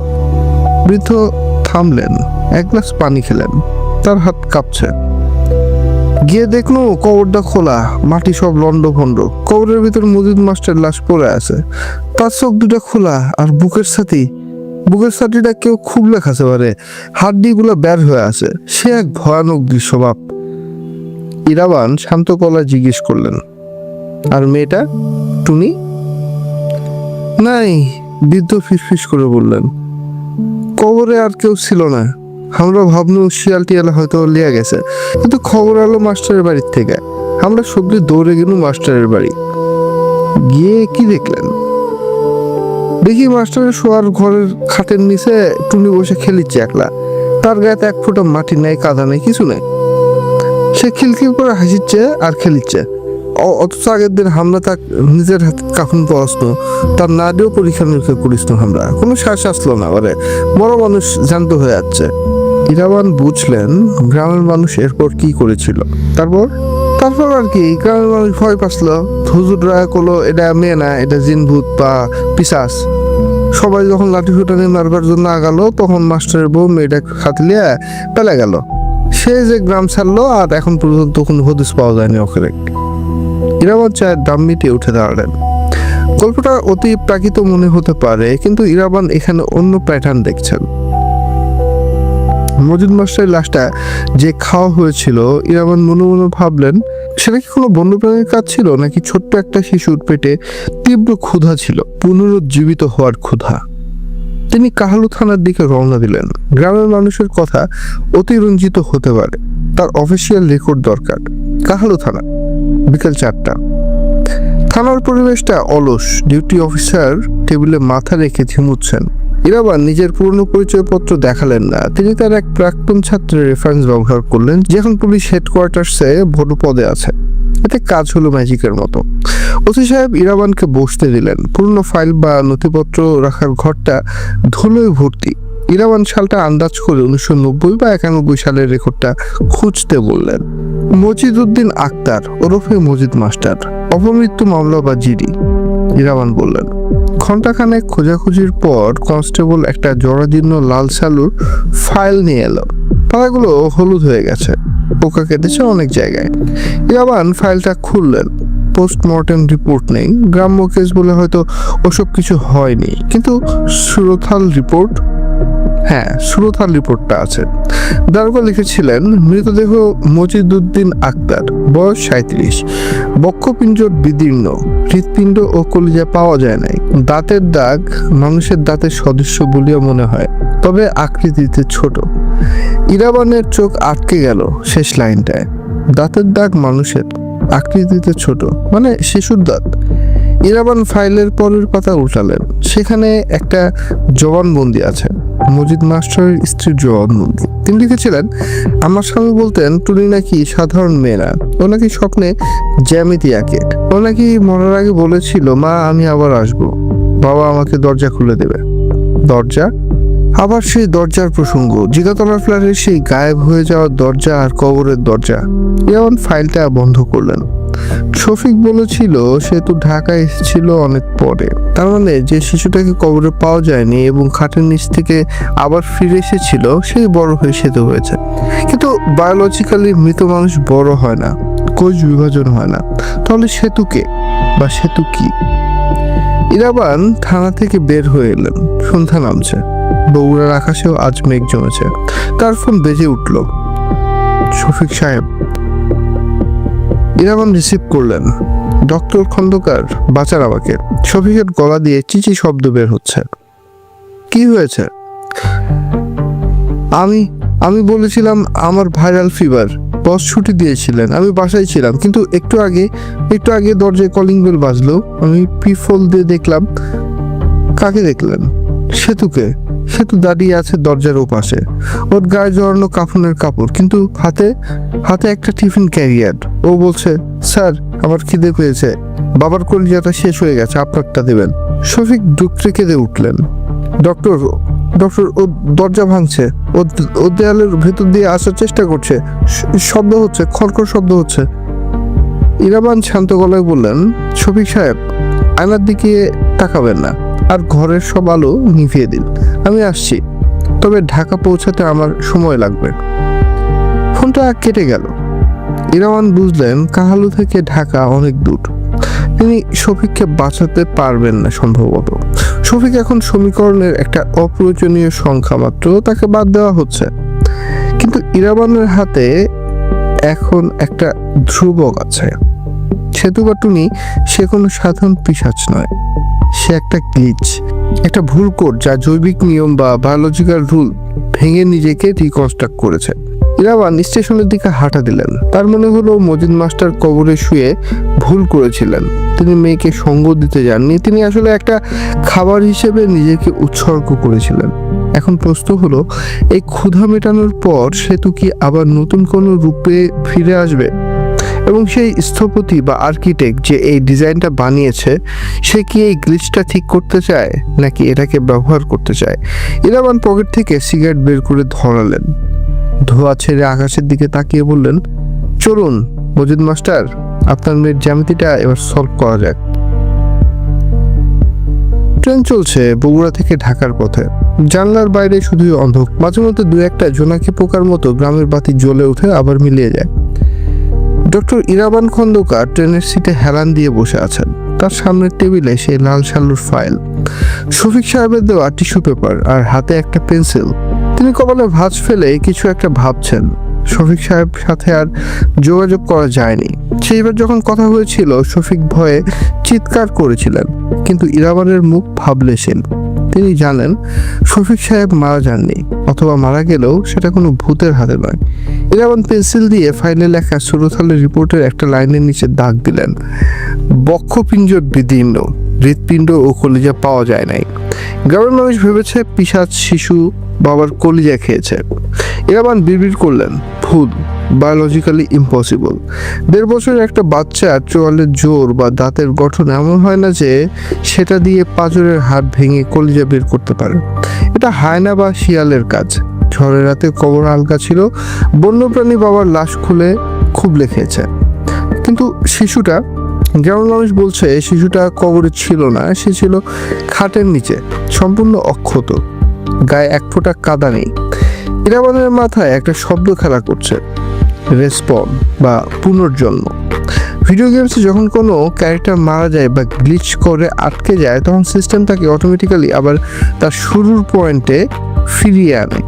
বৃদ্ধ থামলেন, এক গ্লাস পানি খেলেন, তার হাত কাঁপছে। গিয়ে দেখলো কবরটা খোলা, মাটি সব লন্ড ভন্ড। কবরের ভিতর মজিদ মাস্টার লাশ পড়ে আছে, তার চোখ দুটা খোলা, আর বুকের ছাতিটা কেউ খুব লেখাছে পারে, হাড্ডি গুলা বের হয়ে আছে। সে এক ভয়ানক দৃশ্য বাপ। ইরাবান শান্ত গলায় জিজ্ঞেস করলেন, আর মেয়েটা টুনি? নাই, বৃদ্ধ ফিসফিস করে বললেন, কবরে আর কেউ ছিল না। আমরা ভাবনু শিয়াল টিয়াল হয়তো লিয়া গেছে, কিন্তু খবর এলো মাস্টারের বাড়ির থেকে। আমরা সবজি দৌড়ে গেলু মাস্টারের বাড়ি। গিয়ে কি দেখলেন? দেখি মাস্টারের শোয়ার ঘরের খাটের নিচে টুনি বসে খেলিচ্ছে একলা। তার গায়েতে এক ফোঁটা মাটি নেই, কাদা নেই, কিছু নেই। সে খিলখিল করে হাসিচ্ছে আর খেলিচ্ছে। অথচ আগের দিন আমরা তার নিজের হাতে কখন পড়াশনো, তার না দিয়েও পরীক্ষা নিরীক্ষা করিস না। আমরা কোনো শ্বাস আসলো না, ওরে বড় মানুষ জানতে হয়ে যাচ্ছে। ইরাবান বুঝলেন গ্রামের মানুষ এরপর কি করেছিল। তারপর আর কি, গ্রামের মানুষ ভয় পাচ্ছিল। হুজুররা কলো এটা মেয়ে না, এটা জিন ভূত বা পিশাচ। সবাই যখন লাঠি ফুটানি মারবার জন্য আগালো, তখন মাস্টারের বউ মেয়েটা খাতলিয়া পেলে গেল। সে যে গ্রাম ছাড়লো, আর এখন পর্যন্ত কোনো হদিস পাওয়া যায়নি ওকে। ইরাবান চায়ের দাম মিটিয়ে উঠে দাঁড়ালেন। গল্পটা অতি প্রাকৃত মনে হতে পারে, কিন্তু ইরাবান এখানে অন্য প্যাটার্ন দেখছেন। মজিদ মাস্টারের লাশটা যে খাওয়া হয়েছিল, ইরাবান মনে মনে ভাবলেন, সেটা কি কোনো বন্যপ্রাণীর কাজ ছিল, নাকি ছোট্ট একটা শিশুর পেটে তীব্র ক্ষুধা ছিল, পুনরুজ্জীবিত হওয়ার ক্ষুধা। তিনি কাহালু থানার দিকে রওনা দিলেন। গ্রামের মানুষের কথা অতিরঞ্জিত হতে পারে, তার অফিসিয়াল রেকর্ড দরকার। কাহালু থানা, বিকেল 4টা। থানার পরিবেশটা অলস। ডিউটি অফিসার টেবিলে মাথা রেখে ঝিমুচ্ছেন। ইরাবান নিজের পুরনো পরিচয়পত্র দেখালেন না। তিনি তার এক প্রাক্তন ছাত্রের রেফারেন্স ব্যবহার করলেন, যে এখন পুলিশ হেডকোয়ার্টার্সে বড় পদে আছে। এতে কাজ হলো ম্যাজিকের মতো। ওসি সাহেব ইরাবানকে বসতে দিলেন। পুরনো ফাইল বা নথিপত্র রাখার ঘরটা ধুলোয় ভর্তি। ইরাবান সালটা আন্দাজ করে 1990 বা 91 সালের রেকর্ডটা খুঁজতে বললেন। মজিদ উদ্দিন আক্তার ওরফে মজিদ মাস্টার, অপমৃত্যু মামলা বা জিডি। ইরাবান বললেন। ঘণ্টাখানেক খোঁজাখুঁজির পর কনস্টেবল একটা জরাজীর্ণ লাল সালুর ফাইল নিয়ে এলো। পাতাগুলো হলুদ হয়ে গেছে, পোকা কেটেছে অনেক জায়গায়। ইরাবান ফাইলটা খুললেন। পোস্টমর্টেম রিপোর্ট নেই, গ্রাম্য কেস বলে হয়তো ওসব কিছু হয়নি, কিন্তু সুরথাল রিপোর্টটা আছে। দারোগা লিখেছিলেন, মৃতদেহ মজিদ উদ্দিন আক্তার, বয়স 37, বক্ষপিঞ্জর বিদীর্ণ, হৃৎপিণ্ড ও কলিজা পাওয়া যায় নাই। দাঁতের দাগ মানুষের দাঁতের সদৃশ্য বলিয়া মনে হয়, তবে আকৃতিতে ছোট। ইরাবানের চোখ আটকে গেল শেষ লাইনটায়। দাঁতের দাগ মানুষের, আকৃতিতে ছোট, মানে শিশুর দাঁত। ইরাবান ফাইলের পরের পাতা উল্টালেন। সেখানে একটা জবানবন্দি আছে, মজিদ মাস্টারের স্ত্রীর জবানবন্দি। তিনি লিখেছিলেন, আমার স্বামী বলতেন টুনি নাকি সাধারণ মেয়ে না, ও নাকি স্বপ্নে জ্যামিতি আঁকে। ও নাকি মরার আগে বলেছিল, মা আমি আবার আসবো, বাবা আমাকে দরজা খুলে দেবে। দরজা? আবার সেই দরজার প্রসঙ্গ, জিগাতলার ফ্ল্যাটের সেই গায়েব হয়ে যাওয়ার দরজা আর কবরের দরজা। এমন ফাইলটা বন্ধ করলেন। শফিক বলেছিল সে তো ঢাকায় এসেছিল অনেক পরে, তার মানে যে শিশুটাকে কবরে পাওয়া যায়নি এবং খাটের নিচ থেকে আবার ফিরে এসেছিল, সেই বড় হয়ে সেতু হয়েছে। কিন্তু বায়োলজিক্যালি মৃত মানুষ বড় হয় না, কোষ বিভাজন হয় না। তাহলে সেতুকে বা সেতু কি? ইরাবান থানা থেকে বের হয়ে এলেন। সন্ধ্যা নামছে, বগুড়ার আকাশেও আজ মেঘ জমেছে। তার ফোন বেজে উঠল। শফিক সাহেব। ইরাবান রিসিভ করলেন। ডক্টর খন্দকার, বাঁচান আমাকে। শফিকের গলা দিয়ে চিচি শব্দ বের হচ্ছে। কি হয়েছে? আমি আমি বলেছিলাম আমার ভাইরাল ফিভার। বস ছুটি দিয়েছিলেন, আমি বাসায় ছিলাম, কিন্তু একটু আগে দরজায় কলিং বেল বাজলো। আমি পিফল দিয়ে দেখলাম। কাকে দেখলেন? সেতু দাঁড়িয়ে আছে দরজার ওপাশে। ওর গায়ে জড়ানো কাফনের কাপড়, কিন্তু হাতে একটা টিফিন ক্যারিয়ার। ও বলছে, স্যার আমার খিদে পেয়েছে, বাবার কলিজাটা শেষ হয়ে গেছে, আপনারটা দেবেন। শফিক ডুকরে কেঁদে উঠলেন। ডক্টর ও দরজা ভাঙছে, ও দেয়ালের ভেতর দিয়ে আসার চেষ্টা করছে, শব্দ হচ্ছে, খড়খড় শব্দ হচ্ছে। ইরাবান শান্ত গলায় বললেন, শফিক সাহেব, আয়নার দিকে তাকাবেন না, আর ঘরের সব আলো নিভিয়ে দিন। আমি আসছি, তবে ঢাকা পৌঁছাতে আমার সময় লাগবে। ফোনটা কেটে গেল। ইরাবান বুঝলেন কাহালু থেকে ঢাকা অনেক দূর। তিনি শফিককে বাঁচাতে পারবেন না সম্ভবত। শফিক এখন সমীকরণের একটা অপ্রয়োজনীয় সংখ্যা মাত্র, তাকে বাদ দেওয়া হচ্ছে। কিন্তু ইরাবানের হাতে এখন একটা ধ্রুবক আছে। সেতু বা টুনি সে কোনো সাধারণ পিশাচ নয়, সে একটা গ্লিচ, একটা ভুল কোড যা জৈবিক নিয়ম বা বায়োলজিক্যাল রুল ভেঙে নিজেকে রিকনস্ট্রাক্ট করেছে। ইরাবান স্টেশনের দিকে হাঁটা দিলেন। তার মনে হলো মজিদ মাস্টার কবরে শুয়ে ভুল করেছিলেন। তিনি মেয়েকে সঙ্গ দিতে যাননি, তিনি আসলে একটা খাবার হিসেবে নিজেকে উৎসর্গ করেছিলেন। এখন প্রশ্ন হলো, এই ক্ষুধা মেটানোর পর সেতু কি আবার নতুন কোনো রূপে ফিরে আসবে? এবং সেই স্থপতি বা আর্কিটেক্ট যে এই ডিজাইনটা বানিয়েছে, সে কি এই গ্লিচটা ঠিক করতে চায়, নাকি এটাকে ব্যবহার করতে চায়? ইরাবান পকেট থেকে সিগারেট বের করে ধরালেন, ধোয়া ছেড়ে আকাশের দিকে তাকিয়ে বললেন, চলুন মজিদ মাস্টার, আপনার মেয়ের জ্যামিতিটা এবার সলভ করা যাক। ট্রেন চলছে বগুড়া থেকে ঢাকার পথে। জানলার বাইরে শুধুই অন্ধকার, মাঝে মধ্যে দু একটা জোনাকি পোকার মতো গ্রামের বাতি জ্বলে উঠে আবার মিলিয়ে যায়। ডক্টর ইরাবান খন্দকার ট্রেনের সিটে হেলান দিয়ে বসে আছেন। তার সামনের টেবিলে সেই লাল সালুর ফাইল, শফিক সাহেবের দেওয়া টিস্যু পেপার, আর হাতে একটা পেন্সিল। তিনি কপালে ভাঁজ ফেলে কিছু একটা ভাবছেন। শফিক সাহেব সাথে আর যোগাযোগ করা যায়নি। সেইবার যখন কথা হয়েছিল, শফিক ভয়ে চিৎকার করেছিলেন, কিন্তু ইরাবানের মুখ ভাবলেশীন। তিনি জানেন শফিক সাহেব মারা যাননি, অথবা মারা গেলেও সেটা কোনো ভূতের হাতে নয়। ইরাবান পেন্সিল দিয়ে ফাইলে লেখা সুরথালের রিপোর্টের একটা লাইনের নিচে দাগ দিলেন। বক্ষপিঞ্জর বিদীর্ণ, হৃৎপিণ্ড ও কলিজা পাওয়া যায় নাই। গ্রামের মানুষ ভেবেছে পিশাচ শিশু বাবার কলিজা খেয়েছে। ইরাবান বিড়বিড় করলেন, ভুল, বায়োলজিক্যালি ইম্পসিবল। 1.5 বছরের একটা বাচ্চার চোয়ালের জোর বা দাঁতের গঠন এমন হয় না যে সেটা দিয়ে পাঁজরের হাড় ভেঙে কলিজা বের করতে পারে। এটা হায়না বা শিয়ালের কাজ। ঝড়ের রাতে কবর হালকা ছিল, বন্যপ্রাণী বাবার লাশ খুলে খুবলে খেয়েছে। কিন্তু শিশুটা, গ্রামের মানুষ বলছে শিশুটা কবরে ছিল না, সে ছিল খাটের নিচে, সম্পূর্ণ অক্ষত, গায়ে এক ফোঁটা কাদা নেই। ইরাবানের মাথায় একটা শব্দ খেলা করছে, রেসপন বা পুনর্জন্ম। ভিডিও গেমসে যখন কোনো ক্যারেক্টার মারা যায় বা গ্লিচ করে আটকে যায়, তখন সিস্টেম তাকে অটোমেটিক্যালি আবার তার শুরুর পয়েন্টে ফিরিয়ে আনে,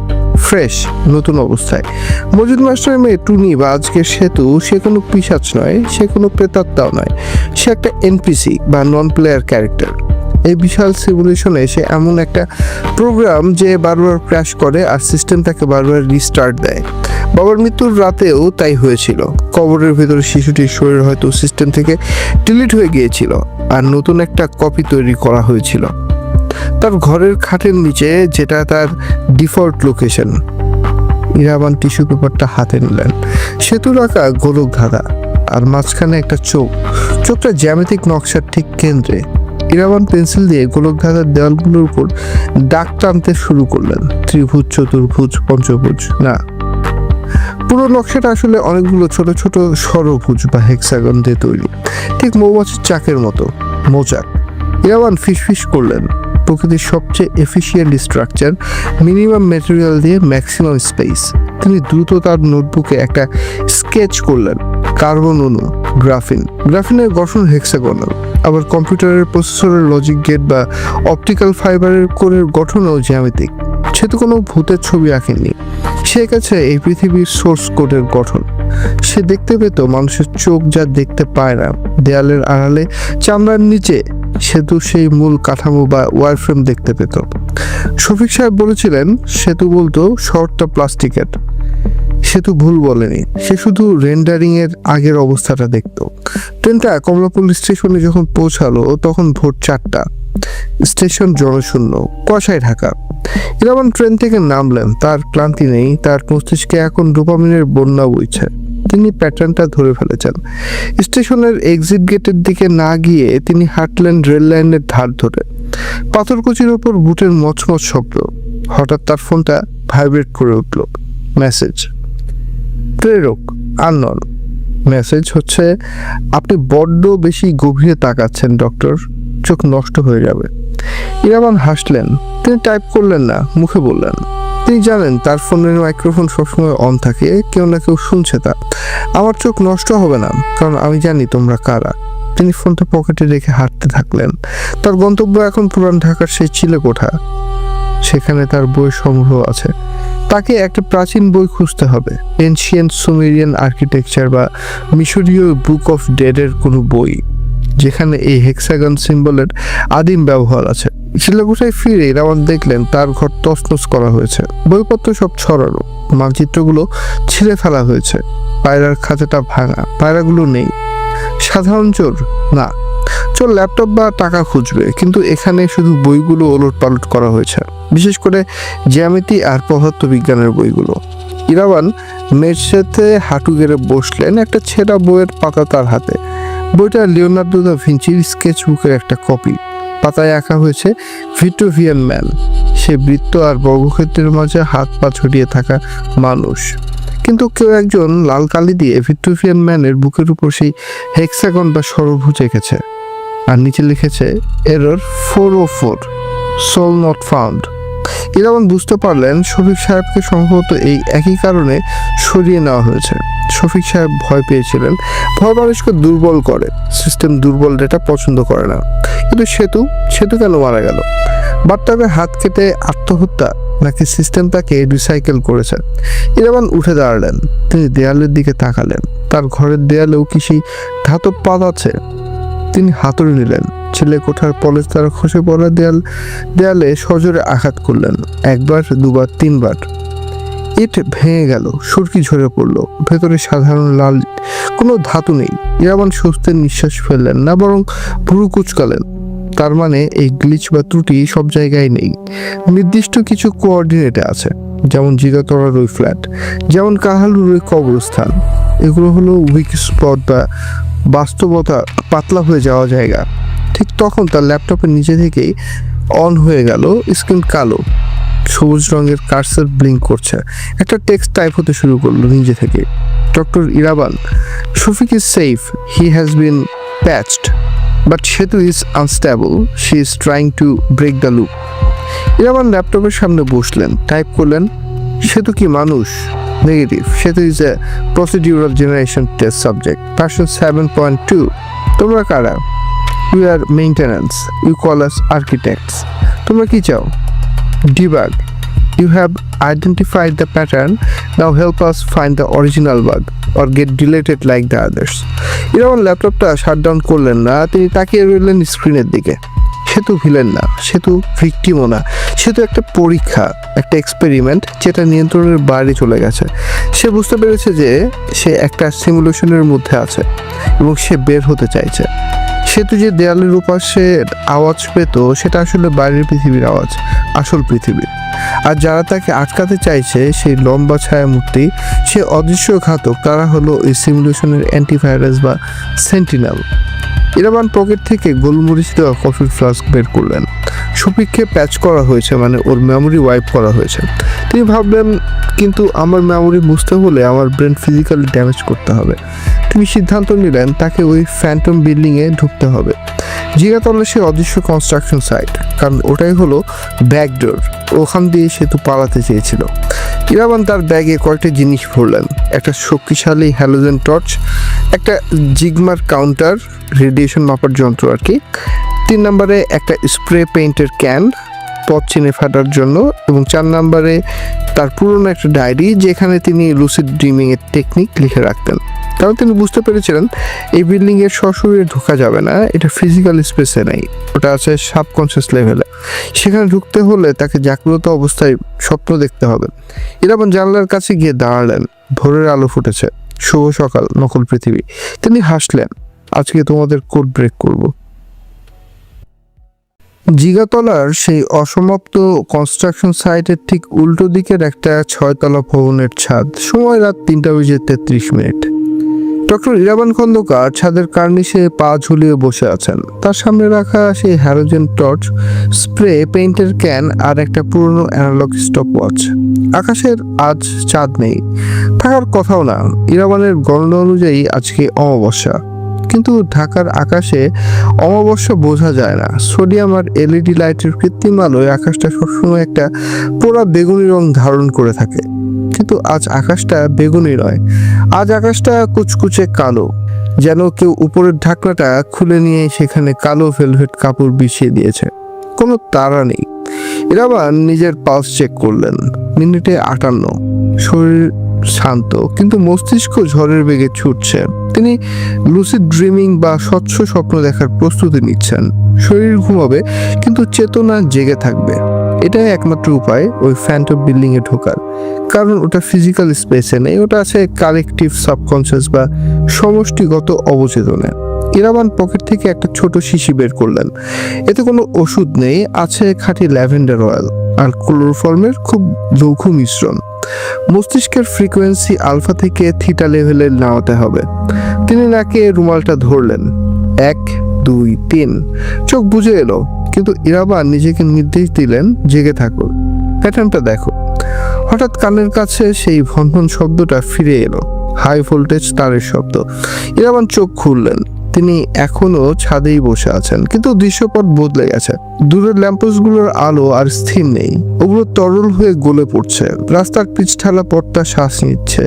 ফ্রেশ, নতুন অবস্থায়। মজিদ মাস্টারের মেয়ে টুনি বা আজকের সেতু, সে কোনো পিশাচ নয়, সে কোনো প্রেতাত্মাও নয়, সে একটা এনপিসি বা নন প্লেয়ার ক্যারেক্টার। এই বিশাল সিমুলেশনে সে এমন একটা প্রোগ্রাম যে বারবার ক্র্যাশ করে আর সিস্টেম তাকে বারবার রিস্টার্ট দেয়। বাবার মৃত্যুর রাতেও তাই হয়েছিল। কবরের ভেতরে শিশুটির শরীর হয়তো সিস্টেম থেকে ডিলিট হয়ে গিয়েছিল, আর নতুন একটা কপি তৈরি করা হয়েছিল তার ঘরের খাটের নিচে, যেটা তার ডিফল্ট লোকেশন। ইরাবান টিস্যু পেপারটা হাতে নিলেন। সেতুর আঁকা গোলক ধাঁধা, আর মাঝখানে একটা চোখটা জ্যামিতিক নকশার ঠিক কেন্দ্রে। ইরাবান পেন্সিল দিয়ে গোলক ধাঁধার দেওয়ালগুলোর উপর দাগ টানতে শুরু করলেন। ত্রিভুজ, চতুর্ভুজ, পঞ্চভুজ না, পুরো নকশাটা আসলে অনেকগুলো ছোট ছোট ষড়ভুজ বা হেক্সাগন দিয়ে তৈরি, ঠিক মৌমাছির চাকের মতো মোচাক। ইরাবান ফিসফিস করলেন, প্রকৃতির সবচেয়ে এফিশিয়েন্ট স্ট্রাকচার, মিনিমাম ম্যাটেরিয়াল দিয়ে ম্যাক্সিমাম স্পেস। তিনি দ্রুত তার নোটবুকে একটা স্কেচ করলেন, কার্বন অণু, গ্রাফিনের গঠন হেক্সাগোনাল, আবার কম্পিউটারের প্রসেসরের লজিক গেট বা অপটিক্যাল ফাইবারের কোরের গঠনও জ্যামিতিক। সে তো কোনো ভূতের ছবি আঁকেননি, সে কাছে এই পৃথিবীর সোর্স কোডের গঠন। সে দেখতে পেত মানুষের চোখ যা দেখতে পায় না। দেয়ালের আড়ালে চামড়ার নিচে সেতু সেই মূল কাঠামো বা ওয়ারফ্রেম দেখতে পেত। শফিক সাহেব বলেছিলেন সেতু বলতো শহরটা প্লাস্টিকের। সেতু ভুল বলেনি, সে শুধু রেন্ডারিং এর আগের অবস্থাটা দেখত। ট্রেনটা কমলাপুর স্টেশনে যখন পৌঁছালো তখন ভোর 4টা। স্টেশন জনশূন্য, কুয়াশায় ঢাকা। ইরাবান ট্রেন থেকে নামলেন। তার ক্লান্তি নেই, তার মস্তিষ্কে এখন ডোপামিনের বন্যা বইছে। তিনি প্যাটার্নটা ধরে ফেলেছেন। স্টেশনের এক্সিট গেটের দিকে না গিয়ে তিনি হাঁটলেন রেল লাইনের ধার ধরে। পাথরকুচির ওপর বুটের মচমচ শব্দ। হঠাৎ তার ফোনটা ভাইব্রেট করে উঠল। মেসেজ। প্রেরক আননোন। মেসেজ হচ্ছে, আপনি বড্ড বেশি গভীরে তাকাচ্ছেন ডক্টর, চোখ নষ্ট হয়ে যাবে। ইরাবান হাসলেন। তিনি টাইপ করলেন না, মুখে বললেন। তিনি জানেন তার ফোনের মাইক্রোফোন সবসময় অন থাকে, কেউ না কেউ শুনছে তা। আমার চোখ নষ্ট হবে না, কারণ আমি জানি তোমরা কারা। তিনি ফোনটা পকেটে রেখে হাঁটতে থাকলেন। তার গন্তব্য এখন পুরান ঢাকার সেই চিলেকোঠা। সেখানে তার বই সংগ্রহ আছে। তাকে একটা প্রাচীন বই খুঁজতে হবে, এনশিয়েন্ট সুমেরিয়ান আর্কিটেকচার বা মিশরীয় বুক অফ ডেডের কোনো বই, যেখানে এই হেক্সাগন সিম্বলের আদিম ব্যবহার আছে। চিলেকোঠায় ফিরে রাওয়ান দেখলেন তার ঘর তছনছ করা হয়েছে। বইপত্র সব ছড়ানো, মানচিত্রগুলো ছিঁড়ে ফেলা হয়েছে। পায়রার খাঁচাটা ভাঙা, পায়রাগুলো নেই। সাধারণ চোর না, চোর ল্যাপটপ বা টাকা খুঁজবে, কিন্তু এখানে শুধু বইগুলো ওলট পালট করা হয়েছে, বিশেষ করে জ্যামিতি আর পদার্থবিজ্ঞানের বইগুলো। ইরাবান মেঝেতে হাঁটু গেড়ে বসলেন। একটা ছেঁড়া বইয়ের পাতা তার হাতে। বইটা লিওনার্দো দা ভিঞ্চির স্কেচবুকের একটা কপি। পাতায় আঁকা হয়েছে ভিট্রুভিয়ান ম্যান, সে বৃত্ত আর বর্গক্ষেত্রের মাঝে হাত পা ছড়িয়ে থাকা মানুষ। কিন্তু কেউ একজন লাল কালি দিয়ে ভিট্রুভিয়ান ম্যানের বুকের উপর সেই হেক্সাগন বা ষড়ভুজ এঁকেছে, আর নিচে লিখেছে এরর 404, সোল নট ফাউন্ড। ইরাবান বুঝতে পারলেন শফিক সাহেবকে সম্ভবত এই একই কারণে সরিয়ে নেওয়া হয়েছে। শফিক সাহেব ভয় পেয়েছিলেন। ভয় মানুষকে দুর্বল করে, সিস্টেম দুর্বল ডেটা পছন্দ করে না। কিন্তু সেতু কেন মারা গেল? বাথটাবে হাত কেটে আত্মহত্যা, নাকি সিস্টেম তাকে রিসাইকেল করেছে? ইরাবান উঠে দাঁড়ালেন। তিনি দেয়ালের দিকে তাকালেন। তার ঘরের দেয়ালেও কি সেই ধাতব পাত আছে? তিনি হাতুড়ি নিলেন। চিলেকোঠার পলেস্তারা খসে পড়া দেয়ালে সজোরে আঘাত করলেন। একবার, দুবার, 3বার। ইট ভেঙে গেল, সুরকি ঝরে পড়ল। ভেতরে সাধারণ লাল কোনো ধাতু নেই। ইরাবান স্বস্তির নিঃশ্বাস ফেললেন না, বরং ভুরু কুচকালেন। তার মানে এই গ্লিচ বা ত্রুটি সব জায়গায় নেই। নির্দিষ্ট কিছু কোঅর্ডিনেটে আছে, যেমন জিগাতলার ওই ফ্ল্যাট, যেমন কাহালুর ওই কবরস্থান। এগুলো হলো উইক স্পট বা বাস্তবতা পাতলা হয়ে যাওয়া জায়গা। ঠিক তখন তার ল্যাপটপের নিচে থেকেই অন হয়ে গেল। স্ক্রিন কালো, সবুজ রঙের কার্সার ব্লিঙ্ক করছে। একটা টেক্সট টাইপ হতে শুরু করলো নিজে থেকে। Doctor Iraban, Shafiq is safe, he has been patched, but Setu is unstable, she is trying to break the loop. Iraban ল্যাপটপের সামনে বসলেন, টাইপ করলেন, সেতু কি মানুষ? Negative, Setu is a procedural generation test subject, version 7.2। তোমরা কারা? We are maintenance, you call us architects. তোমরা কি চাও? Debug, you have identified the pattern, now help us find the original bug or get deleted like the others. ইরাবান ল্যাপটপটা shutdown করলেন না, তিনি তাকিয়ে রইলেন স্ক্রিনের দিকে। সেতু ভিলেন না, সেতু ভিকটিমও না, সেতু একটা পরীক্ষা, একটা এক্সপেরিমেন্ট যেটা নিয়ন্ত্রণের বাইরে চলে গেছে। সে বুঝতে পেরেছে যে সে একটা সিমুলেশনের মধ্যে আছে এবং সে বের হতে চাইছে। সেতু যে দেয়ালের উপাশে আওয়াজ পেত, সেটা আসলে বাইরের পৃথিবীর আওয়াজ, আসল পৃথিবীর। আর যারা তাকে আটকাতে চাইছে, সেই লম্বা ছায়ামূর্তি, সে অদৃশ্য ঘাতক, তারা হলো এই সিমুলেশনের অ্যান্টিভাইরাস বা সেন্টিনেল। ইরাবান পকেট থেকে গোলমরিচ দেওয়া কফির ফ্লাস্ক বের করলেন। শফিককে প্যাচ করা হয়েছে, মানে ওর মেমোরি ওয়াইপ করা হয়েছে। তিনি ভাবলেন, কিন্তু আমার মেমোরি বুঝতে হলে আমার ব্রেন ফিজিক্যালি ড্যামেজ করতে হবে। তিনি সিদ্ধান্ত নিলেন তাকে ওই ফ্যান্টম বিল্ডিংয়ে ঢুকতে হবে। জিগাতলা সে অদৃশ্য কনস্ট্রাকশন সাইট, কারণ ওটাই হলো ব্যাকডোর। ওখান দিয়ে সেতু পালাতে চেয়েছিল। ইরাবান তার ব্যাগে কয়েকটা জিনিস ভরলেন। একটা শক্তিশালী হ্যালোজেন টর্চ, একটা জিগমার কাউন্টার, রেডিয়েশন মাপার যন্ত্র আর কি। 3 নম্বরে একটা স্প্রে পেইন্টের ক্যান, পথ চিনে ফেলার জন্য, এবং 4 নম্বরে তার পুরনো একটা ডায়েরি যেখানে তিনি লুসিড ড্রিমিং এর টেকনিক লিখে রাখতেন। কারণ তিনি বুঝতে পেরেছিলেন এই বিল্ডিং এর সশরীরে ঢোকা যাবে না, এটা ফিজিক্যাল স্পেসে নেই, ওটা আছে সাবকনসিয়াস লেভেলে। সেখানে ঢুকতে হলে তাকে জাগ্রত অবস্থায় স্বপ্ন দেখতে হবে। ইরাবান জানলার কাছে গিয়ে দাঁড়ালেন। ভোরের আলো ফুটেছে। শুভ সকাল নকল পৃথিবী। তিনি হাসলেন, আজকে তোমাদের কোড ব্রেক করব। জিগাতলার সেই অসমাপ্ত কনস্ট্রাকশন সাইটের ঠিক উল্টো দিকের একটা 6 তলা ভবনের ছাদ। সময় রাত 3:33। ডক্টর ইরাবান খন্দকার ছাদের কার্নিশে পা ঝুলিয়ে বসে আছেন। তার সামনে রাখা সেই হ্যালোজেন টর্চ, স্প্রে পেইন্টের ক্যান আর একটা পুরনো অ্যানালগ স্টপ ওয়াচ। আকাশের আজ চাঁদ নেই, থাকার কথাও না। ইরাবানের গণনা অনুযায়ী আজকে অমাবস্যা, কিন্তু ঢাকার আকাশে অমাবস্যা বোঝা যায় না। সোডিয়াম আর এলইডি লাইটের কৃত্রিম আলোয় আকাশটা সবসময় একটা পোড়া বেগুনি রং ধারণ করে থাকে, কিন্তু আজ আকাশটা বেগুনি নয়, আজ আকাশটা কুচকুচে কালো, যেন কেউ উপরের ঢাকনাটা খুলে নিয়ে সেখানে কালো ভেলভেট কাপড় বিছিয়ে দিয়েছে। কোনো তারা নেই। ইরাবান নিজের পালস চেক করলেন। মিনিটে 58। শরীর শান্ত, কিন্তু মস্তিষ্ক ঝড়ের বেগে ছুটছে। তিনি লুসিড ড্রিমিং বা স্বচ্ছ স্বপ্ন দেখার প্রস্তুতি নিচ্ছেন। শরীর ঘুমাবে, কিন্তু চেতনা জেগে থাকবে। এটাই একমাত্র উপায় ওই ফ্যান্টম বিল্ডিং এ ঢোকার, কারণ ওটা ফিজিক্যাল স্পেসে নেই, ওটা আছে কালেকটিভ সাবকনসিয়াস বা সমষ্টিগত অবচেতনে। ইরাবান পকেট থেকে একটা ছোট শিশি বের করলেন। এতে কোনো ওষুধ নেই, আছে খাঁটি ল্যাভেন্ডার অয়েল আর ক্লোরোফর্মের খুব লঘু মিশ্রণ। মস্তিষ্কের ফ্রিকোয়েন্সি আলফা থেকে থিটা লেভেলে নামাতে হবে। তিনি নাকে রুমালটা ধরলেন। 1 2 3। চোখ বুজে এলো, কিন্তু ইরাবান নিজেকে নির্দেশ দিলেন, জেগে থাকুন, প্যাটার্নটা দেখো। হঠাৎ কানের কাছে সেই ভনভন শব্দটা ফিরে এলো, হাই ভোল্টেজ তারের শব্দ। ইরাবান চোখ খুললেন। তিনি এখনো ছাদেই বসে আছেন, কিন্তু দৃশ্যপট বদলে গেছে। দূরের ল্যাম্পোস্টগুলোর আলো আর স্থির নেই, ওগুলো তরল হয়ে গলে পড়ছে। রাস্তার পিচঢালা পথটা শ্বাস নিচ্ছে,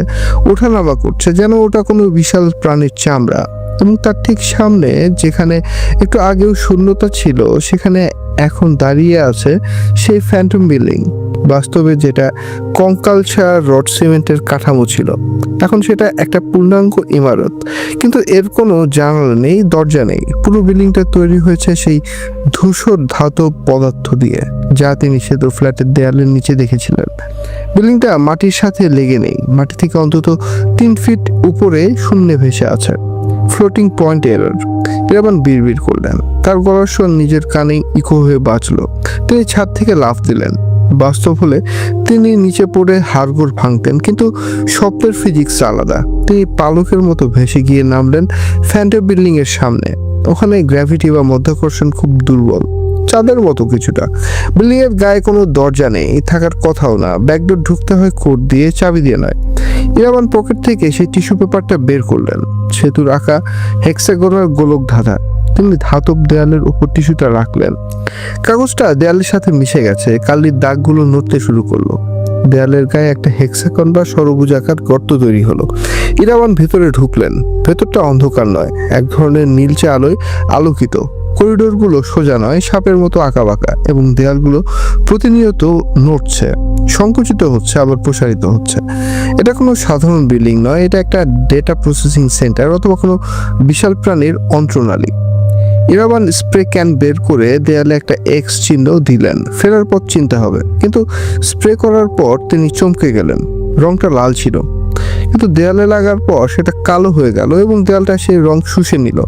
ওঠানামা করছে, যেন ওটা কোনো বিশাল প্রাণীর চামড়া। এবং তার ঠিক সামনে, যেখানে একটু আগেও শূন্যতা ছিল, সেখানে এখন দাঁড়িয়ে আছে সেই ফ্যান্টম বিল্ডিং। বাস্তবে যেটা কঙ্কালসার রড সিমেন্টের কাঠামো ছিল, এখন সেটা একটা পূর্ণাঙ্গ ইমারত। কিন্তু এর কোনো জানালা নেই, দরজা নেই। পুরো বিল্ডিংটা তৈরি হয়েছে সেই ধূসর ধাতব পদার্থ দিয়ে, যা তিনি সেতুর ফ্ল্যাটের দেয়ালের নিচে দেখেছিলেন। বিল্ডিংটা মাটির সাথে লেগে নেই, মাটি থেকে অন্তত 3 ফিট উপরে শূন্যে ভেসে আছে। Floating point error. ইরাবান বিড়বিড় করলেন। তার গলার স্বর নিজের কানে ইকো হয়ে বাঁচল। তিনি ছাদ থেকে লাফ দিলেন। বাস্তব হলে তিনি নিচে পড়ে হাড়গোড় ভাঙতেন, কিন্তু স্বপ্নের ফিজিক্স আলাদা। তিনি পালকের মতো ভেসে গিয়ে নামলেন ফ্যান্টম বিল্ডিং এর সামনে। ওখানে গ্র্যাভিটি বা মধ্যাকর্ষণ খুব দুর্বল, চাঁদের মতো কিছুটা। বিল্ডিং এর গায়ে কোনো দরজা নেই, থাকার কথাও না। ব্যাকডোর ঢুকতে হয় কোড দিয়ে, চাবি দিয়ে নয়। ইরাবান পকেট থেকে সেই টিস্যু পেপারটা বের করলেন। সেতুর আঁকা হেক্সাগোনাল গোলক ধাঁধা। তিনি ধাতব দেয়ালের উপর টিস্যুটা রাখলেন। কাগজটা দেয়ালের সাথে মিশে গেছে, কালির দাগগুলো নড়তে শুরু করলো। দেয়ালের গায়ে একটা হেক্সাগন বা সরবুজাকার গর্ত তৈরি হলো। ইরাবান ভেতরে ঢুকলেন। ভেতরটা অন্ধকার নয়, এক ধরনের নীলচে আলোয় আলোকিত। করিডোরগুলো সোজা নয়, সাপের মতো আঁকাবাঁকা, এবং দেয়ালগুলো প্রতিনিয়ত নড়ছে, সংকুচিত হচ্ছে, আবার প্রসারিত হচ্ছে। এটা কোনো সাধারণ বিল্ডিং নয়, এটা একটা ডেটা প্রসেসিং সেন্টার অথবা কোনো বিশাল প্রাণীর অন্ত্রনালী। ইরাবান স্প্রে ক্যান বের করে দেয়ালে একটা এক্স চিহ্ন দিলেন। ফেরার পথ চিনতে হবে। কিন্তু স্প্রে করার পর তিনি চমকে গেলেন। রংটা লাল ছিল, কিন্তু দেয়ালে লাগার পর সেটা কালো হয়ে গেল এবং দেয়ালটা সেই রং শুষে নিল।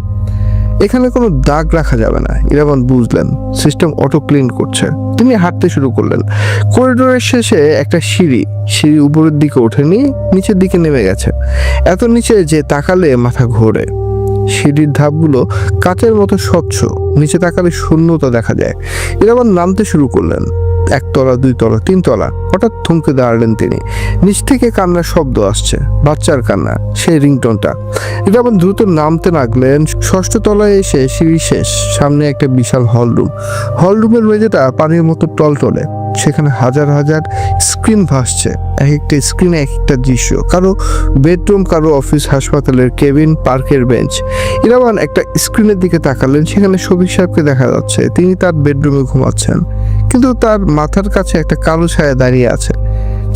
এখানে কোনো দাগ রাখা যাবে না, ইরাবান বুঝলেন। সিস্টেম অটো ক্লিন করছে। তিনি হাঁটতে শুরু করলেন। করিডোরের শেষে একটা সিঁড়ি উপরের দিকে ওঠেনি, নিচের দিকে নেমে গেছে, এত নিচে যে তাকালে মাথা ঘোরে। সিঁড়ির ধাপগুলো কাচের মতো স্বচ্ছ, নিচে তাকালে শূন্যতা দেখা যায়। ইরাবান নামতে শুরু করলেন। 1 তলা, 2 তলা, 3 তলা। হঠাৎ থমকে দাঁড়ালেন তিনি। নিচ থেকে কান্নার শব্দ আসছে, বাচ্চার কান্না, সেই রিংটনটা। ইরাবান দ্রুত নামতে লাগলেন। 6ষ্ঠ তলায় এসে সিঁড়ি শেষ। সামনে একটা বিশাল হলরুম। হলরুমের মেঝেটা পানির মতো টলটলে। সেখানে হাজার হাজার স্ক্রিন ভাসছে, এক একটা স্ক্রিনে এক একটা দৃশ্য। কারো বেডরুম, কারো অফিস, হাসপাতালের কেবিন, পার্কের বেঞ্চ। ইরাবান একটা স্ক্রিনের দিকে তাকালেন। সেখানে শফিক সাহেবকে দেখা যাচ্ছে। তিনি তার বেডরুমে ঘুমাচ্ছেন, কিন্তু তার মাথার কাছে একটা কালো ছায়া দাঁড়িয়ে আছে।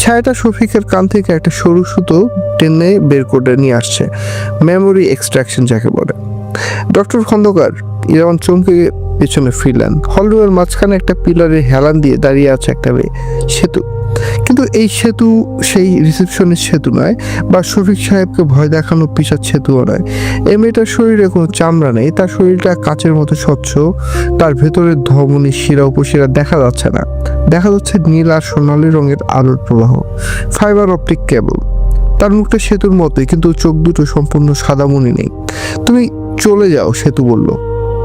ছায়াটা শফিকের কান থেকে একটা সরু সুতো টেনে বের করে নিয়ে আসছে। মেমোরি এক্সট্রাকশন যাকে বলে। ডক্টর খন্দকার, ইরাবান চমকে পেছনে ফিরলেন। হলরুমের মাঝখানে একটা পিলারের হেলান দিয়ে দাঁড়িয়ে আছে একটা সেতু। কিন্তু এই সেতু সেই রিসেপশনের সেতু নয়, বা শফিক সাহেবকে ভয় দেখানো পিসার সেতুও নয়। এই মেয়েটার শরীরে কোনো চামড়া নেই, তার শরীরটা কাচের মতো স্বচ্ছ। তার ভেতরের ধমনী, শিরা, উপশিরা দেখা যাচ্ছে না, দেখা যাচ্ছে নীল আর সোনালী রঙের আলোর প্রবাহ, ফাইবার অপটিক কেবল। তার মুখটা সেতুর মতোই, কিন্তু চোখ দুটো সম্পূর্ণ সাদামণি নেই। তুমি চলে যাও, সেতু বলল।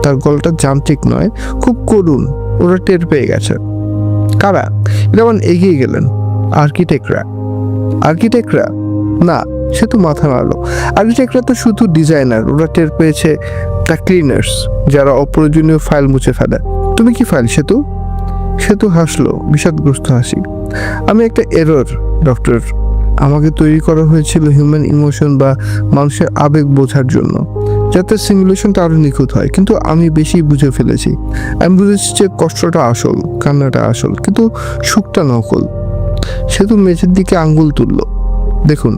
তার গলাটা যান্ত্রিক নয়, খুব করুণ। ওরা টের পেয়ে গেছে। কারা? ইরাবান এগিয়ে গেলেন। আর্কিটেক্টরা না, সেতু মাথা নাড়ল। আর্কিটেক্টরা তো শুধু ডিজাইনার। ওরা টের পেয়েছে দ্য ক্লিনার্স, যারা অপ্রয়োজনীয় ফাইল মুছে ফেলে। তুমি কি ফাইল? সেতু হাসলো, বিষাদগ্রস্ত হাসি। আমি একটা এরর, ডক্টর। আমাকে তৈরি করা হয়েছিল হিউম্যান ইমোশন বা মানুষের আবেগ বোঝার জন্য, যাতে সিমুলেশনটা আরো নিখুঁত হয়। কিন্তু আমি বেশি বুঝে ফেলেছি। আমি বুঝেছি যে কষ্টটা আসল, কান্নাটা আসল, কিন্তু সুখটা নকল। সেতু মেঝের দিকে আঙ্গুল তুলল। দেখুন।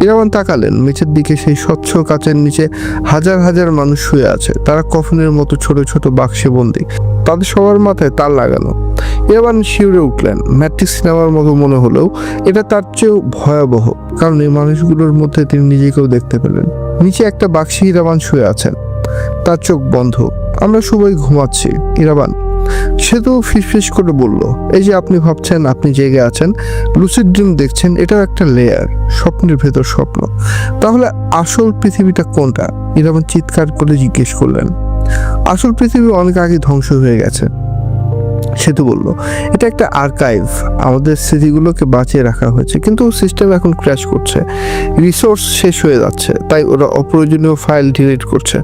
ইরাবান তাকালেন মেঝের দিকে। সেই স্বচ্ছ কাচের নিচে হাজার হাজার মানুষ শুয়ে আছে। তারা কফিনের মতো ছোট ছোট বাক্সে বন্দি, তাদের সবার মাথায় তার লাগানো। ইরাবান শিউরে উঠলেন। ম্যাট্রিক্স সিনেমার মতো মনে হলেও এটা তার চেয়েও ভয়াবহ, কারণ এই মানুষগুলোর মধ্যে তিনি নিজেকেও দেখতে পেলেন। নিচে একটা বাক্সে ইরাবান শুয়ে আছেন, তার চোখ বন্ধ। আমরা সবাই ঘুমাচ্ছি, ইরাবান। সেতু ফিসফিস করে বলল, এই যে আপনি ভাবছেন আপনি জেগে আছেন, লুসিড ড্রিম দেখছেন, এটাও একটা লেয়ার, স্বপ্নের ভেতর স্বপ্ন। তাহলে আসল পৃথিবীটা কোনটা? ইরাবান চিৎকার করে জিজ্ঞেস করলেন। আসল পৃথিবী অনেক আগে ধ্বংস হয়ে গেছে, সেতু বলল। এটা একটা আর্কাইভ, আমাদের স্মৃতিগুলোকে বাঁচিয়ে রাখা হয়েছে, কিন্তু সিস্টেম এখন ক্র্যাশ করছে। রিসোর্স শেষ হয়ে যাচ্ছে, তাই ওরা অপ্রয়োজনীয় ফাইল ডিলিট করছে।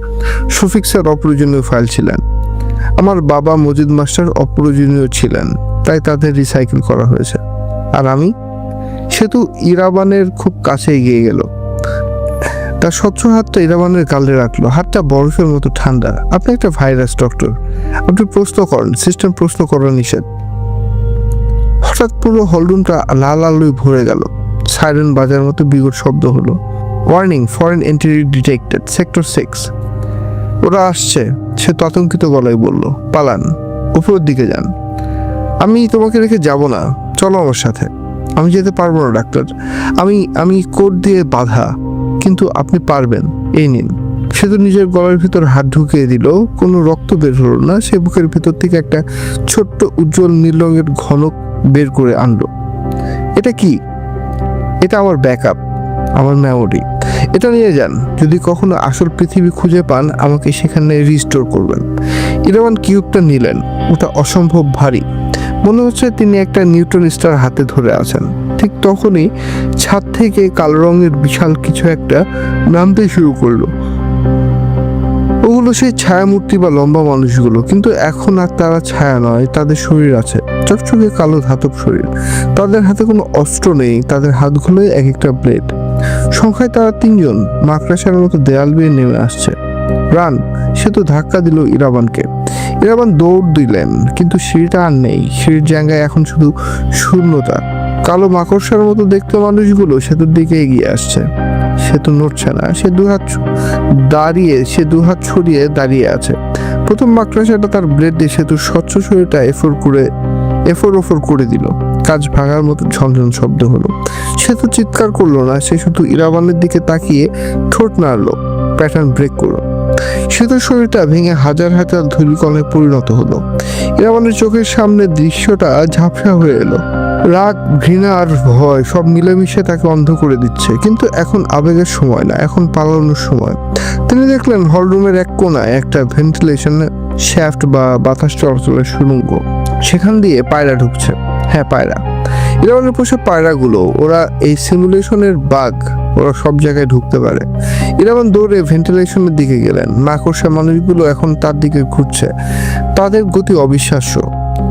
শফিক স্যার অপ্রয়োজনীয় ফাইল ছিলেন, আমার বাবা মজিদ মাস্টার অপ্রয়োজনীয় ছিলেন, তাই তাদের রিসাইকেল করা হয়েছে। আর আমি? সেতু ইরাবানের খুব কাছে এগিয়ে গেল। তার স্বচ্ছ হাতটা ইরাবানের গালে রাখলো। হাতটা বরফের মতো ঠান্ডা। আপনি একটা ভাইরাস, ডক্টর। আপনি প্রশ্ন করেন, সিস্টেম প্রশ্ন করা নিষেধ। হঠাৎ পুরো হলরুমটা লাল আলোয় ভরে গেল। সাইরেন বাজার মতো বিকট শব্দ হলো। Warning, foreign entry detected, sector 6। ওরা আসছে, সে আতঙ্কিত গলায় বলল। পালান, উপরের দিকে যান। আমি তোমাকে রেখে যাব না, চলো আমার সাথে। আমি যেতে পারবো না, ডাক্তার। আমি কোড দিয়ে বাঁধা, কিন্তু আপনি পারবেন। এই নিন। সে তো নিজের গলার ভিতর হাত ঢুকিয়ে দিল। কোনো রক্ত বের হলো না। সে বুকের ভিতর থেকে একটা ছোট্ট উজ্জ্বল নীল রঙের ঘনক বের করে আনলো। এটা কি? এটা আমার ব্যাকআপ, আমার মেমোরি। এটা নিয়ে যান। যদি কখনো আসল পৃথিবী খুঁজে পান, আমাকে সেখানে রিস্টোর করবেন। ইরাবান কিউবটা নিলেন। ওটা অসম্ভব ভারী। মনে হচ্ছে তিনি একটা নিউট্রন স্টার হাতে ধরে আছেন। ঠিক তখনই ছাদ থেকে কালো রঙের বিশাল কিছু একটা নামতে শুরু করলো। ওগুলো সেই ছায়ামূর্তি বা লম্বা মানুষগুলো, কিন্তু এখন আর তারা ছায়া নয়, তাদের শরীর আছে, চকচকে কালো ধাতব শরীর। তাদের হাতে কোনো অস্ত্র নেই, তাদের হাতগুলোই এক একটা ব্লেড। সংখ্যায় তারা 3 জন। মাকড়াসার মতো দেয়াল বেয়ে নেমে আসছে। রান! সে তো ধাক্কা দিল ইরাবানকে। ইরাবান দৌড় দিলেন, কিন্তু সিঁড়িটা আর নেই। সিঁড়ির জায়গায় এখন শুধু শূন্যতা। কালো মাকড়সার মতো দেখতে মানুষগুলো সেতুর দিকে এগিয়ে আসছে। সেতু নড়ছে না। সে দুহাত ছড়িয়ে দাঁড়িয়ে আছে। প্রথম মাকড়সাটা তার ব্লেড দিয়ে সেতুর স্বচ্ছ শরীরটা এফোর ওফর করে দিল। কাঁচ ভাঙার মতো ঝনঝন শব্দ হলো। সে তো চিৎকার করলো না, সে শুধু ইরাবানের দিকে তাকিয়ে ঠোঁট নাড়লো। প্যাটার্ন ব্রেক করলো। সেতুর শরীরটা ভেঙে হাজার হাজার ধূলিকণায় পরিণত হলো। ইরাবানের চোখের সামনে দৃশ্যটা ঝাপসা হয়ে এলো। রাগ, ঘৃণা আর ভয় সব মিলেমিশে তাকে অন্ধ করে দিচ্ছে। কিন্তু এখন আবেগের সময় না, এখন পালানোর সময়। তিনি দেখলেন হলরুমের এক কোণায় একটা ভেন্টিলেশন শ্যাফট বা বাতাস চলাচলের সুড়ঙ্গ। সেখান দিয়ে পায়রা ঢুকছে। হ্যাঁ, পায়রা। ইরাবানের পোষা পায়রাগুলো। ওরা এই সিমুলেশনের বাগ, ওরা সব জায়গায় ঢুকতে পারে। ইরাবান দৌড়ে ভেন্টিলেশনের দিকে গেলেন। মাকড়সা মানুষগুলো এখন তার দিকে ঘুরছে। তাদের গতি অবিশ্বাস্য।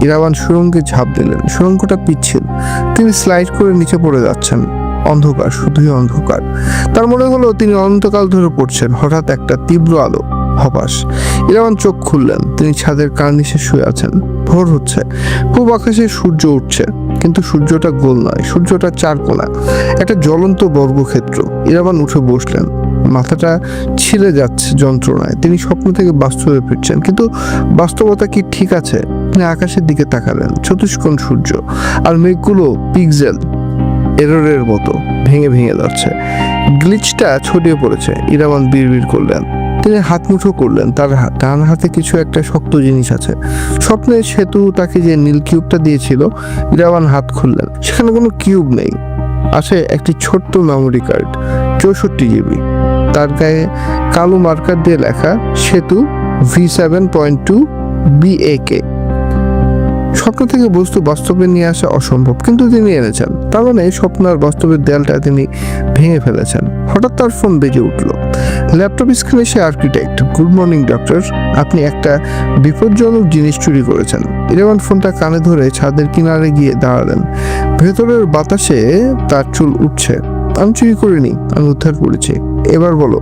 ইরাবান সুড়ঙ্গে ঝাঁপ দিলেন। সুড়ঙ্গটা পিচ্ছিল। তিনি স্লাইড করে নিচে পড়ে যাচ্ছেন। অন্ধকার, শুধুই অন্ধকার। তার মনে হলো তিনি অনন্তকাল ধরে পড়ছেন। হঠাৎ একটা তীব্র আলো হবাস। ইরাবান চোখ খুললেন। তিনি ছাদের কার্নিশে শুয়ে আছেন। ভোর হচ্ছে, পূব আকাশে সূর্য উঠছে, কিন্তু সূর্যটা গোল নয়, সূর্যটা চারকোনা, একটা জ্বলন্ত বর্গক্ষেত্র। ইরাবান উঠে বসলেন। মাথাটা ছিলে যাচ্ছে যন্ত্রণায়। তিনি স্বপ্ন থেকে বাস্তবে ফিরছেন, কিন্তু বাস্তবতা কি ঠিক আছে? তিনি আকাশের দিকে তাকালেন। চতুষ্কোণ সূর্য, আর মেঘগুলো পিক্সেল এররের মতো ভেঙে ভেঙে যাচ্ছে। গ্লিচটা ছড়িয়ে পড়েছে। ইরাবান বিড়বিড় করলেন। তিনি হাত মুঠো করলেন। তার ডান হাতে কিছু একটা শক্ত জিনিস আছে। স্বপ্নের সেতু তাকে যে নীল কিউবটা দিয়েছিল, ইরাবান হাত খুললেন। সেখানে কোনো কিউব নেই, আছে একটি ছোট্ট মেমোরি কার্ড, 64 জিবি। তার গায়ে কালো মার্কার দিয়ে লেখা সেতু V7.2 BAK। স্বপ্ন থেকে বস্তু বাস্তবে নিয়ে আসা অসম্ভব, কিন্তু তিনি এনেছেন। তার মানে স্বপ্ন আর বাস্তবের দেয়ালটা তিনি ভেঙে ফেলেছেন। হঠাৎ তার ফোন বেজে উঠল। ল্যাপটপ স্ক্রিনে সে আর্কিটেক্ট। গুড মর্নিং ডক্টর, আপনি একটা বিপজ্জনক জিনিস চুরি করেছেন। ইরাবান ফোনটা কানে ধরে ছাদের কিনারে গিয়ে দাঁড়ালেন। ভেতরের বাতাসে তার চুল উঠছে। আমি চুরি করিনি, আমি উদ্ধার করেছি। এবার বলো,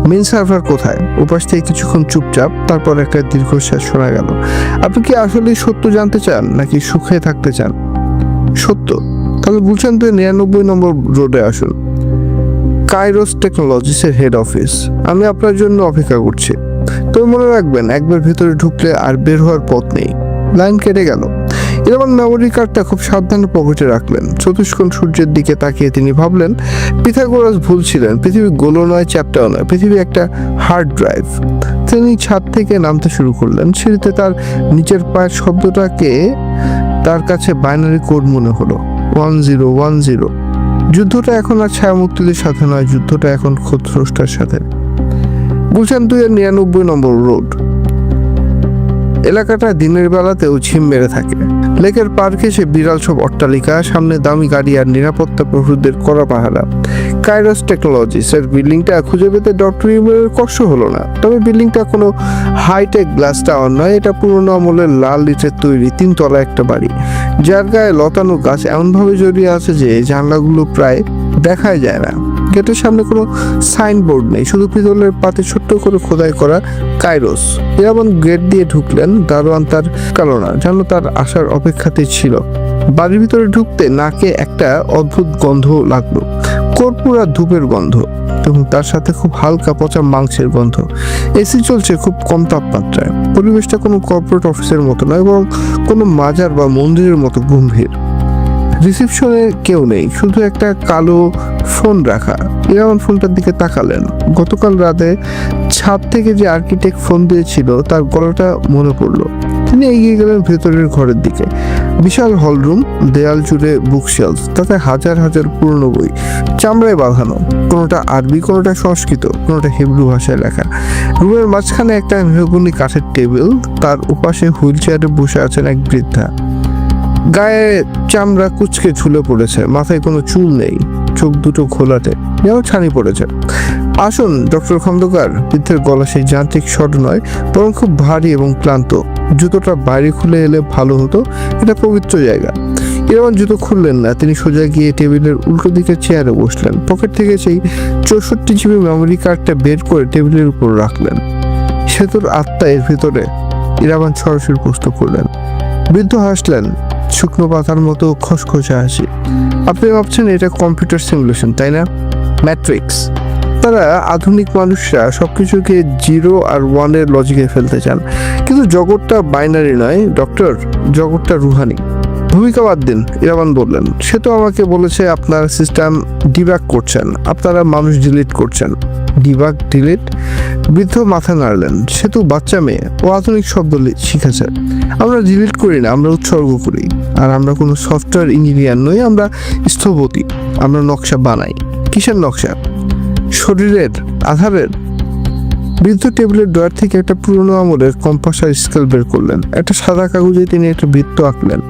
মেন সার্ভার কোথায়? উপাস থেকে কিছুক্ষণ চুপচাপ, তারপর একটা দীর্ঘশ্বাস শোনা গেল। আপনি কি আসলে সত্য জানতে চান, নাকি সুখে থাকতে চান? সত্য? তাহলে বলছেন তো 99 নম্বর রোডে আসুন, কাইরোস টেকনোলজিসের হেড অফিস। আমি আপনার জন্য অপেক্ষা করছি। তবে মনে রাখবেন, একবার ভেতরে ঢুকলে আর বের হওয়ার পথ নেই। লাইন কেটে গেল। এরকম মেমোরি কার্ডটা খুব সাবধানে পকেটে রাখলেন। চতুষ্কোণ সূর্যের দিকে তাকিয়ে তিনি ভাবলেন, পিথাগোরাস ভুল ছিলেন। পৃথিবী গোলও নয়, চ্যাপ্টাও নয়, পৃথিবী একটা হার্ড ড্রাইভ। তিনি ছাদ থেকে নামতে শুরু করলেন। সিঁড়িতে তার নিচের পায়ের শব্দটাকে তার কাছে বাইনারি কোড মনে হলো, 1010। যুদ্ধটা এখন আর ছায়ামূর্তিদের সাথে নয়, যুদ্ধটা এখন খোদস্রষ্টার সাথে। বলছেন 99 নম্বর রোড। এলাকাটা দিনের বেলাতেও ঝিম মেরে থাকে। লেকের পার ঘেঁষে বিড়াল সব অট্টালিকা, সামনে দামি গাড়ি আর নিরাপত্তা প্রহরীদের কড়া পাহারা। কাইরোস টেকনোলজিস এর বিল্ডিংটা খুঁজে পেতে ডক্টর ইউমের কষ্ট হলো না। তবে বিল্ডিংটা কোনো হাইটেক গ্লাস টাওয়ার নয়, এটা পুরোনো আমলের লাল ইটের তৈরি 3 তলা একটা বাড়ি, যার গায়ে লতানো গাছ এমনভাবে জড়িয়ে আছে যে জানলাগুলো প্রায় দেখাই যায় না। গেটের সামনে কোনো সাইনবোর্ড নেই, শুধু পিতলের পাতে ছোট্ট করে খোদাই করা কাইরোস। ইরাবান গেট দিয়ে ঢুকলেন। দারোয়ান তার কালো না, যেন তার আসার অপেক্ষাতেই ছিল। বাড়ির ভিতরে ঢুকতে নাকে একটা অদ্ভুত গন্ধ লাগলো, কর্পূর আর ধূপের গন্ধ, এবং তার সাথে খুব হালকা পচা মাংসের গন্ধ। এসি চলছে খুব কম তাপমাত্রায়। পরিবেশটা কোনো কর্পোরেট অফিসের মতো নয়, বরং কোনো মাজার বা মন্দিরের মতো গম্ভীর। রিসেপশনে কেউ নেই, শুধু একটা কালো ফোন রাখা। ইরাবান ফোনটার দিকে তাকালেন। গতকাল রাতে ছাদ থেকে যে আর্কিটেক্ট ফোন দিয়েছিল, তার গলাটা মনে পড়লো। তিনি এগিয়ে গেলেন ভেতরের ঘরের দিকে। বিশাল হলরুম, দেয়াল জুড়ে বুকশেলফ, তাতে হাজার হাজার পুরনো বই, চামড়ায় বাঁধানো, কোনোটা আরবি, কোনোটা সংস্কৃত, কোনোটা হিব্রু ভাষায় লেখা। রুমের মাঝখানে একটা মেহগনি কাঠের টেবিল, তার উপাশে হুইল চেয়ারে বসে আছেন এক বৃদ্ধা। গায়ে চামড়া কুচকে ঝুলে পড়েছে, মাথায় কোনো চুল নেই, চোখ দুটো খোলাটে, যেন ছানি পড়েছে। আসুন ডক্টর খন্দকার। বৃদ্ধের গলা সেই যান্ত্রিক স্বর নয়, বরং খুব ভারী এবং ক্লান্ত। জুতোটা বাইরে খুলে এলে ভালো হতো, এটা পবিত্র জায়গা। ইরাবান জুতো খুললেন না। তিনি সোজা গিয়ে টেবিলের উল্টো দিকে চেয়ারে বসলেন। পকেট থেকে সেই 64 জিবি মেমোরি কার্ডটা বের করে টেবিলের উপর রাখলেন। সেতুর আত্মা এর ভিতরে। ইরাবান সরাসরি প্রশ্ন করলেন। বৃদ্ধ হাসলেন, শুকনো পাতার মতো খসখসে হাসি। আপনি ভাবছেন এটা কম্পিউটার সিমুলেশন, তাই না? ম্যাট্রিক্স। তারা আধুনিক মানুষরা সবকিছুকে 0 আর 1 এর লজিকে ফেলতে চান, কিন্তু জগৎটা বাইনারি নয় ডক্টর, জগৎটা রুহানি। ভূমিকা বাদ দিন, ইরাবান বললেন। সে তো আমাকে বলেছে আপনার সিস্টেম ডিবাগ করছেন, আপনারা মানুষ ডিলিট করছেন। Debug, delete? বৃদ্ধ মাথা নাড়লেন। সে তো বাচ্চা মেয়ে, ও আধুনিক শব্দ শিখেছে। আমরা ডিলিট করি না, আমরা উৎসর্গ করি। আর আমরা কোনো সফটওয়্যার ইঞ্জিনিয়ার নই, আমরা স্থপতি। আমরা নকশা বানাই। কিসের নকশা? শরীরের, আধারের। বৃদ্ধ টেবিলের ড্রয়ার থেকে একটা পুরনো আমলের কম্পাস আর স্কেল বের করলেন। একটা সাদা কাগজে তিনি একটা বৃত্ত আঁকলেন।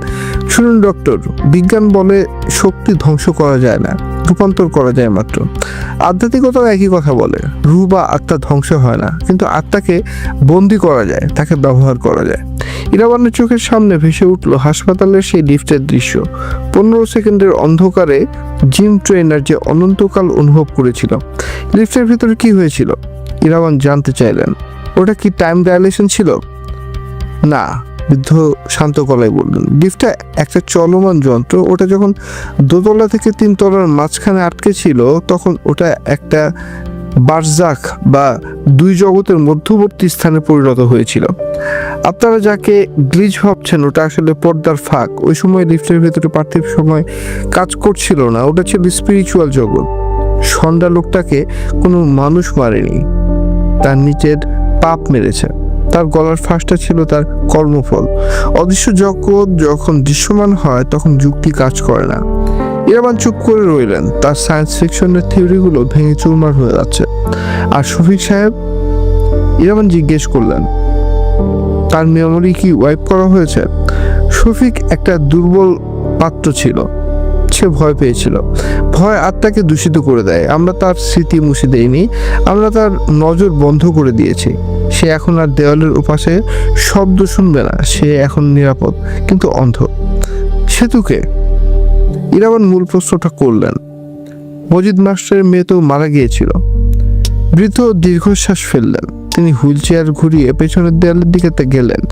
শুনুন ডক্টর, বিজ্ঞান বলে শক্তি ধ্বংস করা যায় না, রূপান্তর করা যায় মাত্র। আধ্যাত্মিকতাও একই কথা বলে, রূহ বা আত্মা ধ্বংস হয় না, কিন্তু আত্মাকে বন্দি করা যায়, তাকে ব্যবহার করা যায়। ইরাবানের চোখের সামনে ভেসে উঠল হাসপাতালের সেই লিফটের দৃশ্য। 15 সেকেন্ডের অন্ধকারে জিম ট্রেনার যে অনন্তকাল অনুভব করেছিল। লিফটের ভিতরে কি হয়েছিল? ইরাবান জানতে চাইলেন। ওটা কি টাইম ডাইলেশন ছিল? না, বৃদ্ধ শান্ত গলায় বললেন, লিফটটা একটা চলমান যন্ত্র। ওটা যখন দোতলা থেকে 3 তলার মাঝখানে আটকে ছিল তখন ওটা একটা বারজাখ বা দুই জগতের মধ্যবর্তী স্থানে পরিণত হয়েছিল। আপনারা যাকে গ্লিচ ভাবছেন ওটা আসলে পর্দার ফাঁক। ওই সময় লিফটের ভেতরে পার্থিব সময় কাজ করছিল না, ওটা ছিল স্পিরিচুয়াল জগৎ। সন্ধ্যা লোকটাকে কোনো মানুষ মারেনি, তার নিচের পাপ মেরেছে। তার গলার ফাঁসটা ছিল তার কর্মফল। অদৃশ্য জগৎ যখন দৃশ্যমান হয় তখন যুক্তি কাজ করে না। ইরাবান চুপ করে রইলেন, তার সায়েন্স ফিকশনের থিওরিগুলো ভেঙে চুরমার হয়ে যাচ্ছে। আর শফিক সাহেব? ইরাবান জিজ্ঞেস করলেন, তার মেমোরি কি ওয়াইপ করা হয়েছে? শফিক একটা দুর্বল পাত্র ছিল, সে ভয় পেয়েছিল। ভয় আত্মাকে দূষিত করে দেয়। আমরা তার স্মৃতি মুছে দেইনি, আমরা তার নজর বন্ধ করে দিয়েছি। সে এখন আর দেওয়ালের উপাশে শব্দ শুনবে না, সে এখন নিরাপদ কিন্তু অন্ধ। সেতুকে? ইরাবান মূল প্রশ্নটা করলেন। মজিদ মাস্টারের মেয়ে তো মারা গিয়েছিল। বৃদ্ধ দীর্ঘশ্বাস ফেললেন। তিনি হুইল চেয়ার ঘুরিয়ে পেছনের দেয়ালের দিকে গেলেন।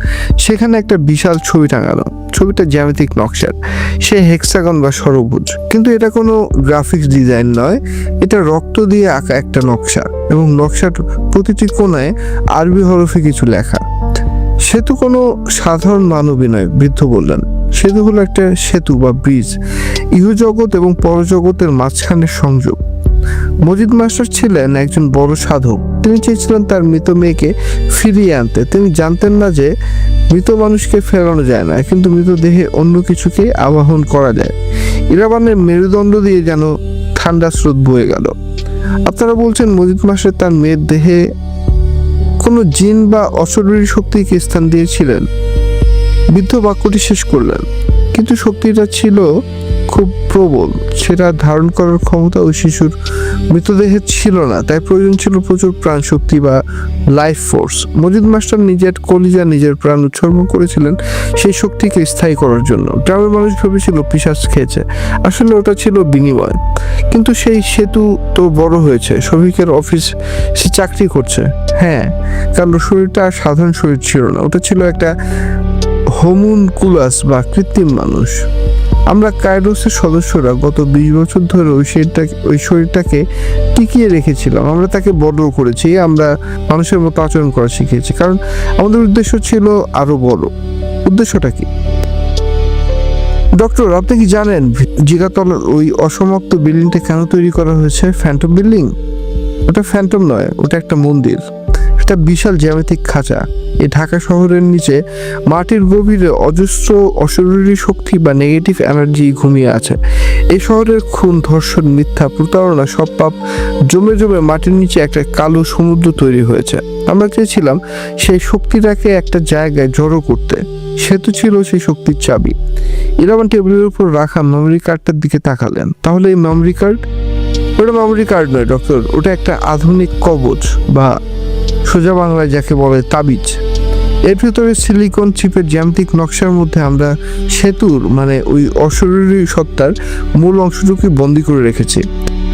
সেখানে একটা বিশাল ছবি টাঙানো। ছবিটা জ্যামিতিক নকশার, সে হেক্সাগন বা ষড়ভুজ, কিন্তু এটা কোনো গ্রাফিক্স ডিজাইন নয়, এটা রক্ত দিয়ে আঁকা একটা নকশা, এবং নকশার প্রতিটি কোণায় আরবি হরফে কিছু লেখা। সেতু কোনো সাধারণ মানবী নয়, বৃদ্ধ বললেন। সেতু হলো একটা সেতু বা ব্রিজ, ইহজগৎ এবং পরজগতের মাঝখানের সংযোগ। মজিদ মাস্টার ছিলেন একজন বড় সাধক। তিনি চেয়েছিলেন তার মৃত মেয়েকে ফিরিয়ে আনতে। তিনি জানতেন না যে মৃত মানুষকে ফেরানো যায় না, কিন্তু মৃতদেহে অন্য কিছুকে আবাহন করা যায়। ইরাবানের মেরুদণ্ড দিয়ে যেন ঠান্ডা স্রোত বয়ে গেল। আপনারা বলছেন মজিদ মাস্টার তার মেয়ের দেহে কোনো জিন বা অশরীরী শক্তিকে স্থান দিয়েছিলেন? বৃদ্ধ বাক্যটি শেষ করলেন। কিন্তু শক্তিটা ছিল খুব প্রবল, সেটা ধারণ করার ক্ষমতা ওই শিশুর মৃতদেহে ছিল না। তাই প্রয়োজন ছিল প্রচুর প্রাণ শক্তি বা লাইফ ফোর্স। মজিদ মাস্টার নিজের কলিজা, নিজের প্রাণ উৎসর্গ করেছিলেন সেই শক্তিকে স্থায়ী করার জন্য। গ্রামের মানুষ ভেবেছিল পিশাচ খেয়েছে, আসলে ওটা ছিল বিনিময়। কিন্তু সেই সেতু তো বড় হয়েছে, শফিকের অফিস, সে চাকরি করছে। হ্যাঁ, কারণ শরীরটা সাধারণ শরীর ছিল না, ওটা ছিল একটা হোমুনকুলাস বা কৃত্রিম মানুষ। আমরা কাইরোসের সদস্যরা গত 20 বছর ধরে ওই শরীরটাকে টিকিয়ে রেখেছিলাম। আমরা তাকে বড় করেছি, আমরা মানুষের মতো আচরণ করা শিখিয়েছি, কারণ আমাদের উদ্দেশ্য ছিল আরো বড়। উদ্দেশ্যটা কি? ডক্টর, আপনি কি জানেন জিগাতলার ওই অসমাপ্ত বিল্ডিংটা কেন তৈরি করা হয়েছে? Phantom building? ওটা ফ্যান্টম নয়, ওটা একটা মন্দির, একটা বিশাল জ্যামিতিক খাঁচা। এই ঢাকা শহরের নিচে মাটির গভীরে অজস্র অশরীরী শক্তি বা নেগেটিভ এনার্জি ঘুমিয়ে আছে। এই শহরের খুন, ধর্ষণ, মিথ্যা, প্রতারণা, সব পাপ জমে জমে মাটির নিচে একটা কালো সমুদ্র তৈরি হয়েছে। আমরা চেয়েছিলাম সেই শক্তিটাকে একটা জায়গায় জড়ো করতে। সেতু ছিল সেই শক্তির চাবি। ইরাবান টেবিলের উপর রাখা মেমোরি কার্ডটার দিকে তাকালেন। তাহলে এই মেমোরি কার্ড? ওটা মেমোরি কার্ড নয় ডক্টর, ওটা একটা আধুনিক কবচ, বা সোজা বাংলায় যাকে বলে তাবিজ। এর ভিতরে সিলিকন চিপের জ্যামিতিক নকশার মধ্যে আমরা সেতুর, মানে ওই অশরীরী সত্তার মূল অংশটুকু বন্দি করে রেখেছি।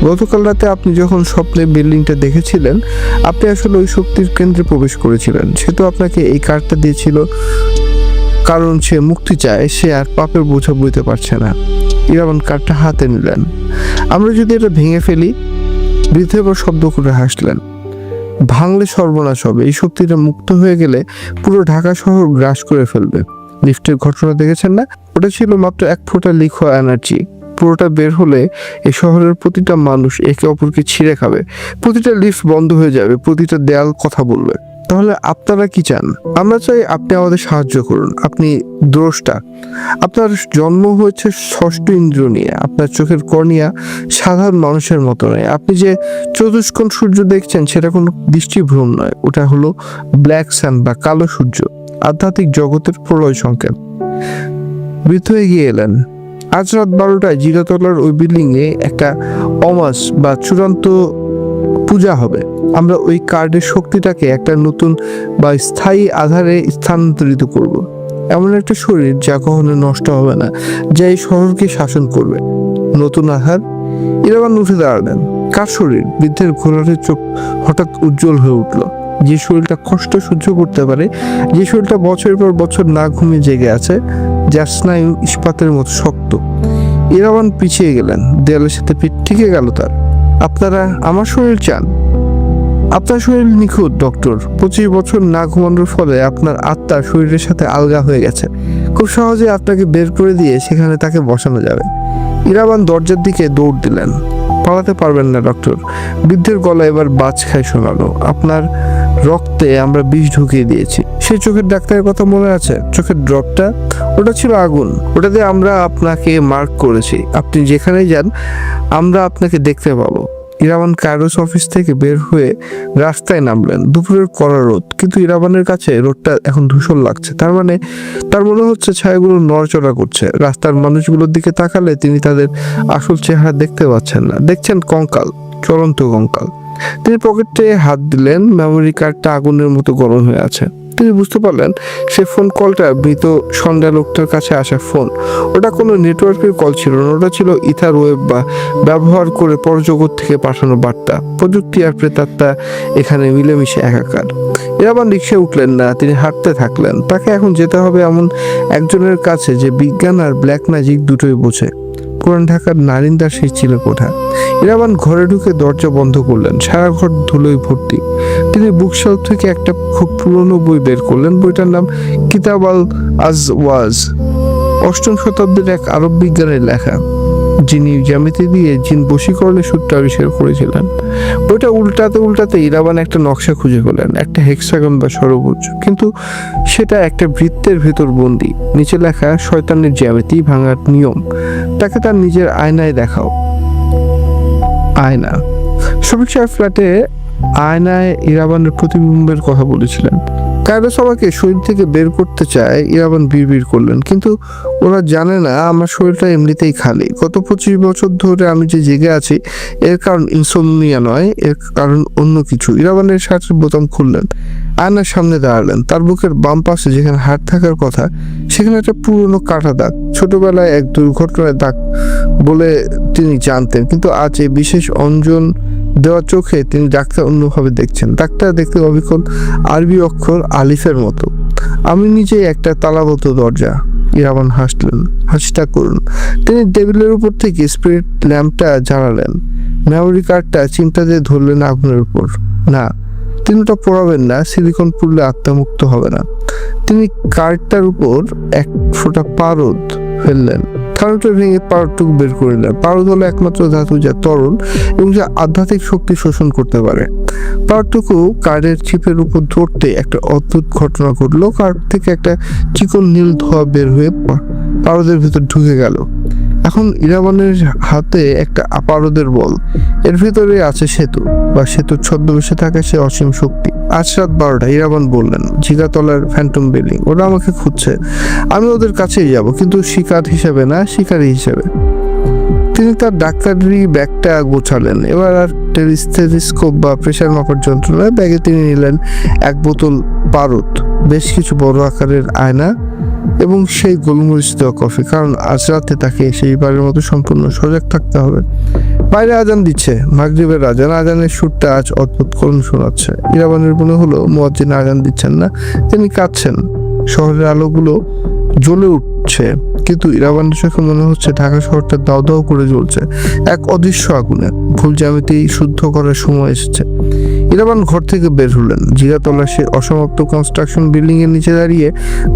গতকাল রাতে আপনি যখন স্বপ্নে বিল্ডিংটা দেখেছিলেন, আপনি আসলে ওই শক্তির কেন্দ্রে প্রবেশ করেছিলেন। সেতু আপনাকে এই কার্ডটা দিয়েছিল কারণ সে মুক্তি চায়, সে আর পাপের বোঝা বইতে পারছে না। ইরাবান কার্ডটা হাতে নিলেন। আমরা যদি এটা ভেঙে ফেলি? বৃদ্ধ এবার শব্দ করে হাসলেন। ভাঙলে সর্বনাশ হবে। এই শক্তিটা মুক্ত হয়ে গেলে পুরো ঢাকা শহর গ্রাস করে ফেলবে। লিফটের ঘটনা দেখেছেন না? ওটা ছিল মাত্র 1 ফোঁটা লিখোয়া এনার্জি। পুরোটা বের হলে এই শহরের প্রতিটা মানুষ একে অপরকে ছিঁড়ে খাবে, প্রতিটা লিফট বন্ধ হয়ে যাবে, প্রতিটা দেয়াল কথা বলবে। তাহলে আপনারা কি চান? আমরা চাই আপনি আমাদের সাহায্য করুন। আপনি দ্রষ্টা, আপনার জন্ম হয়েছে 6ষ্ঠ ইন্দ্র নিয়ে, আপনার চোখের কর্নিয়া সাধারণ মানুষের মতো নয়। আপনি যে চতুষ্কোণ সূর্য দেখছেন সেটা কোনো দৃষ্টিভ্রম নয়, ওটা হলো ব্ল্যাক সান বা কালো সূর্য, আধ্যাত্মিক জগতের প্রলয় সংকেত। বৃদ্ধ এগিয়ে এলেন। আজ রাত 12টায় জিগাতলার ওই বিল্ডিংয়ে একটা অমাস বা চূড়ান্ত পূজা হবে। আমরা ওই কার্ডের শক্তিটাকে একটা নতুন বা স্থায়ী আধারে স্থানান্তরিত করব। এমন একটা শরীর যা কখনো নষ্ট হবে না, যা এই শহরকে শাসন করবে। নতুন আধার? ইরাবান উঠে দাঁড়ালেন। কার শরীর? বৃদ্ধের ঘোলাটে চোখ হঠাৎ উজ্জ্বল হয়ে উঠল। যে শরীরটা কষ্ট সহ্য করতে পারে, যে শরীরটা বছরের পর বছর না ঘুমিয়ে জেগে আছে, যার স্নায়ু ইস্পাতের মতো শক্ত। ইরাবান পিছিয়ে গেলেন, দেয়ালের সাথে পিঠ ঠেকে গেল তার। আপনারা আমার শরীর চান? আপনার শরীর নিখুঁত ডক্টর। 25 বছর না ঘুমানোর ফলে আপনার আত্মা শরীরের সাথে আলগা হয়ে গেছে। খুব সহজে আপনাকে বের করে দিয়ে সেখানে তাকে বসানো যাবে। ইরাবান দরজার দিকে দৌড় দিলেন। পালাতে পারবেন না ডক্টর। বৃদ্ধের গলা এবার বাজ খায় শোনালো। আপনার রক্তে আমরা বিষ ঢুকিয়ে দিয়েছি। সেই চোখের ডাক্তারের কথা মনে আছে? চোখের ড্রপটা, ওটা ছিল আগুন। ওটাতে আমরা আপনাকে মার্ক করেছি। আপনি যেখানেই যান আমরা আপনাকে দেখতে পাবো। ইরাবান কায়রোস অফিস থেকে বের হয়ে রাস্তায় নামলেন। দুপুরের কড়া রোদ, কিন্তু ইরাবানের কাছে রোদটা এখন ধূসর লাগছে। তার মনে হচ্ছে ছায়াগুলো নড়াচড়া করছে। রাস্তার মানুষগুলোর দিকে তাকালে তিনি তাদের আসল চেহারা দেখতে পাচ্ছেন না, দেখছেন কঙ্কাল, চলন্ত কঙ্কাল। তিনি পকেটে হাত দিলেন। মেমোরি কার্ডটা আগুনের মতো গরম হয়ে আছে। তিনি বুঝতে পারলেন সে ফোন কলটা মৃত সন্ধ্যা লোকটার কাছে আসা ফোন। ওটা কোনো নেটওয়ার্কের কল ছিল না, ওটা ছিল ইথার ওয়েব বা ব্যবহার করে পরজগৎ থেকে পাঠানো বার্তা। প্রযুক্তি আর প্রেতাত্মা এখানে মিলেমিশে একাকার। ইরাবান রিক্সায় উঠলেন না, তিনি হাঁটতে থাকলেন। তাকে এখন যেতে হবে এমন একজনের কাছে যে বিজ্ঞান আর ব্ল্যাক ম্যাজিক দুটোই বোঝে। পুরান ঢাকার নারিন্দার সেই চিলেকোঠা। ইরাবান ঘরে ঢুকে দরজা বন্ধ করলেন। সারা ঘর ধুলোয় ভর্তি। তিনি বুকশেলফ থেকে একটা খুব পুরনো বই বের করলেন। বইটার নাম কিতাব আল আজওয়াজ। 8ম শতাব্দীর এক আরব বিজ্ঞানের লেখা, যিনি জ্যামিতি দিয়ে জিন বশীকরণের সূত্র আবিষ্কার করেছিলেন। বইটা উল্টাতে ইরাবান একটা নকশা খুঁজে পেলেন, একটা হেক্সাগন বা ষড়ভুজ, কিন্তু সেটা একটা বৃত্তের ভেতর বন্দি। নিচে লেখা শয়তানের জ্যামিতি ভাঙার নিয়ম। তাকে তার নিজের আয়নায় দেখাও। আয়না। শফিক সাহেব ফ্ল্যাটে আয়নায় ইরাবানের প্রতিবিম্বের কথা বলেছিলেন। কায়রো সবাইকে শরীর থেকে বের করতে চায়, ইরাবান বিড়বিড় করলেন, কিন্তু ওরা জানে না আমার শরীরটা এমনিতেই খালি। গত 25 বছর ধরে আমি যে জেগে আছি এর কারণ ইনসোমনিয়া নয়, এর কারণ অন্য কিছু। ইরাবানের শার্টের বোতাম খুললেন, আয়নার সামনে দাঁড়ালেন। তার বুকের বাম পাশে যেখানে হাড় থাকার কথা সেখানে একটা পুরনো কাটা দাগ। ছোটবেলায় এক দুর্ঘটনায় দাগ বলে তিনি জানতেন, কিন্তু আজ এই বিশেষ অঞ্জন দেওয়া চোখে তিনি ডাক্তার অন্যভাবে দেখছেন। ডাক্তার দেখতে অবিকল আরবি অক্ষর আলিফের মতো। আমি নিজেই একটা তালাবদ্ধ দরজা। ইরাবান হাসলেন। হাসিটা করুন। তিনি টেবিলের উপর থেকে স্পিরিট ল্যাম্পটা জ্বালালেন। মেমোরি কার্ডটা চিন্তা দিয়ে ধরলেন আগুনের উপর। না, তিনি ওটা পোড়াবেন না। সিলিকন পুড়লে আত্মামুক্ত হবে না। তিনি কার্ডটার উপর এক ফোঁটা পারদ ফেললেন। কার্ডটা ভেঙে পারদটুকু বের করে নিলেন। পারদ হলো একমাত্র ধাতু যা তরল এবং যা আধ্যাত্মিক শক্তি শোষণ করতে পারে। পারদটুকু কার্ডের চিপের উপর ধরতে একটা অদ্ভুত ঘটনা ঘটলো। কার্ড থেকে একটা চিকন নীল ধোঁয়া বের হয়ে পারদের ভিতর ঢুকে গেল। এখন ইরাবানের হাতে একটা পারদের বল। এর ভিতরে আছে সেতু, বা সেতুর ছদ্মবেশে থাকে সে অসীম শক্তি। আজ রাত 12টা। ইরাবান বললেন, ঝিগাতলার ফ্যান্টম বিল্ডিং। ওরা আমাকে খুঁজছে। আমি ওদের কাছেই যাব, কিন্তু শিকার হিসেবে না, শিকারী হিসেবে। তিনি তার ডাক্তারি ব্যাগটা গোছালেন। এবার আর টেলিস্কোপ বা প্রেশার মাপার যন্ত্র নয়। ব্যাগে তিনি নিলেন এক বোতল পারদ, বেশ কিছু বড় আকারের আয়না এবং সেই গোলমরিচ দেওয়া কফি, কারণ আজ রাতে তাকে সেইবারের মতো সম্পূর্ণ সজাগ থাকতে হবে। বাইরে আজান দিচ্ছে, মাগরিবের আজান। আজানের সুরটা আজ অদ্ভুত করুণ শোনাচ্ছে। ইরাবানের মনে হলো মুয়াজ্জিন আজান দিচ্ছেন না, তিনি কাঁদছেন। শহরের আলোগুলো জ্বলে উঠছে, কিন্তু ইরাবানের চোখে মনে হচ্ছে ঢাকা শহরটা দাও দাও করে জ্বলছে এক অদৃশ্য আগুনে। ভুল জ্যামিতি শুদ্ধ করার সময় এসেছে। ইরাবান ঘর থেকে বের হলেন। জিগাতলার সে অসমাপ্ত কনস্ট্রাকশন বিল্ডিং এর নিচে দাঁড়িয়ে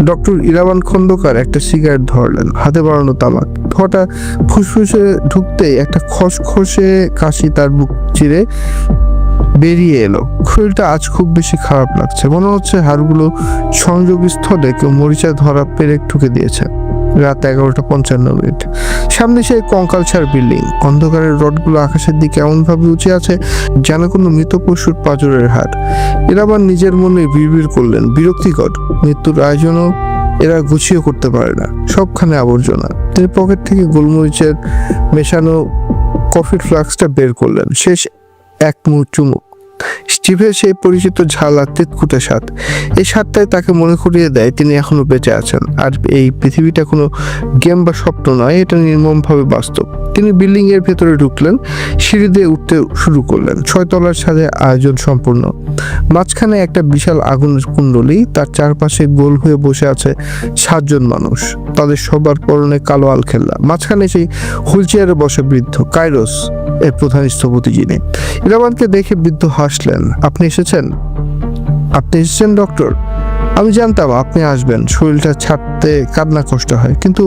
ডক্টর ইরাবান খন্দকার একটা সিগারেট ধরলেন, হাতে বাড়ানো তামাক। ধোঁয়াটা ফুসফুসে ঢুকতেই একটা খসখসে কাশি তার বুক চিরে বেরিয়ে এলো। শরীরটা আজ খুব বেশি খারাপ লাগছে। মনে হচ্ছে হাড়গুলো সংযোগী স্থলে কেউ মরিচা ধরা পেরেক ঠুকে দিয়েছে। রাত 11:55। সামনে সেই কঙ্কালসার বিল্ডিং। অন্ধকারের রডগুলো আকাশের দিকে এমন ভাবে উঁচে আছে যেন কোনো মৃত পশুর পাঁজরের হাড়। ইরাবান নিজের মনে বিড়বিড় করলেন, বিরক্তিকর। মৃত্যুর আয়োজনও এরা গুছিয়ে করতে পারে না, সবখানে আবর্জনা। তিনি পকেট থেকে গোলমরিচের মেশানো কফির ফ্লাক্সটা বের করলেন। শেষ এক চুমুক। স্টিভের সেই পরিচিত ঝাল আর তেতকুটে স্বাদ। এই স্বাদটাই তাকে মনে করিয়ে দেয় তিনি এখনো বেঁচে আছেন। আর এই পৃথিবীটা কোনো গেম বা স্বপ্ন নয়, এটা নির্মমভাবে বাস্তব। তিনি বিল্ডিং এর ভেতরে ঢুকলেন, সিঁড়ি দিয়ে উঠতে শুরু করলেন। 6 তলার ছাদে আয়োজন সম্পূর্ণ। মাঝখানে একটা বিশাল আগুনের কুণ্ডলী, তার চারপাশে গোল হয়ে বসে আছে 7 জন মানুষ। তাদের সবার পরনে কালো আলখেল্লা। মাঝখানে সেই হুইল চেয়ারে বসে বৃদ্ধ কাইরোস এর প্রধান স্থপতি যিনি। ইরাবানকে দেখে বৃদ্ধ হাসলেন। আপনি এসেছেন ডক্টর? আমি জানতাম আপনি আসবেন। শরীরটা ছাড়তে কান্না কষ্ট হয়, কিন্তু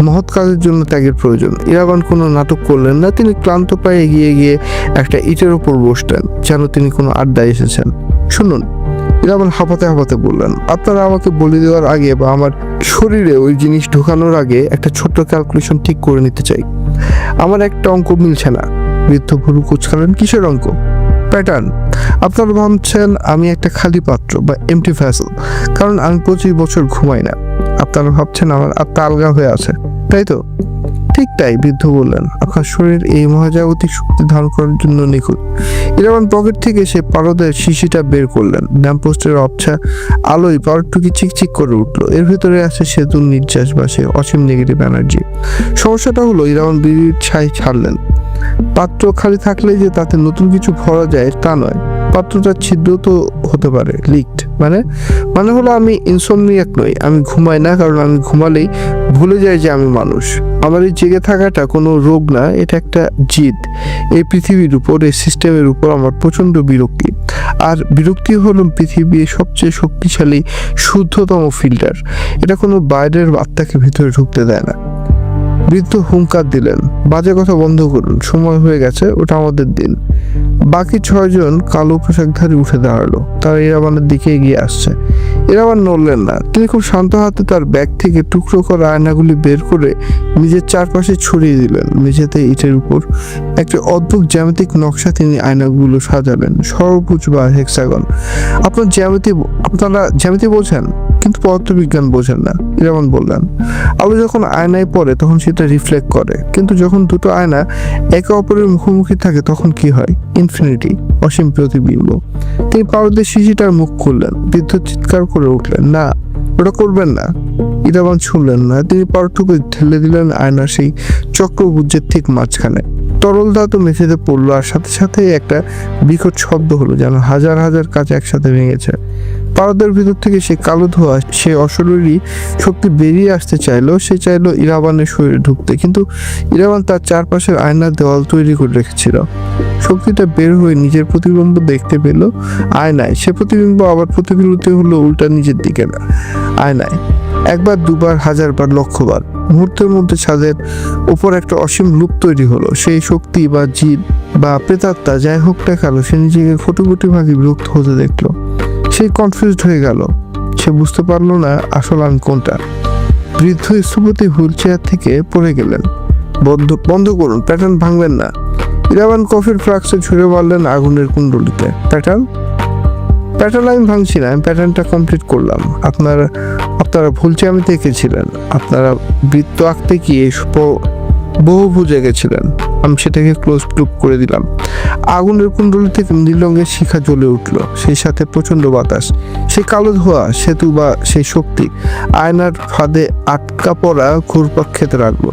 মহৎ কাজের জন্য ত্যাগের প্রয়োজন। ইরাবান কোনো নাটক করলেন না। তিনি ক্লান্ত পায়ে এগিয়ে গিয়ে একটা ইটের উপর বসলেন, যেন তিনি কোনো আড্ডায় এসেছেন। শুনুন, ইরাবান হাঁপাতে হাঁপাতে বললেন, আপনারা আমাকে বলি দেওয়ার আগে বা আমার শরীরে ওই জিনিস ঢোকানোর আগে একটা ছোট্ট ক্যালকুলেশন ঠিক করে নিতে চাই। আমার একটা অঙ্ক মিলছে না। বৃদ্ধ ভুরু কুচকালেন। কিসের অঙ্ক? প্যাটার্ন। আপনারা ভাবছেন আমি একটা খালি পাত্র বা এমটি ভেসেল, কারণ আমি 25 বছর ঘুমাই না। আপনারা ভাবছেন আমার আত্মা আলগা হয়ে আছে, তাই তো? ঠিক তাই, বৃদ্ধ বললেন। আপনার শরীর এই মহাজাগতিক শক্তি ধারণ করার জন্য নিখুঁত। ইরাবান পকেট থেকে সে পারদের শিশিটা বের করলেন। ল্যাম্পপোস্টের অবছা আলোয় পারদটুকি চিকচিক করে উঠলো। এর ভিতরে আছে সেতুর নির্যাস বা সে অসীম নেগেটিভ এনার্জি। সমস্যাটা হলো, ইরাবান বিড়ির ছাই ছাড়লেন। পাত্র খালি থাকলে যে তাতে নতুন কিছু ভরা যায় তা নয়। পাত্রটা ছিদ্র তো হতে পারে, লিকড। মানে হলো আমি ইনসোমনিয়াক নই। আমি ঘুমাই না, কারণ আমি ঘুমালেই ভুলে যাই যে আমি মানুষ। আমার এই জেগে থাকাটা কোনো রোগ না, এটা একটা জিদ। এই পৃথিবীর উপর, এই সিস্টেমের উপর আমার প্রচণ্ড বিরক্তি। আর বিরক্তি হলো পৃথিবীর সবচেয়ে শক্তিশালী শুদ্ধতম ফিল্টার। এটা কোনো বাইরের আত্মাকে ভিতরে ঢুকতে দেয় না। বৃদ্ধ হুঙ্কার দিলেন, বাজে কথা বন্ধ করুন, সময় হয়ে গেছে, ওটা আমাদের দিন। বাকি 6 জন কালো পোশাকধারী উঠে দাঁড়ালো। তারা ইরাবানের দিকে এগিয়ে আসছে। ইরাবান নড়লেন না। তিনি খুব শান্ত হাতে তার ব্যাগ থেকে টুকরো করা আয়নাগুলি বের করে নিজের চারপাশে ছড়িয়ে দিলেন। মেঝেতে ইটের উপর একটা অদ্ভুত জ্যামিতিক নকশা তিনি আয়নাগুলো সাজালেন, সর্বভুজ বা হেক্সাগন। আপনারা জ্যামিতি বোঝেন, কিন্তু পদার্থবিজ্ঞান বোঝেন না, ইরাবান বললেন। আলো যখন আয়নায় পড়ে তখন সেটা রিফ্লেক্ট করে, কিন্তু যখন দুটো আয়না একে অপরের মুখোমুখি থাকে তখন কি হয়? ইনফিনিটি, অসীম প্রতিবিম্ব। তিনি পারদের শিশিটার মুখ খুললেন। বৃদ্ধ চিৎকার করে উঠলেন, না, ওটা করবেন না। ইরাবান শুনলেন না। তিনি পারটুকু ঠেলে দিলেন আয়নার সেই চক্রভুজের ঠিক মাঝখানে। তরল ধাতু মেঝেতে পড়লো, আর সাথে সাথে একটা বিকট শব্দ হলো, যেন হাজার হাজার কাঁচ একসাথে ভেঙেছে। পারদের ভিতর থেকে সে কালো ধোঁয়া, সে অশরীরী শক্তি বেরিয়ে আসতে চাইলো। সে চাইলো ইরাবানের শরীরে ঢুকতে, কিন্তু ইরাবান তার চারপাশের আয়নার দেওয়াল তৈরি করে রেখেছিল। শক্তিটা বের হয়ে নিজের প্রতিবিম্ব দেখতে পেল আয়নায়। সে প্রতিবিম্ব আবার প্রতিফলিত হলো উল্টা নিজের দিকে না, আয়নায়। একবার, দুবার, হাজারবার, লক্ষবার। মুহূর্তের মধ্যে ছাদের উপর একটা অসীম লুপ তৈরি হলো। সেই শক্তি বা জীব বা প্রেতাত্মা যাই হোক না কেন, সে নিজেকে কোটি কোটি ভাগে বিরক্ত হতে দেখলো। সে কনফিউজড হয়ে গেল। সে বুঝতে পারলো না আসল আমি কোনটা। বৃদ্ধ স্থপতি হুইল চেয়ার থেকে পড়ে গেলেন। বন্ধ করুন, প্যাটার্ন ভাঙবেন না। ইরাবান কফির ফ্লাক্সে ছুঁড়ে মারলেন আগুনের কুণ্ডলিতে। প্যাটার্ন আমি ভাঙছি না, আমি প্যাটার্নটা কমপ্লিট করলাম। আপনারা ভুল জ্যামিতি এঁকেছিলেন। আপনারা বৃত্ত আঁকতে গিয়ে বহুভুজ এঁকেছিলেন। আমি সেটাকে ক্লোজ লুপ করে দিলাম। আগুনের কুণ্ডলি থেকে নীল রঙের শিখা জ্বলে উঠল, সেই সাথে প্রচন্ড বাতাস। সেই কালো ধোঁয়া, সেতু বা সেই শক্তি আয়নার ফাঁদে আটকা পড়া ঘুরপাক খেতে লাগলো।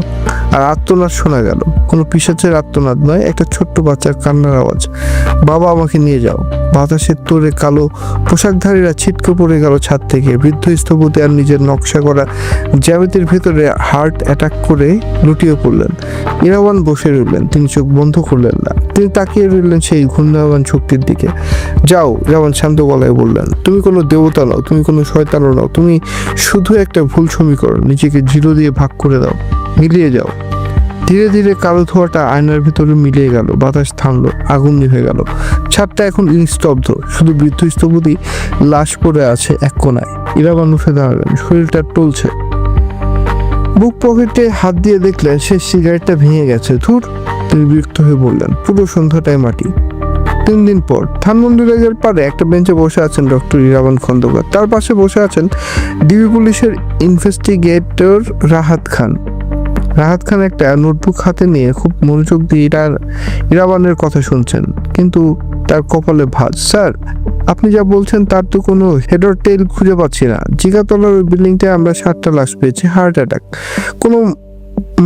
আর আর্তনাদ শোনা গেল। কোনো পিশাচের আর্তনাদ নয়, একটা ছোট্ট বাচ্চার কান্নার আওয়াজ। বাবা, আমাকে নিয়ে যাও। বাতাসের তোরে কালো পোশাকধারীরা ছিটকে পড়ে গেল ছাদ থেকে। বৃদ্ধ স্থপতি আর নিজের নকশা করা জ্যামিতির ভেতরে হার্ট অ্যাটাক করে লুটিয়ে পড়লেন। ইরাবান বসে রইলেন। তিনি চোখ বন্ধ করলেন না। তিনি তাকিয়ে রইলেন সেই ঘূর্ণায়মান শক্তির দিকে। যাও, ইরাবান শান্ত গলায় বললেন। তুমি কোনো দেবতা নও, তুমি কোনো শয়তানও নও। তুমি শুধু একটা ভুল সমীকরণ। নিজেকে 0 দিয়ে ভাগ করে দাও, মিলিয়ে যাও। ধীরে ধীরে কালো ধোঁয়াটা আয়নার ভিতরে মিলিয়ে গেল। বাতাস থামলো, আগুন নিভে গেল। ছাদটা এখন নিস্তব্ধ। শুধু বৃদ্ধ স্থপতি লাশ পড়ে আছে এক কোনায়। ইরাবান উঠে দাঁড়ালেন। শরীরটা টলছে। বুক পকেটে হাত দিয়ে দেখলেন শেষ সিগারেটটা ভেঙে গেছে। ধুর, তিনি বিরক্ত হয়ে বললেন। পুরো সন্ধ্যাটায় মাটি। 3 দিন পর ধানমন্ডি লেকের পাড়ে একটা বেঞ্চে বসে আছেন ডক্টর ইরাবান খন্দকার। তার পাশে বসে আছেন ডিবি পুলিশের ইনভেস্টিগেটর রাহাত খান। একটা নোটবুক হাতে নিয়ে খুব মনোযোগ দিয়ে ইরাবানের কথা শুনছেন, কিন্তু তার কপালে ভাঁজ। স্যার, আপনি যা বলছেন তার তো কোনো হেড অর টেল খুঁজে পাচ্ছি না। জিগাতলার ওই বিল্ডিংটায় আমরা 7টা লাশ পেয়েছি, হার্ট অ্যাটাক। কোনো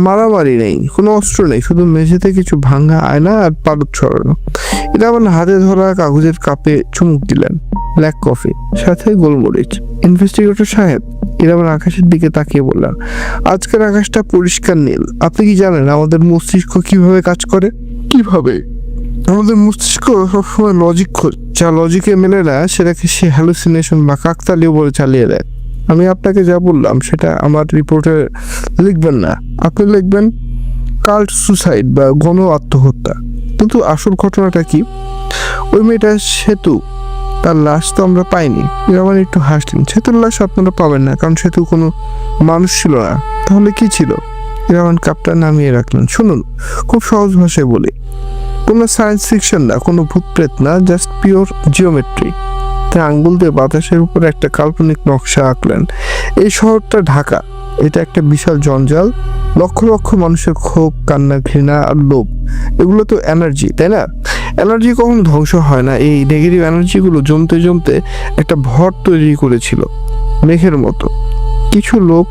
মারামারি নেই, কোনো অস্ত্র নেই, শুধু মেঝেতে কিছু ভাঙা আয়না আর পারদ ছড়ানো। ইরাবান হাতে ধরা কাগজের কাপে চুমুক দিলেন। ব্ল্যাক কফি, সাথে গোলমরিচ। ইনভেস্টিগেটর সাহেব, ইরাবান আকাশের দিকে তাকিয়ে বললেন, আজকের আকাশটা পরিষ্কার নীল। আপনি কি জানেন আমাদের মস্তিষ্ক কিভাবে কাজ করে? কিভাবে? আমাদের মস্তিষ্ক সবসময় লজিক খোঁজে, যা লজিকে মেলে না সেটাকে সে হ্যালুসিনেশন বা কাকতালীয় বলে চালিয়ে দেয়। আমি আপনাকে যা বললাম সেটা আমার রিপোর্টে লিখবেন না, আপনি লিখবেন কাল্ট সুসাইড বা গণ আত্মহত্যা। কিন্তু আসল ঘটনাটা কি? ওই মেয়েটা সেতু, তার লাশ তো আমরা পাইনি। ইরাবান একটু হাসলেন। সেতুর লাশ আপনারা পাবেন না, কারণ সেতু কোনো মানুষ ছিল না। তাহলে কি ছিল? ইরাবান কাপটা নামিয়ে রাখলেন। শুনুন, খুব সহজ ভাষায় বলি, কোনো সায়েন্স ফিকশন না, কোনো ভূতপ্রেত না, জাস্ট পিওর জিওমেট্রি। তাই আঙ্গুল দিয়ে বাতাসের উপর একটা কাল্পনিক নকশা আঁকলেন। এই শহরটা ঢাকা, এটা একটা বিশাল জঞ্জাল, লক্ষ লক্ষ মানুষের ক্ষোভ, কান্না, ঘৃণা আর লোভ। এগুলো তো এনার্জি, তাই না? এনার্জি কখনো ধ্বংস হয় না। এই নেগেটিভ এনার্জিগুলো জমতে জমতে একটা ভর তৈরি করেছিল, মেঘের মতো। কিছু লোক,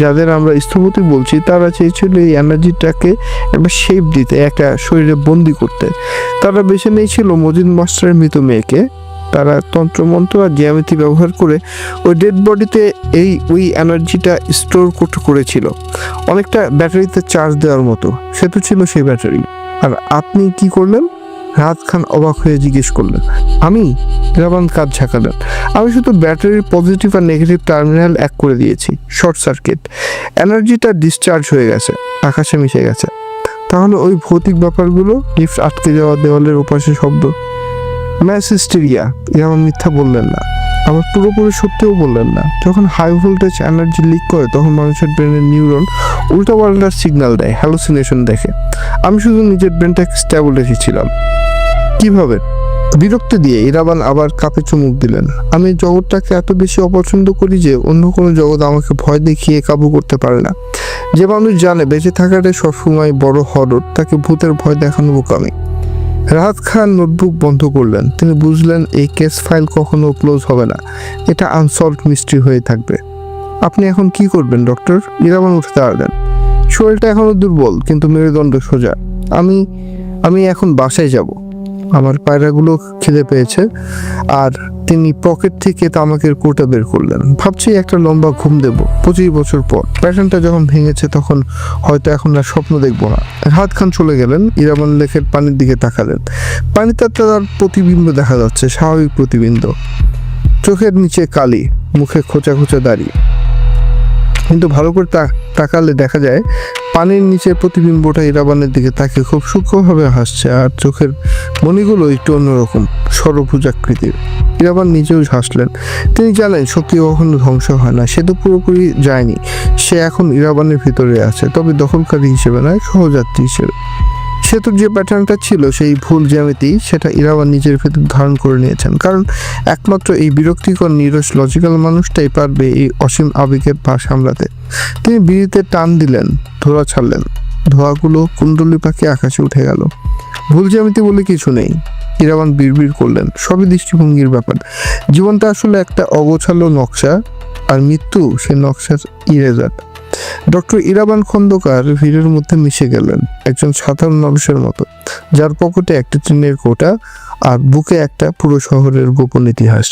যাদের আমরা স্থপতি বলছি, তারা চেয়েছিল এই এনার্জিটাকে একটা শেপ দিতে, একটা শরীরে বন্দি করতে। তারা বেছে নিয়েছিল মজিদ মাস্টারের মৃত মেয়েকে। তারা তন্ত্রমন্ত্র আর জ্যামিতি ব্যবহার করে ওই ডেড বডিতে ওই এনার্জিটা স্টোর করেছিল, অনেকটা ব্যাটারিতে চার্জ দেওয়ার মতো। সেতু ছিল সেই ব্যাটারি। আর আপনি কি করলেন? রাহাত খান অবাক হয়ে জিজ্ঞেস করলেন। আমি? ইরাবান কাঁধ ঝাঁকালেন। আমি শুধু ব্যাটারির পজিটিভ আর নেগেটিভ টার্মিনাল এক করে দিয়েছি, শর্ট সার্কিট। এনার্জিটা ডিসচার্জ হয়ে গেছে, আকাশে মিশে গেছে। তাহলে ওই ভৌতিক ব্যাপারগুলো, লিফট আটকে যাওয়া, দেওয়ালের ওপাশে শব্দ, ম্যাস হিস্টেরিয়া। ইরাবান মিথ্যা বললেন না, আবার পুরোপুরি সত্যিও বললেন না। যখন হাই ভোল্টেজ এনার্জি লিক করে, তখন মানুষের ব্রেনের নিউরন উল্টাপাল্টার সিগন্যাল দেয়, হ্যালুসিনেশন দেখে। আমি শুধু নিজের ব্রেনটাকে স্ট্যাবল রেখেছিলাম। কিভাবে? বিরক্তি দিয়ে। ইরাবান আবার কাপে চুমুক দিলেন। আমি জগৎটাকে এত বেশি অপছন্দ করি যে অন্য কোনো জগৎ আমাকে ভয় দেখিয়ে কাবু করতে পারে না। যে মানুষ জানে বেঁচে থাকাটাই সবসময় বড় হরর, তাকে ভূতের ভয় দেখানো বোকামি। রাহাত খান নোটবুক বন্ধ করলেন। তিনি বুঝলেন এই কেস ফাইল কখনো ক্লোজ হবে না, এটা আনসলভড মিস্ট্রি হয়ে থাকবে। আপনি এখন কি করবেন ডক্টর? ইরাবান উঠে দাঁড়ালেন। শরীরটা এখনো দুর্বল, কিন্তু মেরুদণ্ড সোজা। আমি এখন বাসায় যাব, আমার পায়রাগুলো খিদে পেয়েছে। আর তিনি পকেট থেকে তামাকের কোটা বের করলেন। ভাবছি একটা লম্বা ঘুম দেব 25 বছর পর। প্যাটার্নটা যখন ভেঙেছে তখন হয়তো এখন আর স্বপ্ন দেখবো না। রাহাত খান চলে গেলেন। ইরাবান লেকের পানির দিকে তাকালেন। পানিতে তার প্রতিবিম্ব দেখা যাচ্ছে, স্বাভাবিক প্রতিবিম্ব। চোখের নিচে কালি, মুখে খোঁচা খোঁচা দাড়ি। কিন্তু ভালো করে তাকালে দেখা যায় পানির নিচে প্রতিবিম্বটা ইরাবানের দিকে তাকে খুব সূক্ষ্মভাবে হাসছে, আর চোখের মণিগুলো একটু অন্যরকম, ষড়ভুজাকৃতির। ইরাবান নিজেও হাসলেন। তিনি জানেন শক্তি কখনো ধ্বংস হয় না। সে তো পুরোপুরি যায়নি, সে এখন ইরাবানের ভিতরে আছে, তবে দখলকারী হিসেবে নয়, সহযাত্রী হিসেবে। সেতুর যে প্যাটার্নটা ছিল, সেই ভুল জ্যামিতি, সেটা ইরাবান নিজের ভেতর ধারণ করে নিয়েছেন। কারণ একমাত্র এই বিরক্তিকর নিরস লজিক্যাল মানুষটাই পারবে এই অসীম আবেগের ভার সামলাতে। তিনি বিড়িতে টান দিলেন, ধোঁয়া ছাড়লেন। ধোঁয়াগুলো কুণ্ডলী পাখি আকাশে উঠে গেল। ভুল জ্যামিতি বলে কিছু নেই, ইরাবান বিড়বিড় করলেন। সবই দৃষ্টিভঙ্গির ব্যাপার। জীবনটা আসলে একটা অগোছালো নকশা, আর মৃত্যু সেই নকশার ইরেজার। ডক্টর ইরাবান খন্দকার ভিড়ের মধ্যে মিশে গেলেন, একজন সাধারণ মানুষের মতো, যার পকেটে একটা টিনের কোটা আর বুকে একটা পুরো শহরের গোপন ইতিহাস।